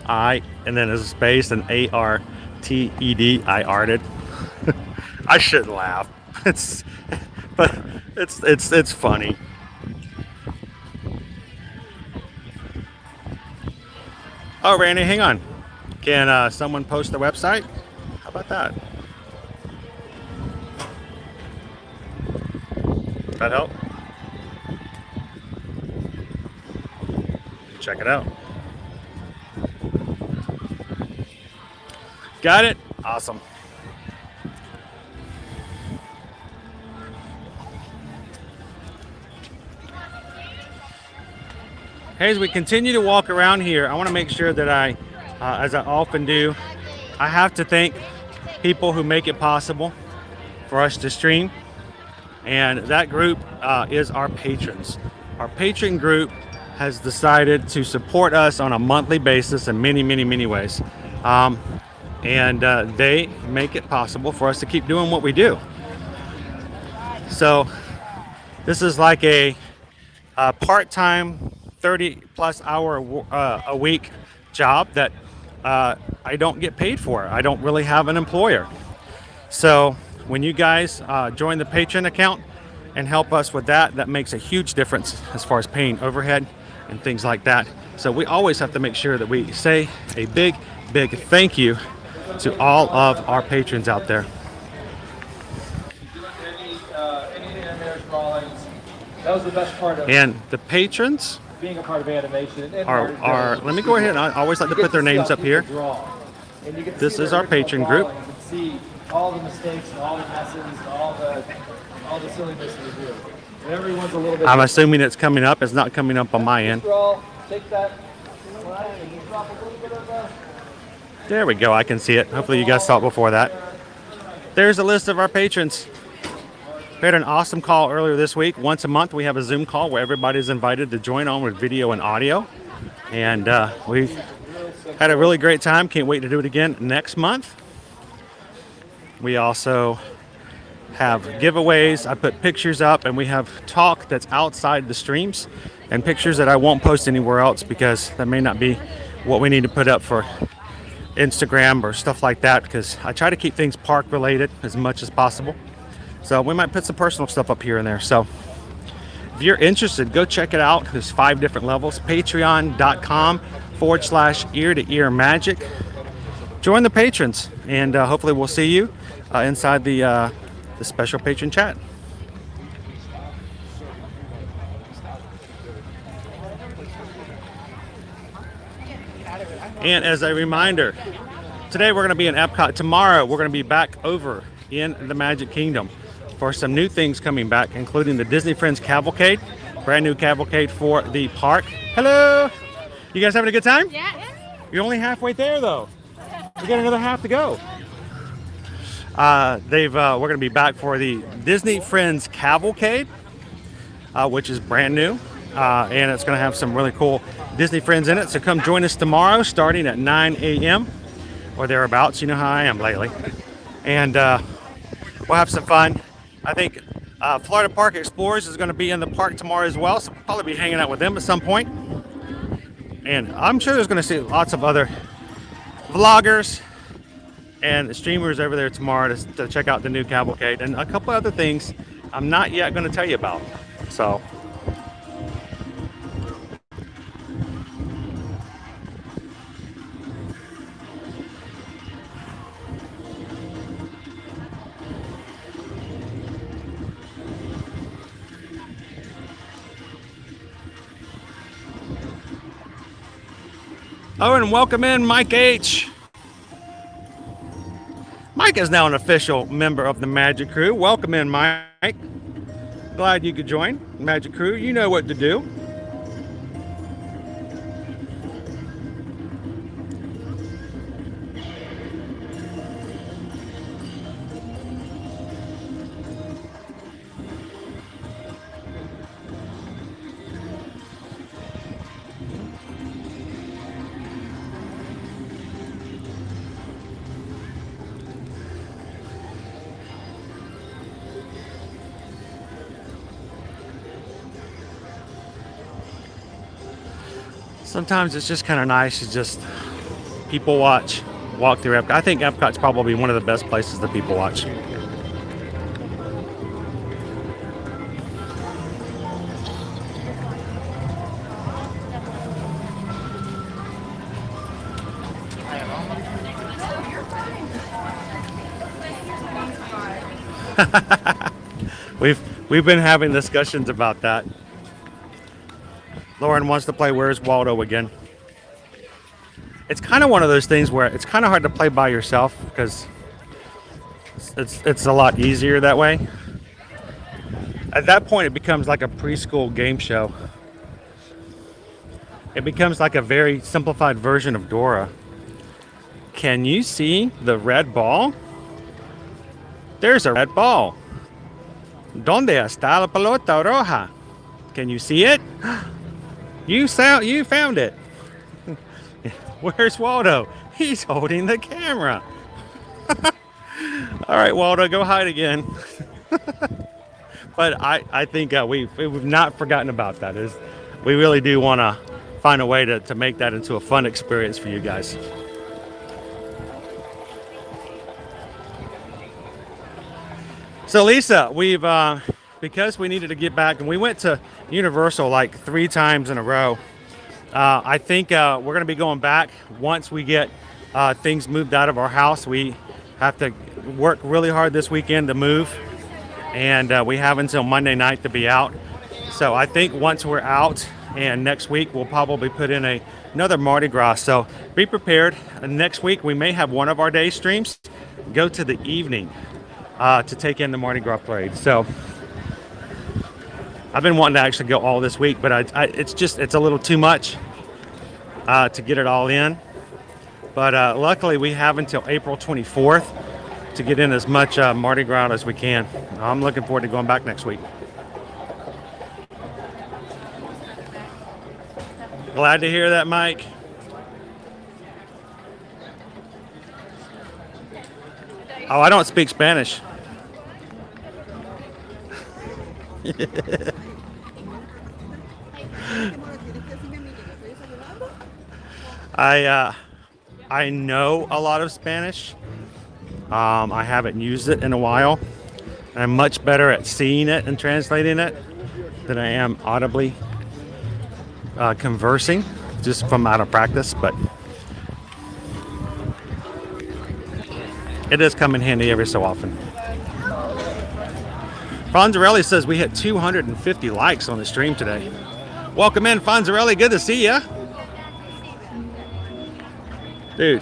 I, and then there's a space, and A-R-T-E-D. I arted. I shouldn't laugh. It's funny. Oh, Randy, hang on. Can someone post the website? How about that? That help? Check it out. Got it? Awesome. Hey, as we continue to walk around here, I want to make sure that I, as I often do, I have to thank people who make it possible for us to stream. and that group is our patrons. Our patron group has decided to support us on a monthly basis in many, many, many ways. And they make it possible for us to keep doing what we do. So this is like a part-time 30-plus hour a week job that I don't get paid for. I don't really have an employer. So when you guys join the patron account and help us with that, that makes a huge difference as far as paying overhead and things like that. So we always have to make sure that we say a big, big thank you to all of our patrons out there. That was the best part of And the patrons being a part of animation. are let me go ahead. I always like to put their names up here. This is our patron group. You can see all the mistakes and all the messes and all the silliness we do. And everyone's a little bit. I'm assuming it's coming up. It's not coming up on my end. Take that line and you drop a little bit of There we go. I can see it. Hopefully you guys saw it before that. There's a list of our patrons. We had an awesome call earlier this week. Once a month we have a Zoom call where everybody's invited to join on with video and audio. And we had a really great time. Can't wait to do it again next month. We also have giveaways. I put pictures up, and we have talk that's outside the streams and pictures that I won't post anywhere else because that may not be what we need to put up for Instagram or stuff like that, because I try to keep things park related as much as possible. So we might put some personal stuff up here and there. So if you're interested, go check it out. There's 5 different levels. Patreon.com/ear-to-ear magic. Join the patrons, and hopefully we'll see you inside the special patron chat. And as a reminder, today we're going to be in Epcot. Tomorrow we're going to be back over in the Magic Kingdom for some new things coming back, including the Disney Friends Cavalcade, brand new cavalcade for the park. Hello! You guys having a good time? Yes. You're only halfway there though. We got another half to go. We're going to be back for the Disney Friends Cavalcade, which is brand new, and it's going to have some really cool Disney Friends in it. So come join us tomorrow, starting at 9 a.m. or thereabouts. You know how I am lately, and we'll have some fun. I think Florida Park Explorers is going to be in the park tomorrow as well, so we'll probably be hanging out with them at some point. And I'm sure there's going to see lots of other vloggers and the streamers over there tomorrow to check out the new cavalcade and a couple other things I'm not yet going to tell you about. So oh, and welcome in Mike H. Mike is now an official member of the Magic Crew. Welcome in, Mike. Glad you could join Magic Crew. You know what to do. Sometimes it's just kind of nice to just people walk through Epcot. I think Epcot's probably one of the best places that people watch. We've been having discussions about that. Lauren wants to play Where's Waldo again. It's kind of one of those things where it's kind of hard to play by yourself because it's a lot easier that way. At that point, it becomes like a preschool game show. It becomes like a very simplified version of Dora. Can you see the red ball? There's a red ball. ¿Dónde está la pelota roja? Can you see it? You found it. Where's Waldo? He's holding the camera. All right, Waldo, go hide again. But I think we've not forgotten about that. We really do want to find a way to make that into a fun experience for you guys. So Lisa, we've because we needed to get back, and we went to Universal like 3 times in a row. I think we're going to be going back once we get things moved out of our house. We have to work really hard this weekend to move, and we have until Monday night to be out. So I think once we're out, and next week we'll probably put in another Mardi Gras. So be prepared. Next week we may have one of our day streams go to the evening to take in the Mardi Gras parade. So I've been wanting to actually go all this week, but it's a little too much to get it all in. But luckily we have until April 24th to get in as much Mardi Gras as we can. I'm looking forward to going back next week. Glad to hear that, Mike. Oh, I don't speak Spanish. I know a lot of Spanish. I haven't used it in a while. I'm much better at seeing it and translating it than I am audibly conversing, just from out of practice, but it does come in handy every so often. Fonzarelli says we hit 250 likes on the stream today. Welcome in, Fonzarelli. Good to see ya. Dude,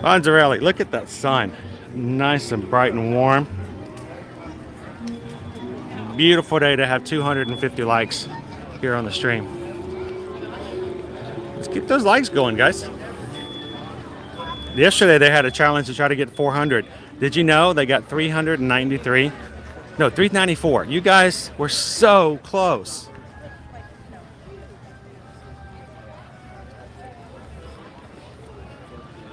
Fonzarelli, look at that sun. Nice and bright and warm. Beautiful day to have 250 likes here on the stream. Let's keep those likes going, guys. Yesterday they had a challenge to try to get 400. Did you know they got 393? No, 394. You guys were so close.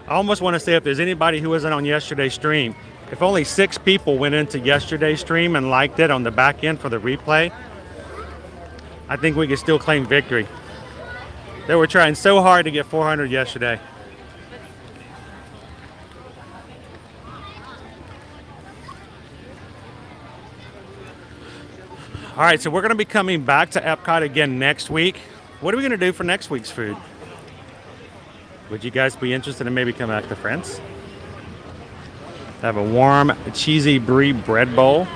I almost want to say if there's anybody who wasn't on yesterday's stream, if only 6 people went into yesterday's stream and liked it on the back end for the replay, I think we could still claim victory. They were trying so hard to get 400 yesterday. All right, so we're going to be coming back to Epcot again next week. What are we going to do for next week's food? Would you guys be interested in maybe coming back to France? Have a warm, cheesy brie bread bowl,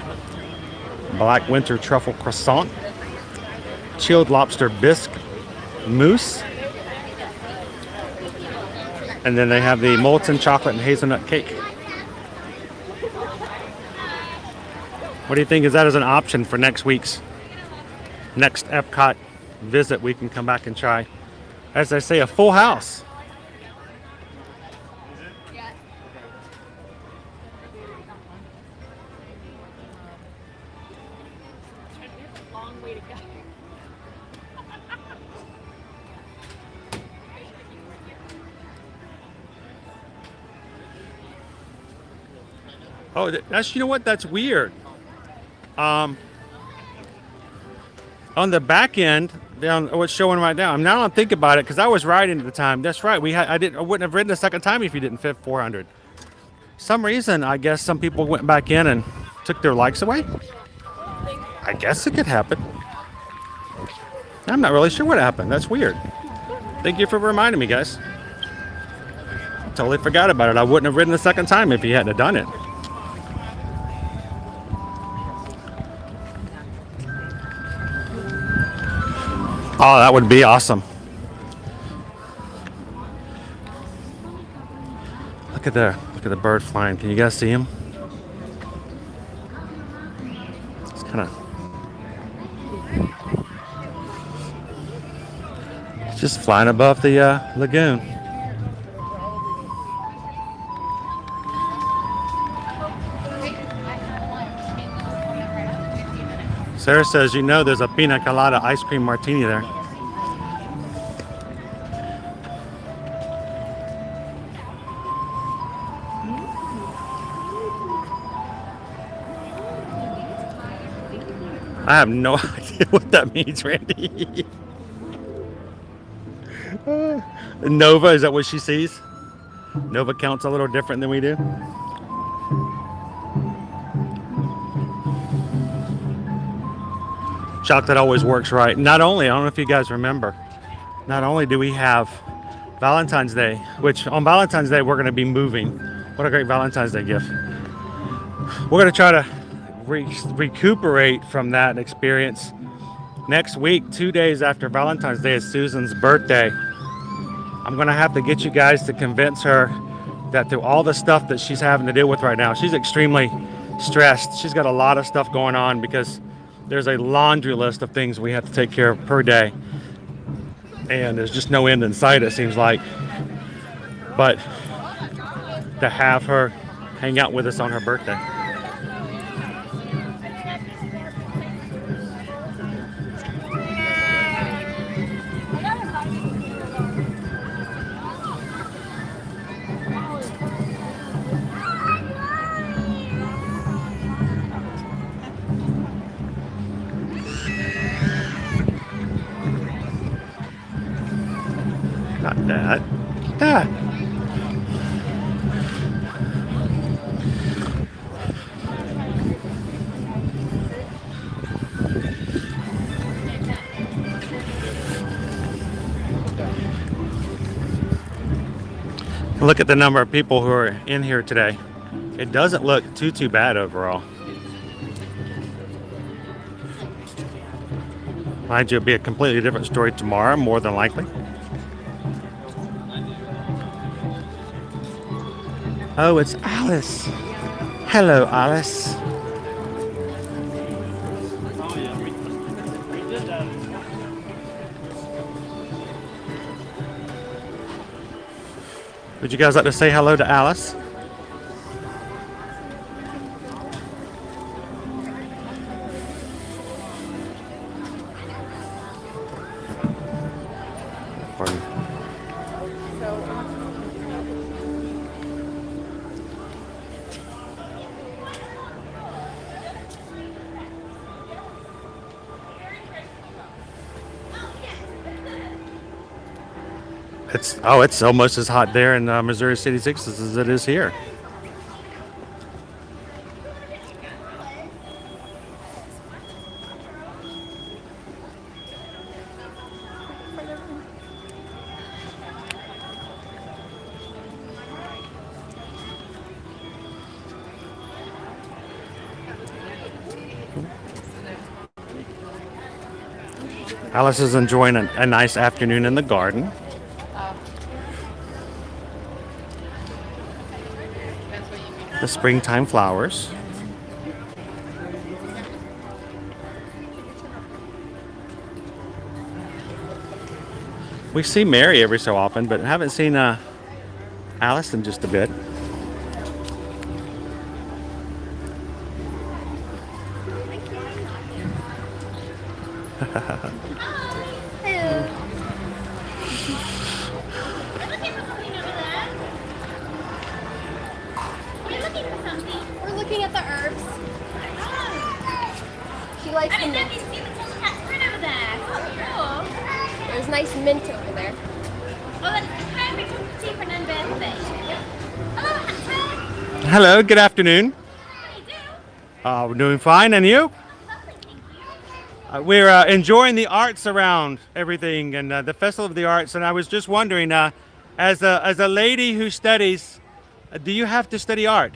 black winter truffle croissant, chilled lobster bisque mousse, and then they have the molten chocolate and hazelnut cake. What do you think? Is that as an option for next Epcot visit? We can come back and try, as I say, a full house. Oh, that's, you know what? That's weird. On the back end, down what's showing right now. Now I'm thinking about it because I was riding at the time. That's right. I wouldn't have ridden a second time if you didn't fit 400. Some reason, I guess some people went back in and took their likes away. I guess it could happen. I'm not really sure what happened. That's weird. Thank you for reminding me, guys. Totally forgot about it. I wouldn't have ridden the second time if you hadn't have done it. Oh, that would be awesome. Look at the bird flying. Can you guys see him? It's kind of just flying above the lagoon. Sarah says, you know, there's a pina colada ice cream martini there. I have no idea what that means, Randy. Nova, is that what she sees? Nova counts a little different than we do. Chocolate always works right. Not only, I don't know if you guys remember, not only do we have Valentine's Day, which on Valentine's Day we're going to be moving. What a great Valentine's Day gift. We're going to try to recuperate from that experience. Next week, 2 days after Valentine's Day, is Susan's birthday. I'm going to have to get you guys to convince her that through all the stuff that she's having to deal with right now, she's extremely stressed. She's got a lot of stuff going on because there's a laundry list of things we have to take care of per day. And there's just no end in sight, it seems like. But to have her hang out with us on her birthday. Not that. That. Look at the number of people who are in here today. It doesn't look too bad overall. Mind you, it'll be a completely different story tomorrow, more than likely. Oh, it's Alice. Hello, Alice. Would you guys like to say hello to Alice? Pardon. It's almost as hot there in Missouri City 6 as it is here. Alice is enjoying a nice afternoon in the garden. The springtime flowers. We see Mary every so often, but haven't seen Alice in just a bit. Nice mint over there. Hello, good afternoon. We're doing fine, and you? We're enjoying the arts around everything and the Festival of the Arts, and I was just wondering, as a lady who studies, do you have to study art?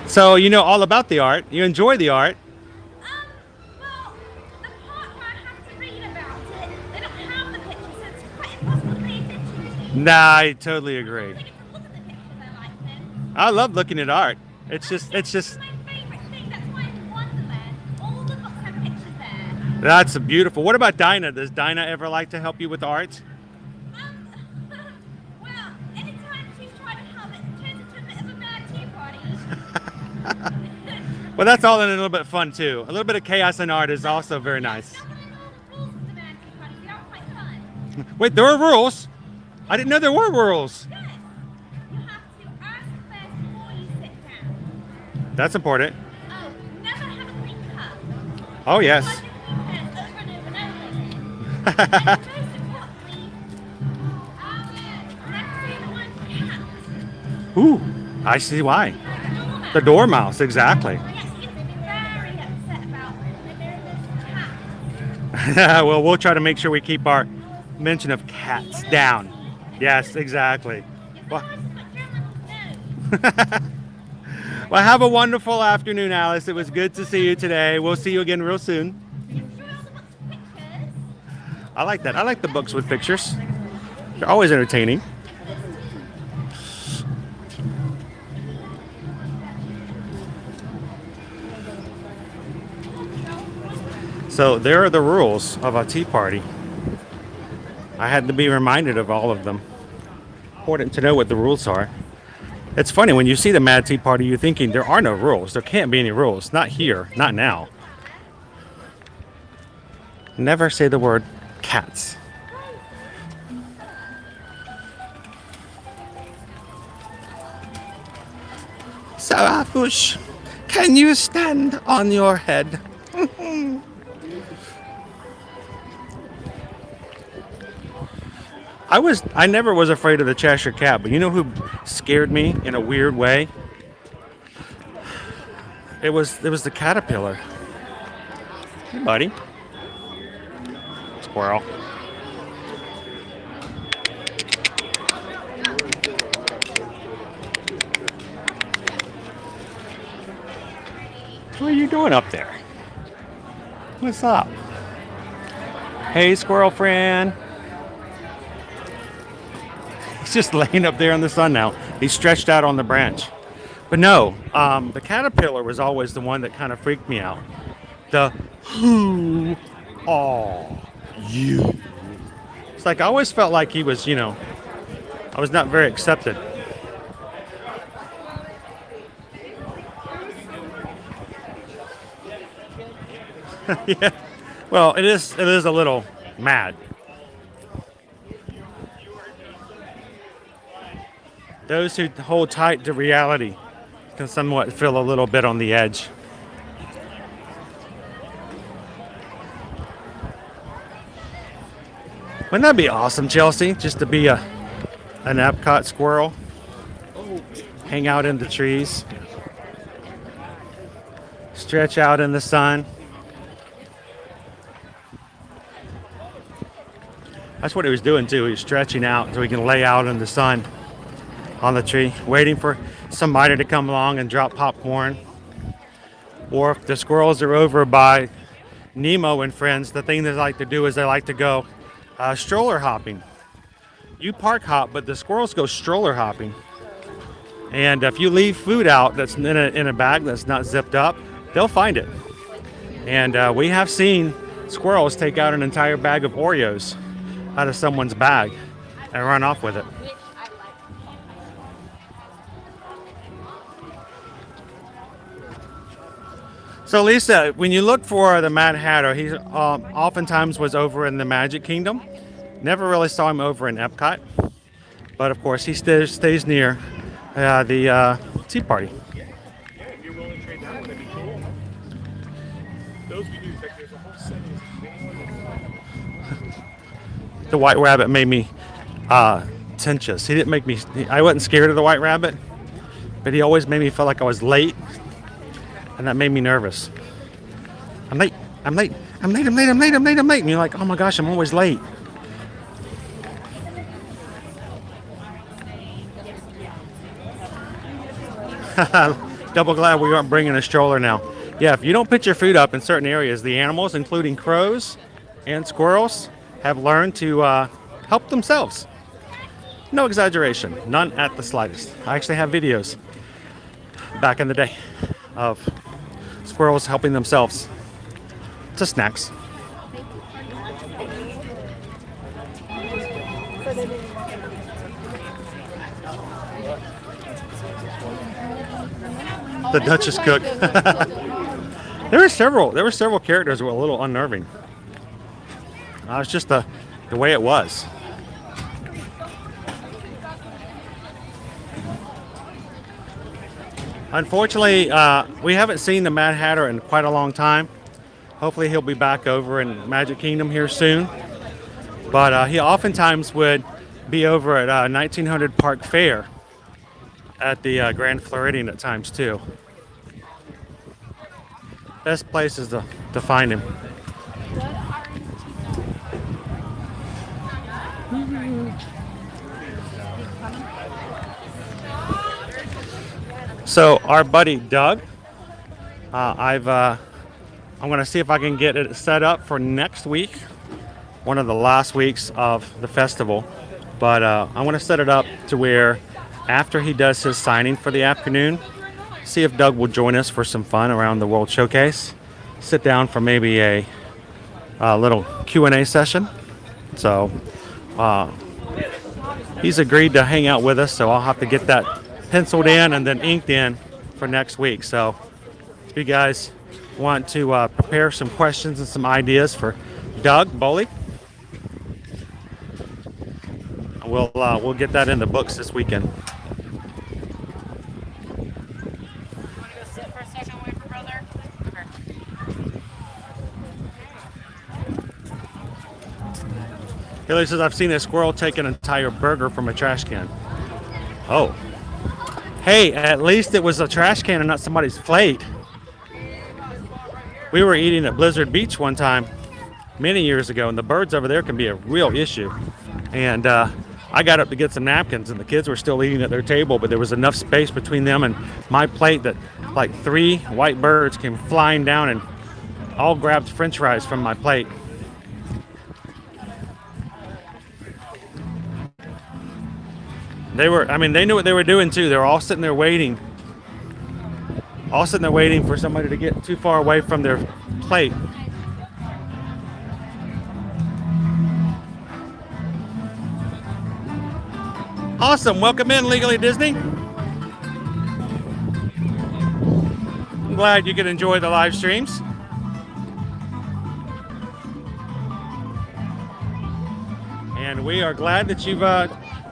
So you know all about the art. You enjoy the art. Well, the part where I have to read about it, they don't have the pictures, so it's quite impossible to pay attention to. Nah, I totally agree. I love looking at art. It's just. My favorite thing. That's why it's Wonderland. All the books have pictures there. That's beautiful. What about Dinah? Does Dinah ever like to help you with art? Well, that's all in a little bit of fun too. A little bit of chaos and art is also very nice. Wait, there are rules? I didn't know there were rules. That's important. Oh, yes. Ooh, I see why. The dormouse, exactly. Well, we'll try to make sure we keep our mention of cats down. Yes, exactly. Well, well, have a wonderful afternoon, Alice. It was good to see you today. We'll see you again real soon. I like that. I like the books with pictures. They're always entertaining. So there are the rules of a tea party. I had to be reminded of all of them. Important to know what the rules are. It's funny, when you see the Mad Tea Party, you're thinking there are no rules. There can't be any rules. Not here. Not now. Never say the word cats. So, Apush, can you stand on your head? I never was afraid of the Cheshire Cat, but you know who scared me in a weird way? It was the caterpillar. Hey, buddy. Squirrel. What are you doing up there? What's up? Hey, squirrel friend. He's just laying up there in the sun now. He's stretched out on the branch. But no, the caterpillar was always the one that kind of freaked me out. The who are you? It's like I always felt like he was, I was not very accepted. Yeah. Well, it is a little mad. Those who hold tight to reality can somewhat feel a little bit on the edge. Wouldn't that be awesome, Chelsea? Just to be an Epcot squirrel. Hang out in the trees. Stretch out in the sun. That's what he was doing too. He was stretching out so he can lay out in the sun on the tree, waiting for somebody to come along and drop popcorn. Or if the squirrels are over by Nemo and friends, the thing they like to do is they like to go stroller hopping. You park hop, but the squirrels go stroller hopping. And if you leave food out that's in a bag that's not zipped up, they'll find it. And we have seen squirrels take out an entire bag of Oreos out of someone's bag and run off with it. So Lisa, when you look for the Mad Hatter, he oftentimes was over in the Magic Kingdom. Never really saw him over in Epcot. But of course, he stays near the Tea Party. Yeah, if you're willing to trade that, that'd be cool. Those we do, like there's a whole set of The White Rabbit made me tensious. He didn't make me, I wasn't scared of the White Rabbit, but he always made me feel like I was late. And that made me nervous. I'm late. And you're like, oh my gosh, I'm always late. Double glad we aren't bringing a stroller now. Yeah, if you don't put your food up in certain areas, the animals, including crows and squirrels, have learned to help themselves. No exaggeration, none at the slightest. I actually have videos back in the day of squirrels helping themselves to snacks. The Duchess cook. There were several characters that were a little unnerving. It's just the way it was. Unfortunately, we haven't seen the Mad Hatter in quite a long time. Hopefully he'll be back over in Magic Kingdom here soon. But he oftentimes would be over at 1900 Park Fair at the Grand Floridian at times too. Best places to find him. So our buddy Doug, I'm going to see if I can get it set up for next week, one of the last weeks of the festival. But I want to set it up to where after he does his signing for the afternoon, see if Doug will join us for some fun around the World Showcase. Sit down for maybe a little Q&A session. So he's agreed to hang out with us, so I'll have to get that penciled in and then inked in for next week. So if you guys want to prepare some questions and some ideas for Doug Boley, we'll get that in the books this weekend. Hillary says, I've seen a squirrel take an entire burger from a trash can. Oh. Hey, at least it was a trash can and not somebody's plate. We were eating at Blizzard Beach one time, many years ago, and the birds over there can be a real issue. And I got up to get some napkins, and the kids were still eating at their table, but there was enough space between them and my plate that like 3 white birds came flying down and all grabbed French fries from my plate. They knew what they were doing too. They were all sitting there waiting. For somebody to get too far away from their plate. Awesome. Welcome in, Legally Disney. I'm glad you can enjoy the live streams. And we are glad that you've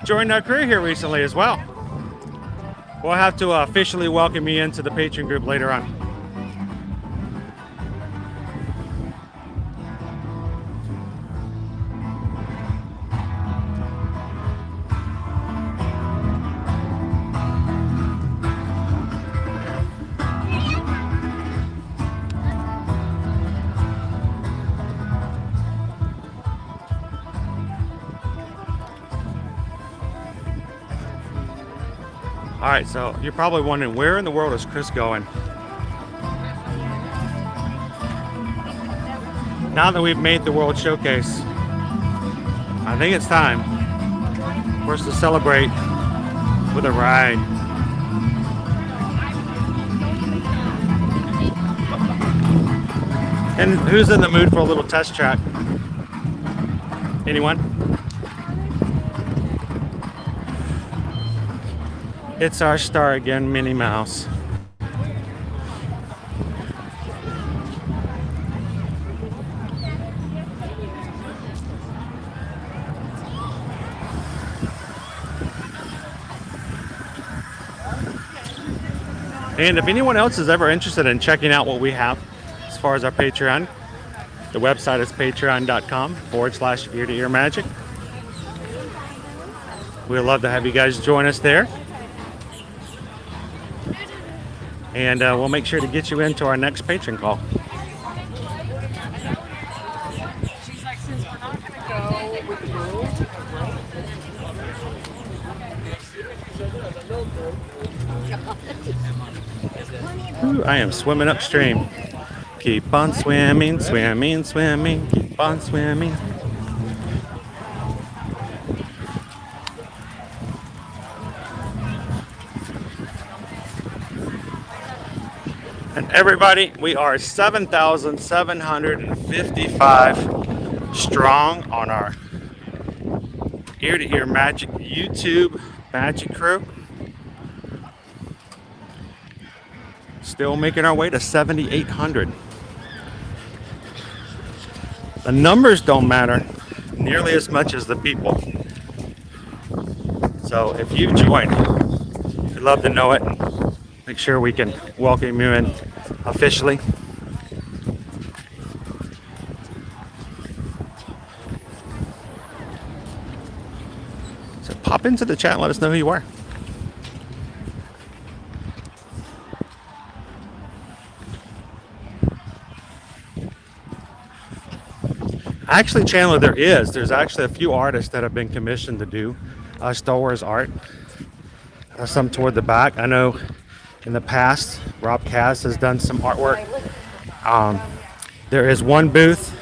joined our crew here recently as well. We'll have to officially welcome you into the Patreon group later on. All right, so you're probably wondering, where in the world is Chris going? Now that we've made the World Showcase, I think it's time for us to celebrate with a ride. And who's in the mood for a little test track? Anyone? It's our star again, Minnie Mouse. And if anyone else is ever interested in checking out what we have as far as our Patreon, the website is patreon.com/ear-to-ear-magic. We'd love to have you guys join us there. And we'll make sure to get you into our next patron call. She's like, since we're not going to go with the Ooh, I am swimming upstream. Keep on swimming, swimming, swimming. Keep on swimming. And everybody, we are 7,755 strong on our Ear-to-Ear Magic YouTube Magic Crew. Still making our way to 7,800. The numbers don't matter nearly as much as the people. So if you've joined, we'd love to know it. Make sure we can welcome you in officially. So pop into the chat and let us know who you are. Actually, Chandler, there's actually a few artists that have been commissioned to do Star Wars art. Some toward the back. I know in the past, Rob Cass has done some artwork. There is one booth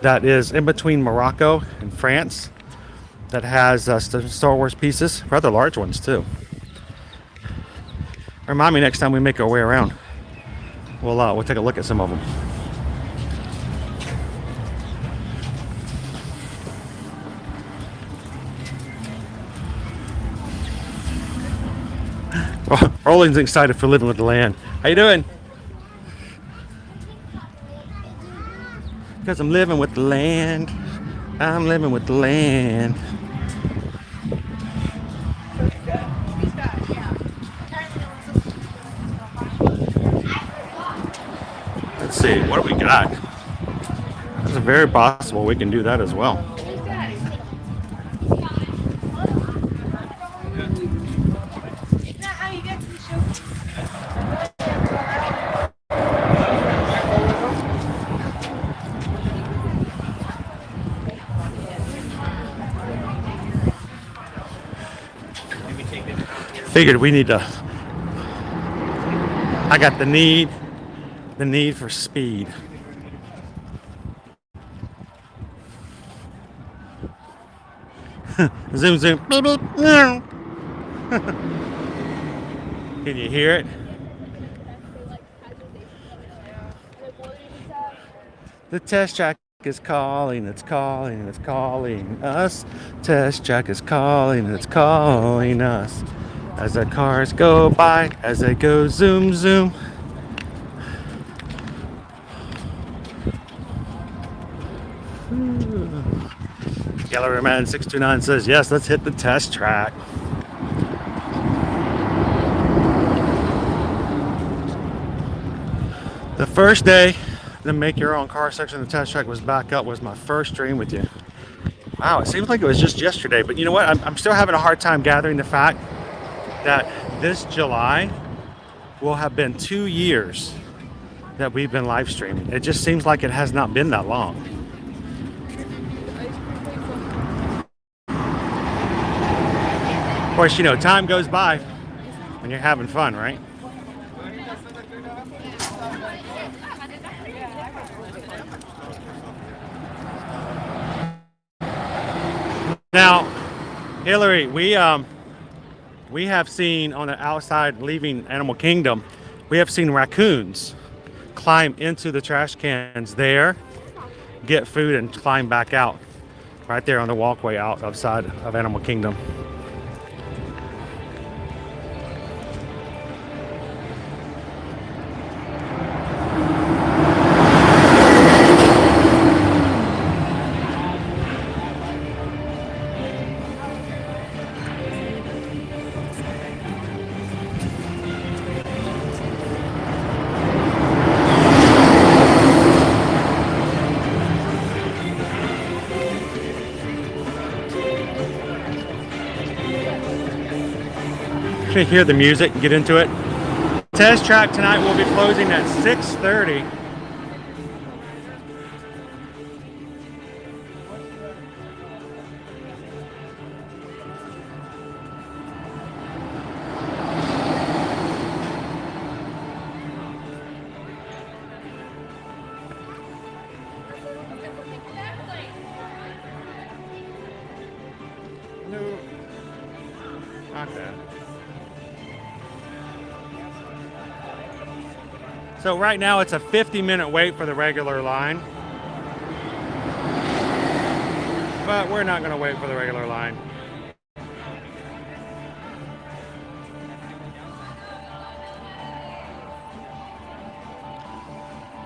that is in between Morocco and France that has Star Wars pieces, rather large ones too. Remind me next time we make our way around. We'll take a look at some of them. Roland's excited for living with the land. How you doing? Because I'm living with the land. I'm living with the land. Let's see, what do we got? It's very possible we can do that as well. Figured we need to. I got the need for speed. Zoom, zoom. Beep, beep. Can you hear it? The test track is calling, it's calling, it's calling us. Test track is calling, it's calling us. As the cars go by, as they go zoom, zoom. Gallery Man 629 says, yes, let's hit the test track. The first day the make your own car section of the test track was back up was my first stream with you. Wow, it seems like it was just yesterday, but you know what? I'm still having a hard time gathering the fact that this July will have been 2 years that we've been live streaming. It just seems like it has not been that long. Of course, you know, time goes by when you're having fun, right? Now, Hillary, we have seen on the outside leaving Animal Kingdom, we have seen raccoons climb into the trash cans there, get food, and climb back out right there on the walkway outside of Animal Kingdom. To hear the music and get into it. Test track tonight will be closing at 6:30. No, not that. So right now it's a 50-minute wait for the regular line. But we're not going to wait for the regular line.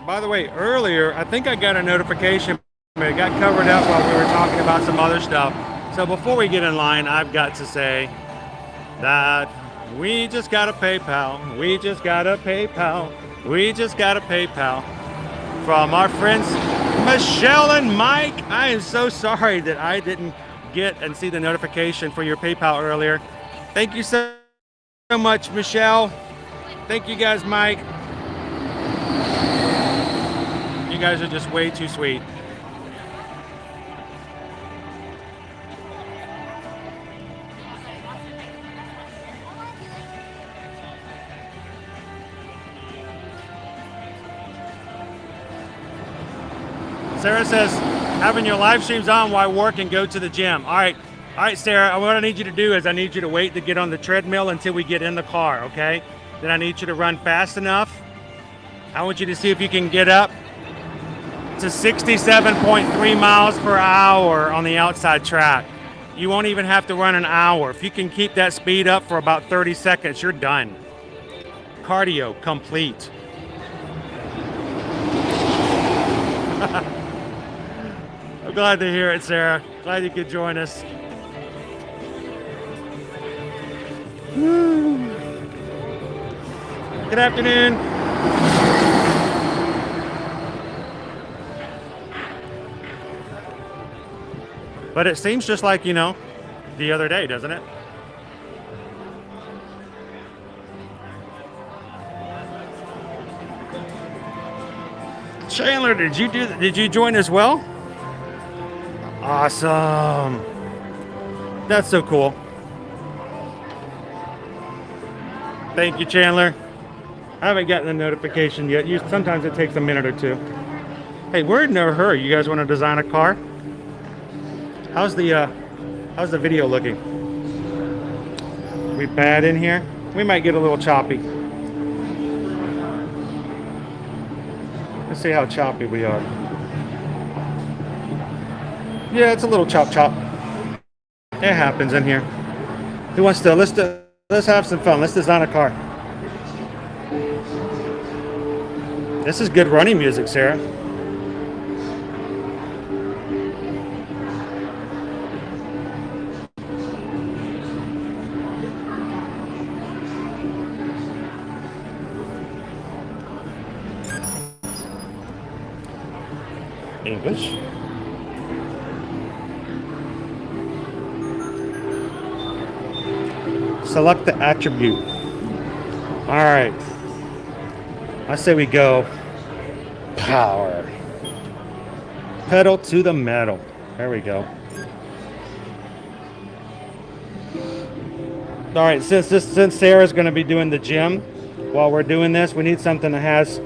By the way, earlier I think I got a notification but it got covered up while we were talking about some other stuff. So before we get in line, I've got to say that we just got a PayPal. We just got a PayPal. We just got a PayPal from our friends Michelle and Mike. I am so sorry that I didn't get and see the notification for your PayPal earlier. Thank you so much, Michelle. Thank you guys, Mike. You guys are just way too sweet. Sarah says, having your live streams on while working, go to the gym. All right, Sarah, what I need you to do is I need you to wait to get on the treadmill until we get in the car, okay? Then I need you to run fast enough. I want you to see if you can get up to 67.3 miles per hour on the outside track. You won't even have to run an hour. If you can keep that speed up for about 30 seconds, you're done. Cardio complete. I'm glad to hear it, Sarah. Glad you could join us. Good afternoon. But it seems just like, the other day, doesn't it? Chandler, did you join as well? Awesome. That's so cool. Thank you, Chandler. I haven't gotten a notification yet. Sometimes it takes a minute or two. Hey, we're in no hurry. You guys want to design a car? How's the video looking? We bad in here? We might get a little choppy. Let's see how choppy we are. Yeah, it's a little chop. It happens in here. Who wants to? Let's have some fun. Let's design a car. This is good running music, Sarah. English. Select the attribute. All right. I say we go power. Pedal to the metal. There we go. All right, since Sarah's going to be doing the gym while we're doing this, we need something that has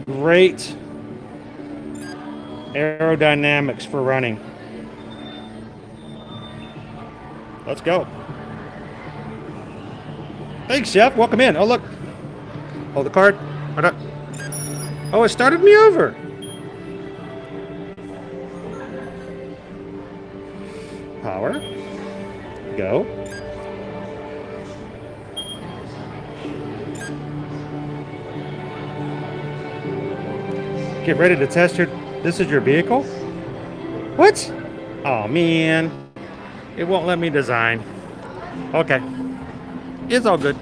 great aerodynamics for running. Let's go. Thanks, Chef. Welcome in. Oh, look. Hold the card. Hold up. Oh, it started me over. Power. Go. Get ready to test this is your vehicle? What? Oh, man. It won't let me design. Okay. It's all good.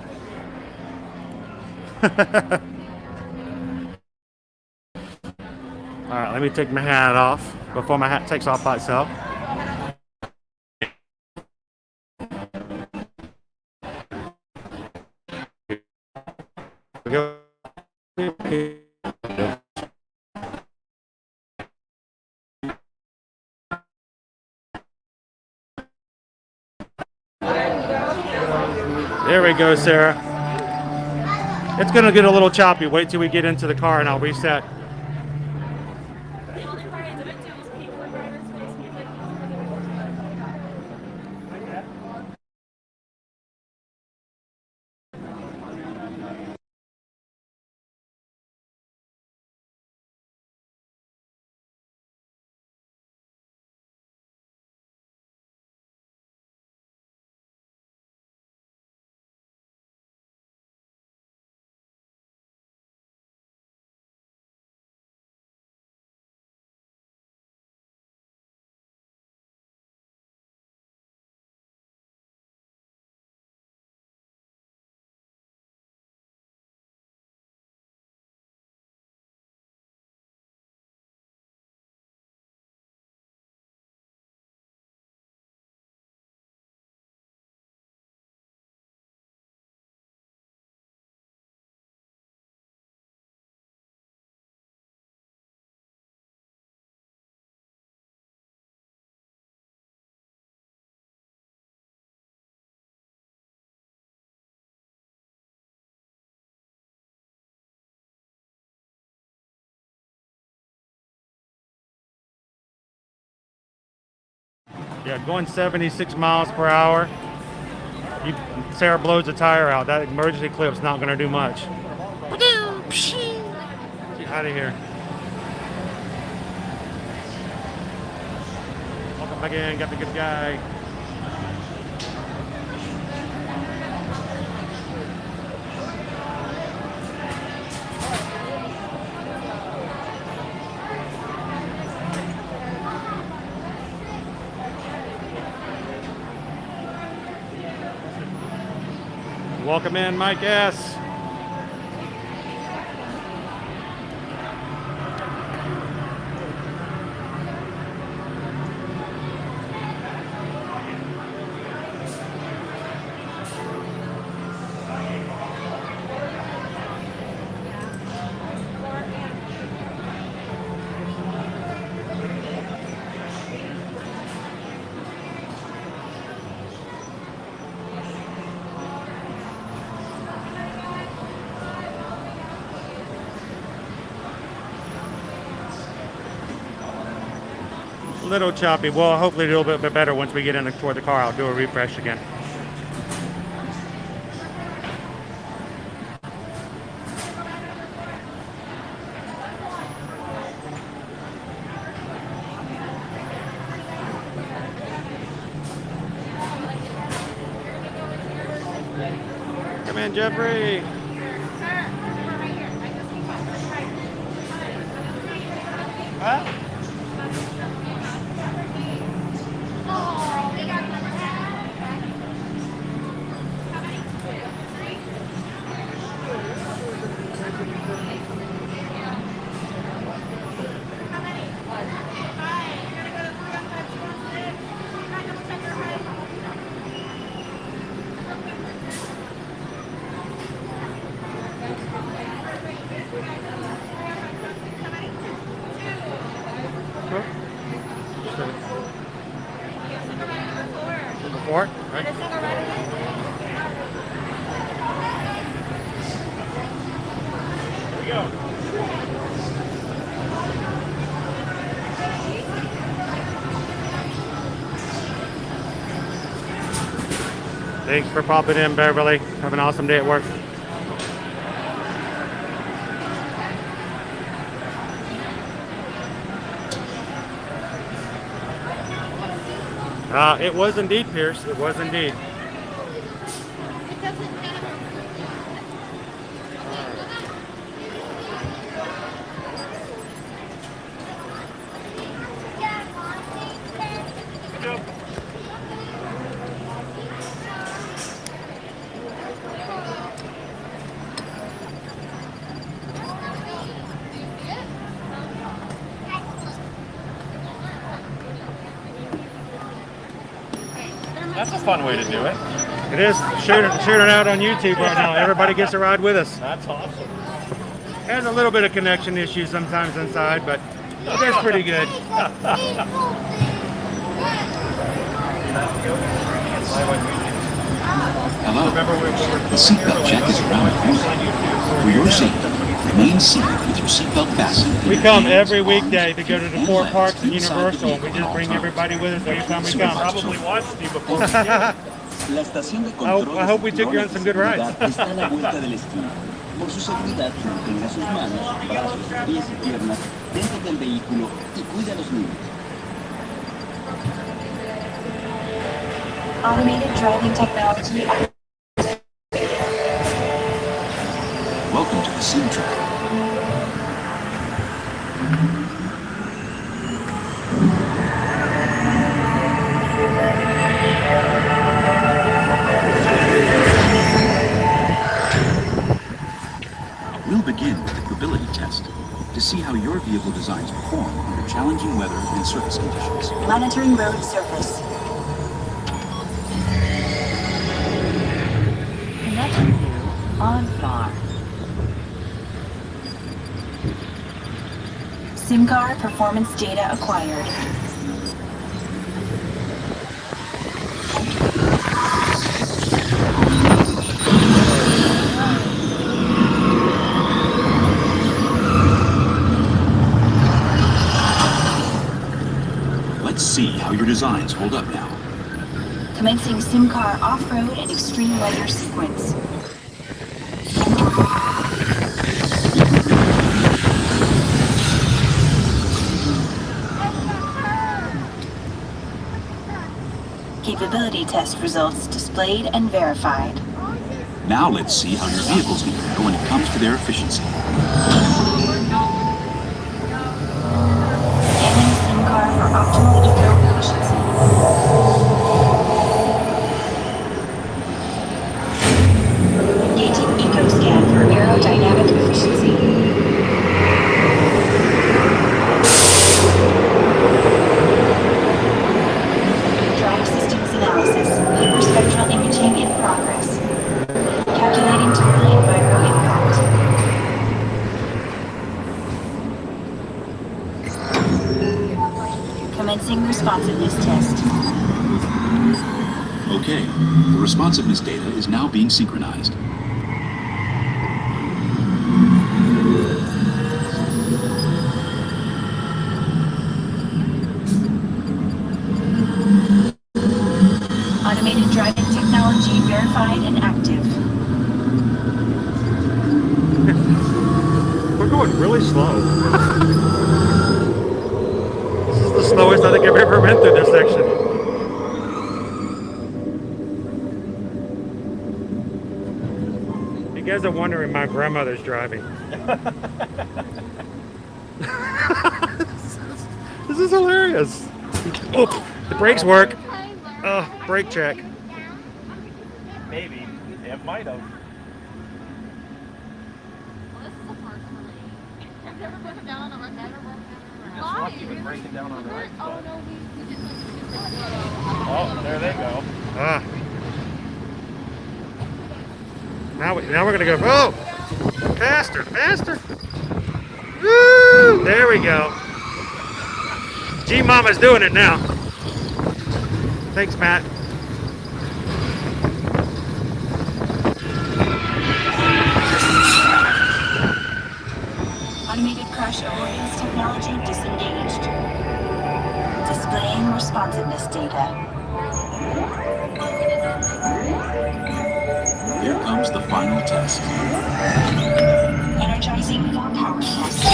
All right, let me take my hat off before my hat takes off by itself. There we go, Sarah. It's going to get a little choppy. Wait till we get into the car and I'll reset. Yeah, going 76 miles per hour. Sarah blows the tire out. That emergency clip's not going to do much. Get out of here. Welcome back in. Got the good guy. Welcome in, Mike S. A little choppy. Well, hopefully a little bit better once we get in toward the car. I'll do a refresh again. Come in, Jeffrey. Huh? Before? Right. Here we go. Thanks for popping in, Beverly. Have an awesome day at work. It was indeed, Pierce. It was indeed. That's a fun way to do it. It is. Shooting it out on YouTube right now. Everybody gets to ride with us. That's awesome. Has a little bit of connection issues sometimes inside, but that's pretty good. Hello. The seatbelt check is around the corner. For your safety, remain seated with your seatbelt fastened. We come every weekday to go to the 4 parks and Universal, and we just bring everybody with us every time we come. Probably watched you before. I hope we took you on some good rides. Por su seguridad, mantenga sus manos, brazos, pies y piernas dentro del vehículo y cuide a los niños. Automated driving technology. Welcome to the sim track. We'll begin with the ability test to see how your vehicle designs perform under challenging weather and surface conditions. Monitoring road surface. Connection view on car. SIM car performance data acquired. Let's see how your designs hold up now. Commencing sim car off-road and extreme weather sequence. Capability test results displayed and verified. Now let's see how your vehicles compare when it comes to their efficiency. Scanning sim car for optimal eco efficiency. Engaging eco scan for aerodynamic efficiency. Drive systems analysis. Hyperspectral imaging in progress. Calculating total enviro impact. Commencing responsiveness test. Okay, the responsiveness data is now being synchronized. Automated driving technology verified and active. We're going really slow. This is the slowest I think I've ever been through this section. You guys are wondering, my grandmother's driving. This is hilarious. Oh, the brakes work. Oh, brake check. Maybe. It might have. He was breaking down on the right spot. Oh, there they go. Ah. Now we're gonna go. Oh, faster, faster. Woo! There we go. G Mama's doing it now. Thanks, Matt. Automated crash avoidance technology disengaged. Displaying responsiveness data. Here comes the final test. Energizing for power test.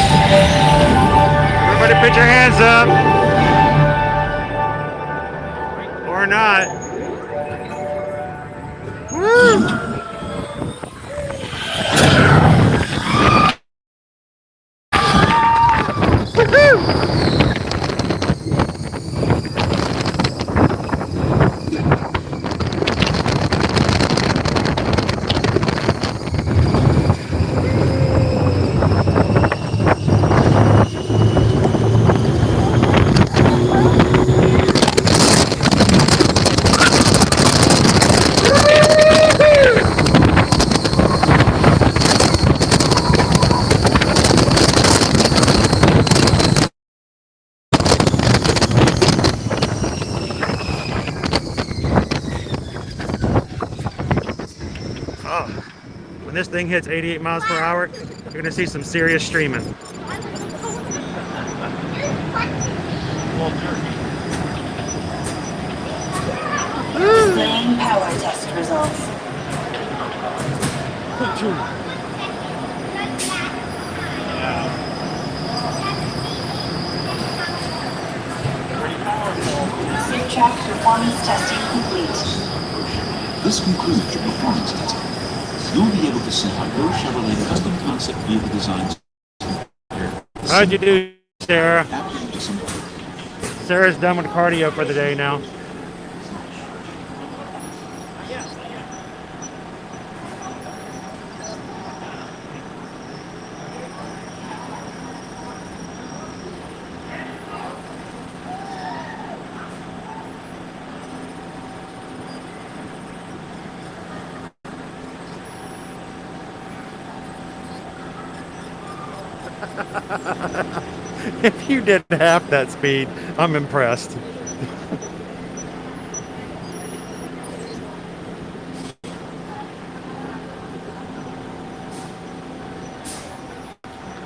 Everybody put your hands up. Or not. Woo! When this thing hits 88 miles per hour, you're going to see some serious streaming. Displaying power test results. Track performance testing complete. This concludes your performance testing. You'll be able to see how your Chevrolet custom concept vehicle designs. How'd you do, Sarah? Sarah's done with cardio for the day now. If you did half that speed, I'm impressed.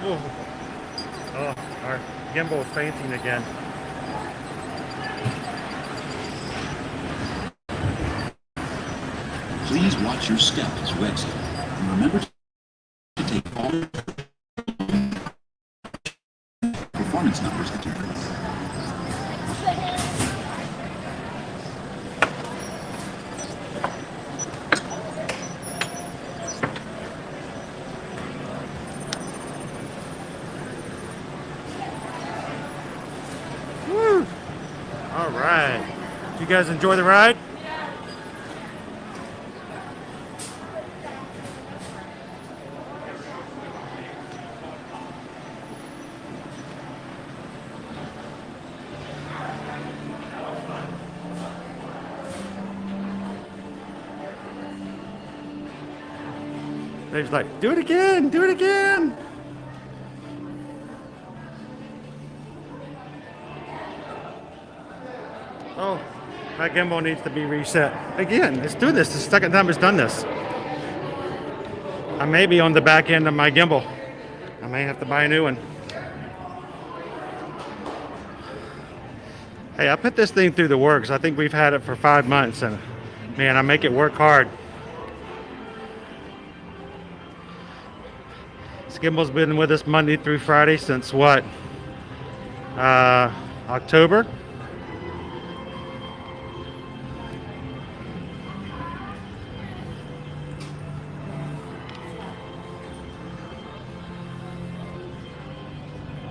Oh, our gimbal is fainting again. Please watch your step as you exit, and remember to take all performance numbers that you bring. Woo! All right. Did you guys enjoy the ride? Dave's like, do it again, do it again. Oh, my gimbal needs to be reset. Again, let's do this. It's the second time it's done this. I may be on the back end of my gimbal. I may have to buy a new one. Hey, I put this thing through the works. I think we've had it for 5 months, and man, I make it work hard. This gimbal's been with us Monday through Friday since what? October?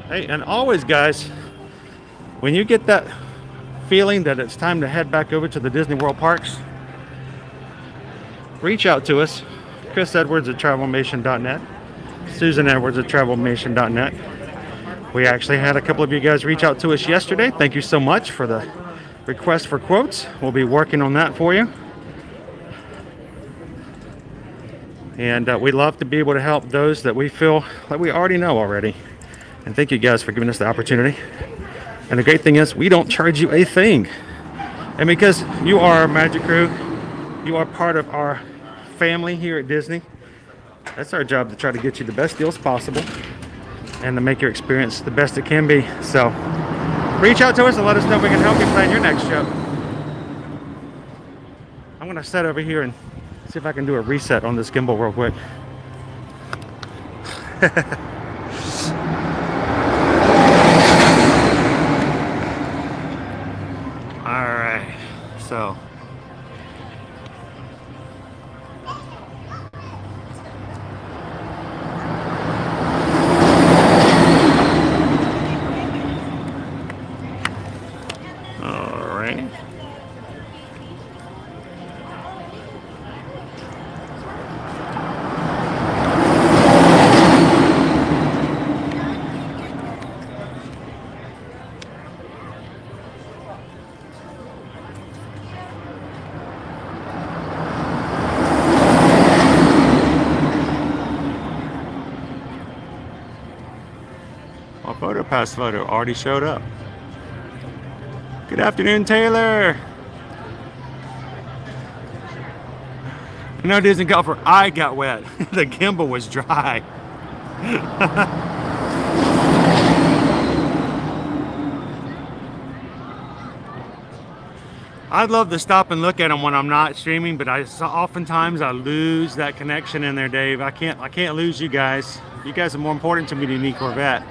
Hey, and always, guys, when you get that feeling that it's time to head back over to the Disney World parks, reach out to us. Chris Edwards at travelmation.net. Susan Edwards at travelmation.net. We actually had a couple of you guys reach out to us yesterday. Thank you so much for the request for quotes. We'll be working on that for you. And we love to be able to help those that we feel like we already know already. And thank you guys for giving us the opportunity. And the great thing is, we don't charge you a thing. And because you are our Magic Crew, you are part of our family here at Disney. That's our job, to try to get you the best deals possible and to make your experience the best it can be. So reach out to us and let us know if we can help you plan your next trip. I'm going to set over here and see if I can do a reset on this gimbal real quick. All right, so PhotoPass photo already showed up. Good afternoon, Taylor. No Disney golfer, I got wet. The gimbal was dry. I'd love to stop and look at them when I'm not streaming, but oftentimes I lose that connection in there, Dave. I can't lose you guys. You guys are more important to me than any Corvette.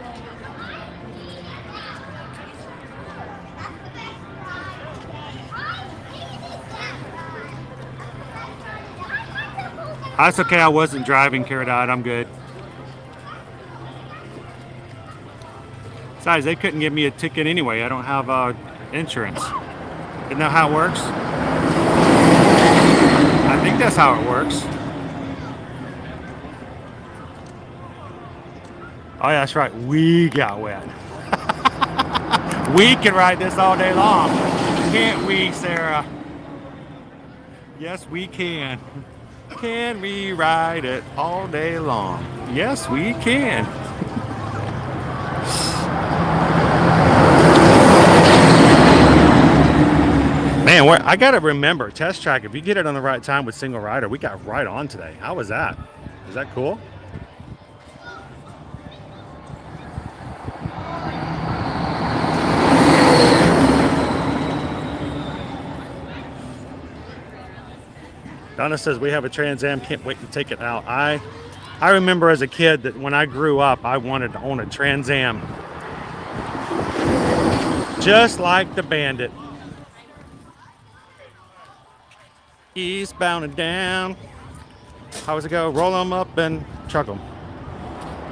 That's okay, I wasn't driving, Caradot, I'm good. Besides, they couldn't give me a ticket anyway. I don't have insurance. Isn't that how it works? I think that's how it works. Oh yeah, that's right, we got wet. We can ride this all day long. Can't we, Sarah? Yes, we can. Can we ride it all day long? Yes, we can. Man, I gotta remember, Test Track, if you get it on the right time with single rider, we got right on today. How was that? Is that cool? Donna says we have a Trans Am. Can't wait to take it out. I remember as a kid that when I grew up, I wanted to own a Trans Am. Just like the Bandit. Eastbound and down. How does it go? Roll them up and truck them.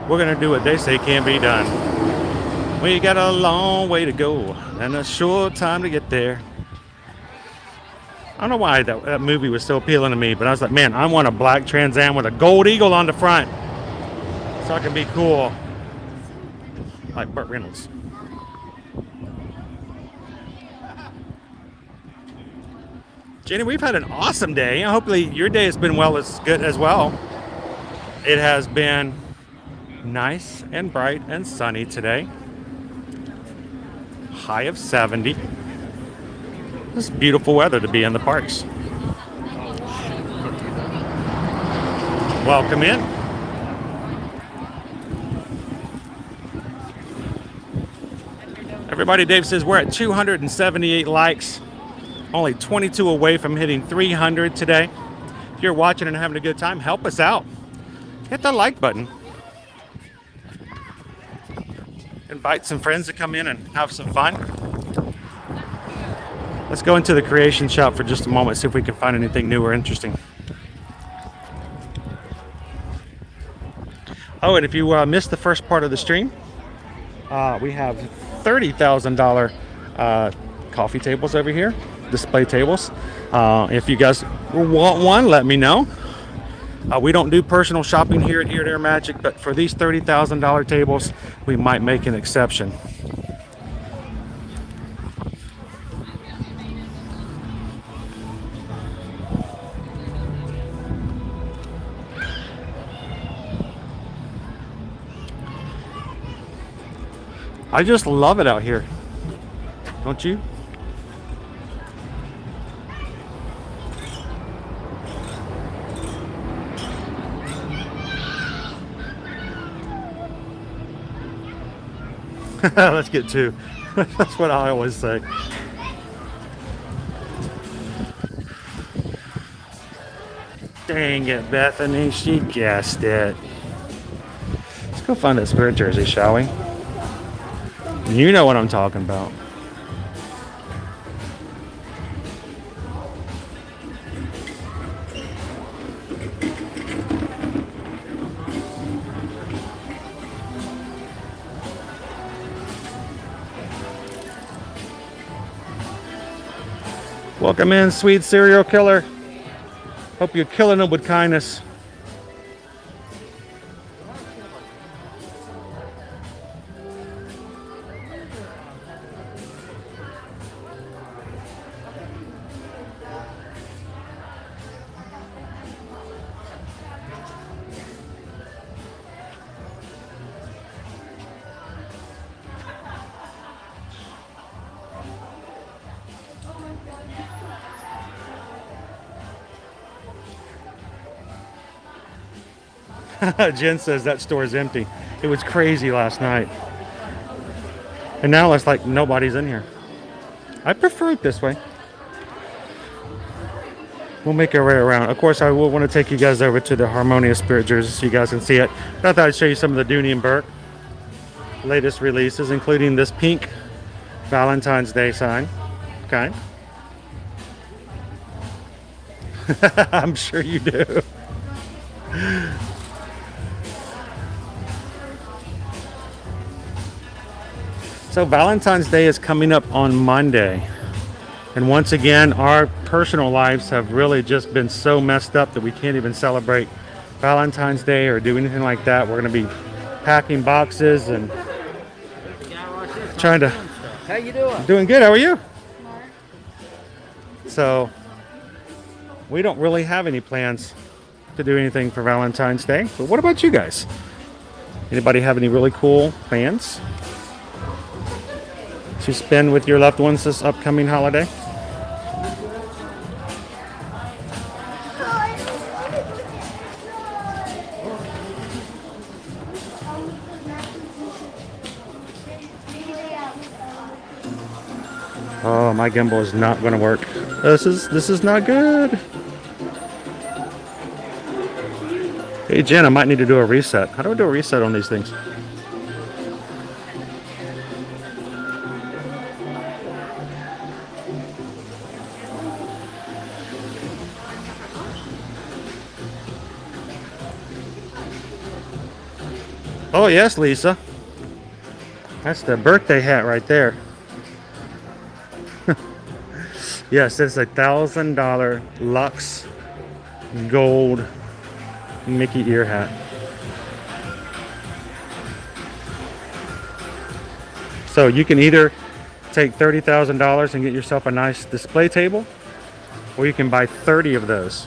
We're going to do what they say can be done. We got a long way to go and a short time to get there. I don't know why that movie was so appealing to me, but I was like, man, I want a black Trans Am with a gold eagle on the front so I can be cool. Like Burt Reynolds. Jenny, we've had an awesome day. Hopefully your day has been as good as well. It has been nice and bright and sunny today. High of 70. It's beautiful weather to be in the parks. Welcome in. Everybody, Dave says we're at 278 likes. Only 22 away from hitting 300 today. If you're watching and having a good time, help us out. Hit the like button. Invite some friends to come in and have some fun. Let's go into the creation shop for just a moment, see if we can find anything new or interesting. Oh, and if you missed the first part of the stream, we have $30,000 coffee tables over here, display tables. If you guys want one, let me know. We don't do personal shopping here at Ear to Air Magic, but for these $30,000 tables, we might make an exception. I just love it out here. Don't you? Let's get two. That's what I always say. Dang it, Bethany, she guessed it. Let's go find that spirit jersey, shall we? You know what I'm talking about. Welcome in, sweet serial killer. Hope you're killing them with kindness. Jen says that store is empty. It was crazy last night. And now it's like nobody's in here. I prefer it this way. We'll make our way around. Of course, I will want to take you guys over to the Harmonious Spirit Jersey so you guys can see it. But I thought I'd show you some of the Dooney and Burke latest releases, including this pink Valentine's Day sign. Okay. I'm sure you do. So Valentine's Day is coming up on Monday. And once again, our personal lives have really just been so messed up that we can't even celebrate Valentine's Day or do anything like that. We're going to be packing boxes and trying to... How you doing? Doing good. How are you? So we don't really have any plans to do anything for Valentine's Day. But what about you guys? Anybody have any really cool plans to spend with your loved ones this upcoming holiday? Oh, my gimbal is not going to work. This is not good. Hey Jen, I might need to do a reset. How do I do a reset on these things? Oh yes, Lisa. That's the birthday hat right there. Yes, it's $1,000 Lux gold Mickey ear hat. So you can either take $30,000 and get yourself a nice display table, or you can buy 30 of those.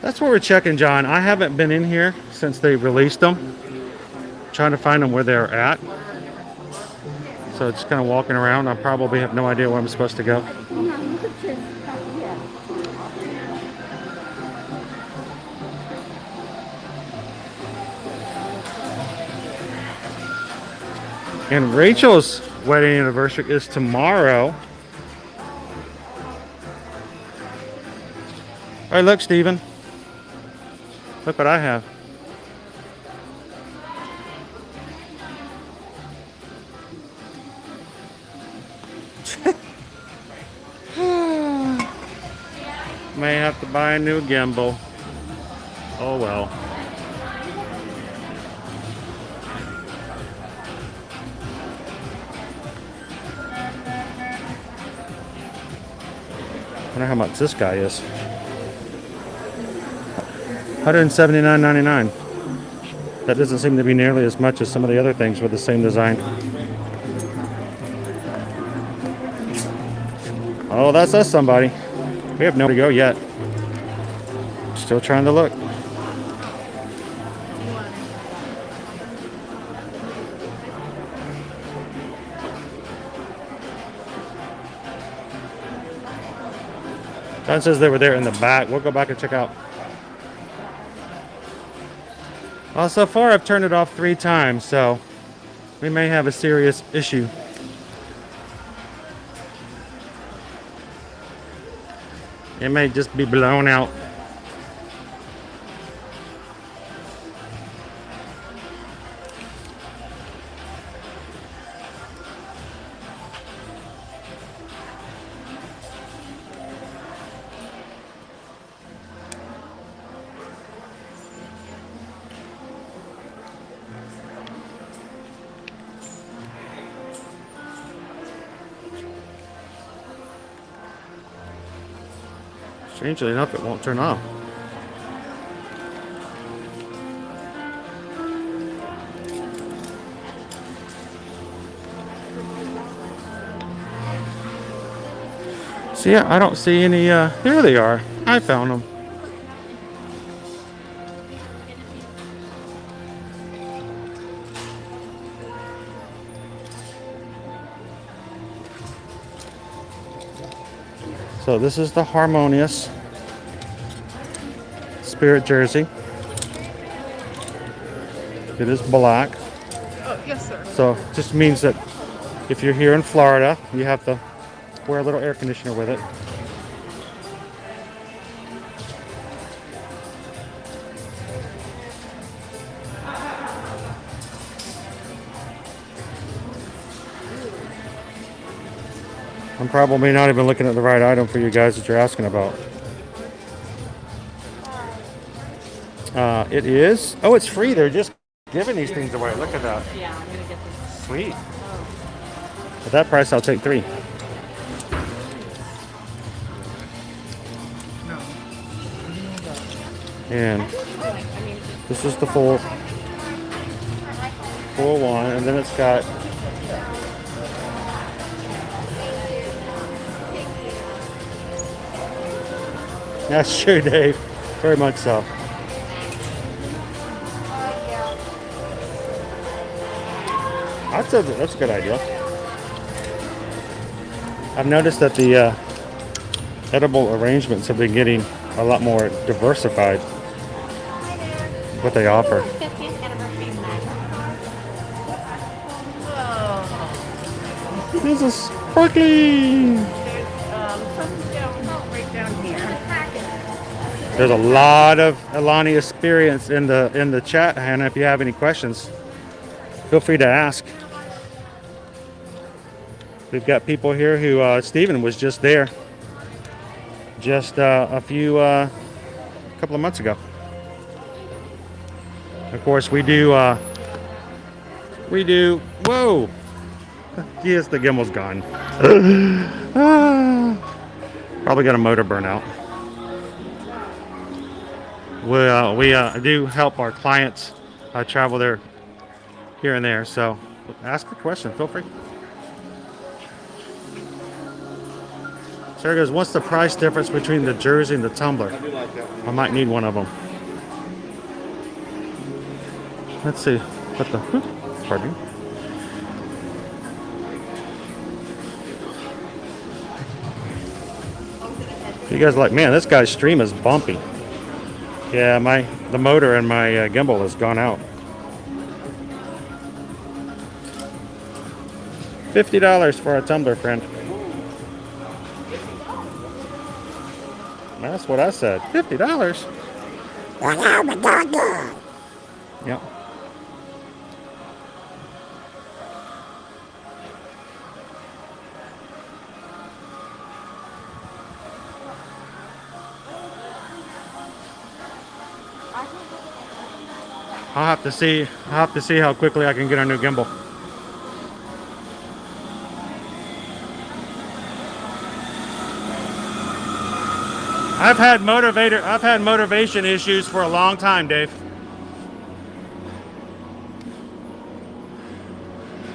That's what we're checking, John. I haven't been in here since they released them. Trying to find them where they're at. So just kind of walking around. I probably have no idea where I'm supposed to go. And Rachel's wedding anniversary is tomorrow. All right, look, Steven. Look what I have. May have to buy a new gimbal. Oh well. I wonder how much this guy is. $179.99. That doesn't seem to be nearly as much as some of the other things with the same design. Oh, that's us, somebody. We have nowhere to go yet. Still trying to look. John says they were there in the back. We'll go back and check out. Well, so far I've turned it off 3 times, so we may have a serious issue. It may just be blown out. Strangely enough, it won't turn off. So yeah, I don't see any, there they are. I found them. So this is the Harmonious Spirit jersey. It is black. Oh, yes, sir. So it just means that if you're here in Florida, you have to wear a little air conditioner with it. I'm probably not even looking at the right item for you guys that you're asking about. It is. Oh, it's free. They're just giving these things away. Look at that. Yeah, I'm gonna get this. Sweet. At that price, I'll take 3. And this is the full one, and then it's got that's true, Dave. Very much so. That's a good idea. I've noticed that the edible arrangements have been getting a lot more diversified. What they offer. This is sparkly. There's a lot of Alani experience in the chat, Hannah. If you have any questions, feel free to ask. We've got people here who Stephen was just there, just a couple of months ago. Of course, we do. Whoa! Yes, the gimbal's gone. Probably got a motor burnout. We do help our clients travel there, here and there. So ask a question. Feel free. Sarah goes, what's the price difference between the jersey and the tumbler? I might need one of them. Let's see. What the? Pardon me. You guys are like, man, this guy's stream is bumpy. Yeah, the motor in my gimbal has gone out. $50 for a tumbler, friend. That's what I said. $50. Yep. I'll have to see how quickly I can get a new gimbal. I've had motivation issues for a long time, Dave.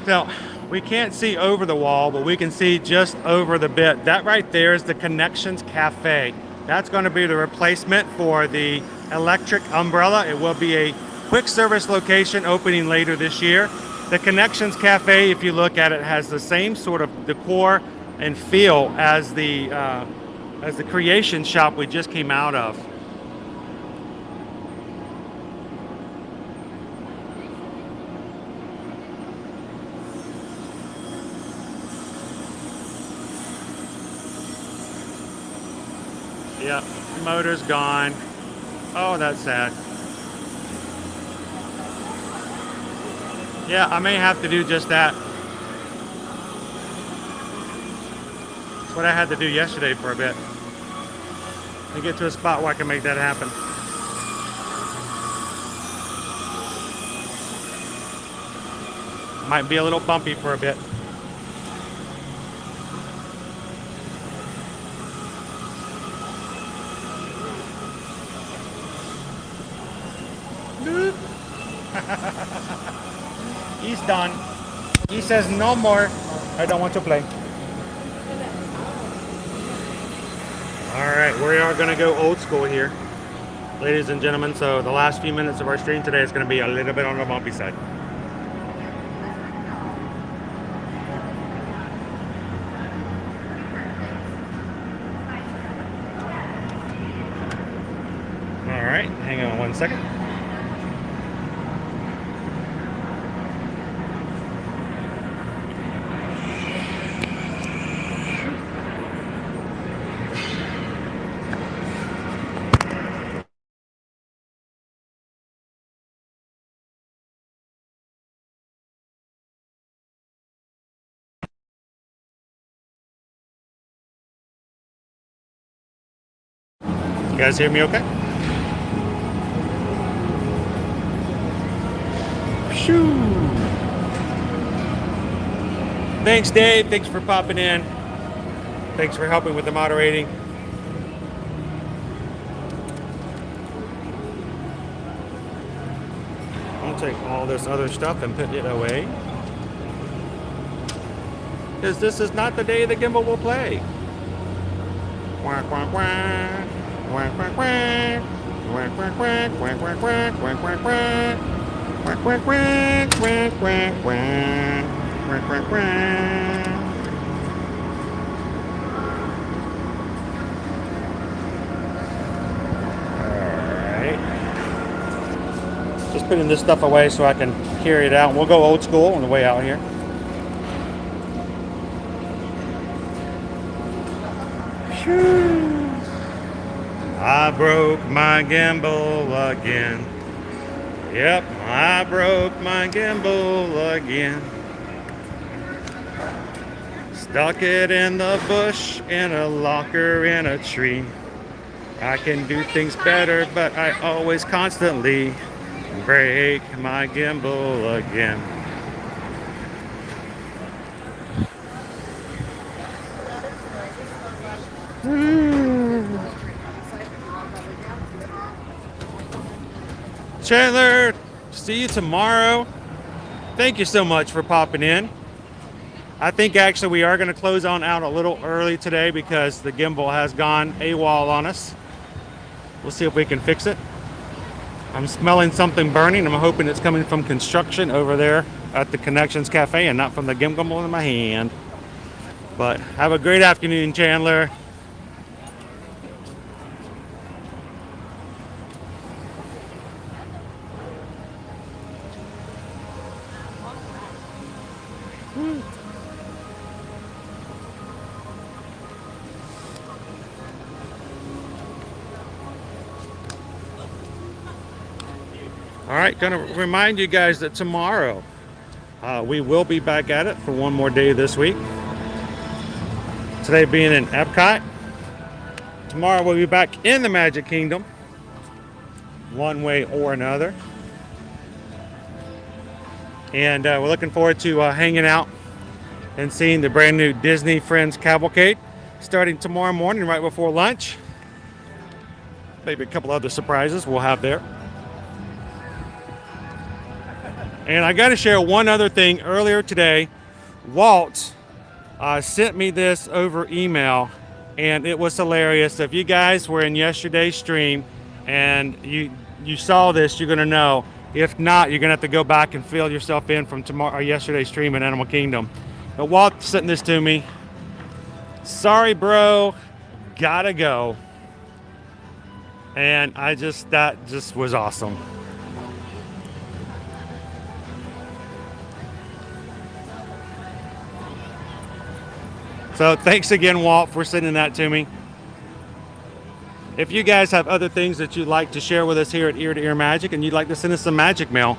So we can't see over the wall, but we can see just over the bit. That right there is the Connections Cafe. That's going to be the replacement for the electric umbrella. It will be a quick service location opening later this year. The Connections Cafe, if you look at it, has the same sort of decor and feel as the creation shop we just came out of. Yep, motor's gone. Oh, that's sad. Yeah, I may have to do just that. That's what I had to do yesterday for a bit. And get to a spot where I can make that happen. Might be a little bumpy for a bit. He's done. He says no more. I don't want to play. Alright, we are going to go old school here, ladies and gentlemen. So the last few minutes of our stream today is going to be a little bit on the bumpy side. Alright, hang on one second. You guys hear me okay? Shoo! Thanks, Dave. Thanks for popping in. Thanks for helping with the moderating. I'll take all this other stuff and put it away. Because this is not the day the gimbal will play. Quack, quack, quack. Quack, quack, quack. Quack, quack, quack. Quack, quack, quack. Quack, quack, quack. Quack, quack, quack. Quack, quack, quack. Quack, quack, quack. Alright. Just putting this stuff away so I can carry it out. We'll go old school on the way out here. I broke my gimbal again. Yep, I broke my gimbal again. Stuck it in the bush, in a locker, in a tree. I can do things better, but I always constantly break my gimbal again. Chandler, see you tomorrow. Thank you so much for popping in. I think actually we are going to close on out a little early today because the gimbal has gone AWOL on us. We'll see if we can fix it. I'm smelling something burning. I'm hoping it's coming from construction over there at the Connections Cafe and not from the gimbal in my hand. But have a great afternoon, Chandler. All right, gonna remind you guys that tomorrow we will be back at it for one more day this week. Today being in Epcot. Tomorrow we'll be back in the Magic Kingdom, one way or another. And we're looking forward to hanging out and seeing the brand new Disney Friends Cavalcade starting tomorrow morning right before lunch. Maybe a couple other surprises we'll have there. And I got to share one other thing. Earlier today, Walt sent me this over email, and it was hilarious. If you guys were in yesterday's stream and you saw this, you're going to know. If not, you're going to have to go back and fill yourself in from tomorrow or yesterday's stream in Animal Kingdom. But Walt sent this to me. Sorry, bro. Gotta go. And that just was awesome. So thanks again, Walt, for sending that to me. If you guys have other things that you'd like to share with us here at Ear to Ear Magic and you'd like to send us some magic mail,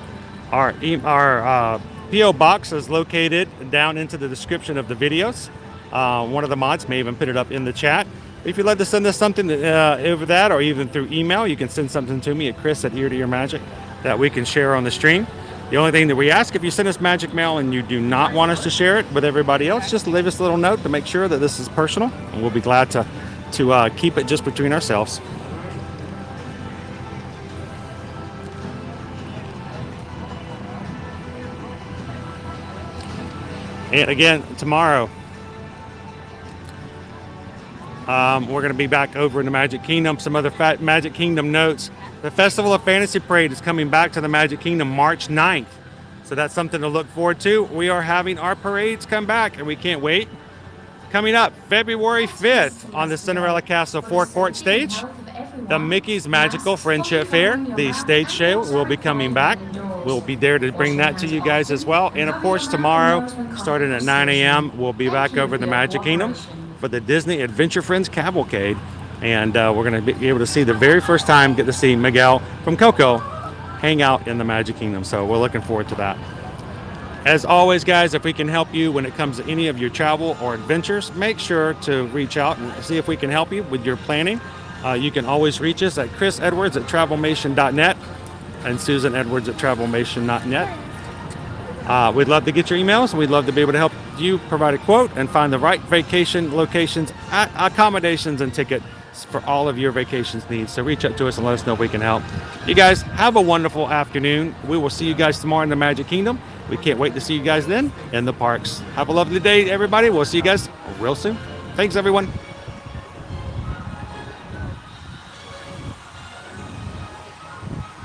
our P.O. box is located down into the description of the videos. One of the mods may even put it up in the chat. If you'd like to send us something over that or even through email, you can send something to me at Chris@ear-to-ear-magic that we can share on the stream. The only thing that we ask, if you send us magic mail and you do not want us to share it with everybody else, just leave us a little note to make sure that this is personal, and we'll be glad to keep it just between ourselves. And again, tomorrow, we're going to be back over in the Magic Kingdom. Some other Magic Kingdom notes. The Festival of Fantasy Parade is coming back to the Magic Kingdom March 9th. So that's something to look forward to. We are having our parades come back, and we can't wait. Coming up February 5th on the Cinderella Castle forecourt stage, the Mickey's Magical Friendship Fair, the stage show, will be coming back. We'll be there to bring that to you guys as well. And of course, tomorrow, starting at 9 a.m., we'll be back over in the Magic Kingdom for the Disney Adventure Friends Cavalcade. And we're going to be able to see the very first time, get to see Miguel from Coco hang out in the Magic Kingdom. So we're looking forward to that. As always, guys, if we can help you when it comes to any of your travel or adventures, make sure to reach out and see if we can help you with your planning. You can always reach us at chrisedwards@travelmation.net and susanedwards@travelmation.net. We'd love to get your emails. We'd love to be able to help you provide a quote and find the right vacation locations, accommodations, and tickets for all of your vacations needs. So reach out to us and let us know if we can help. You guys have a wonderful afternoon. We will see you guys tomorrow in the Magic Kingdom. We can't wait to see you guys then in the parks. Have a lovely day, everybody. We'll see you guys real soon. Thanks, everyone.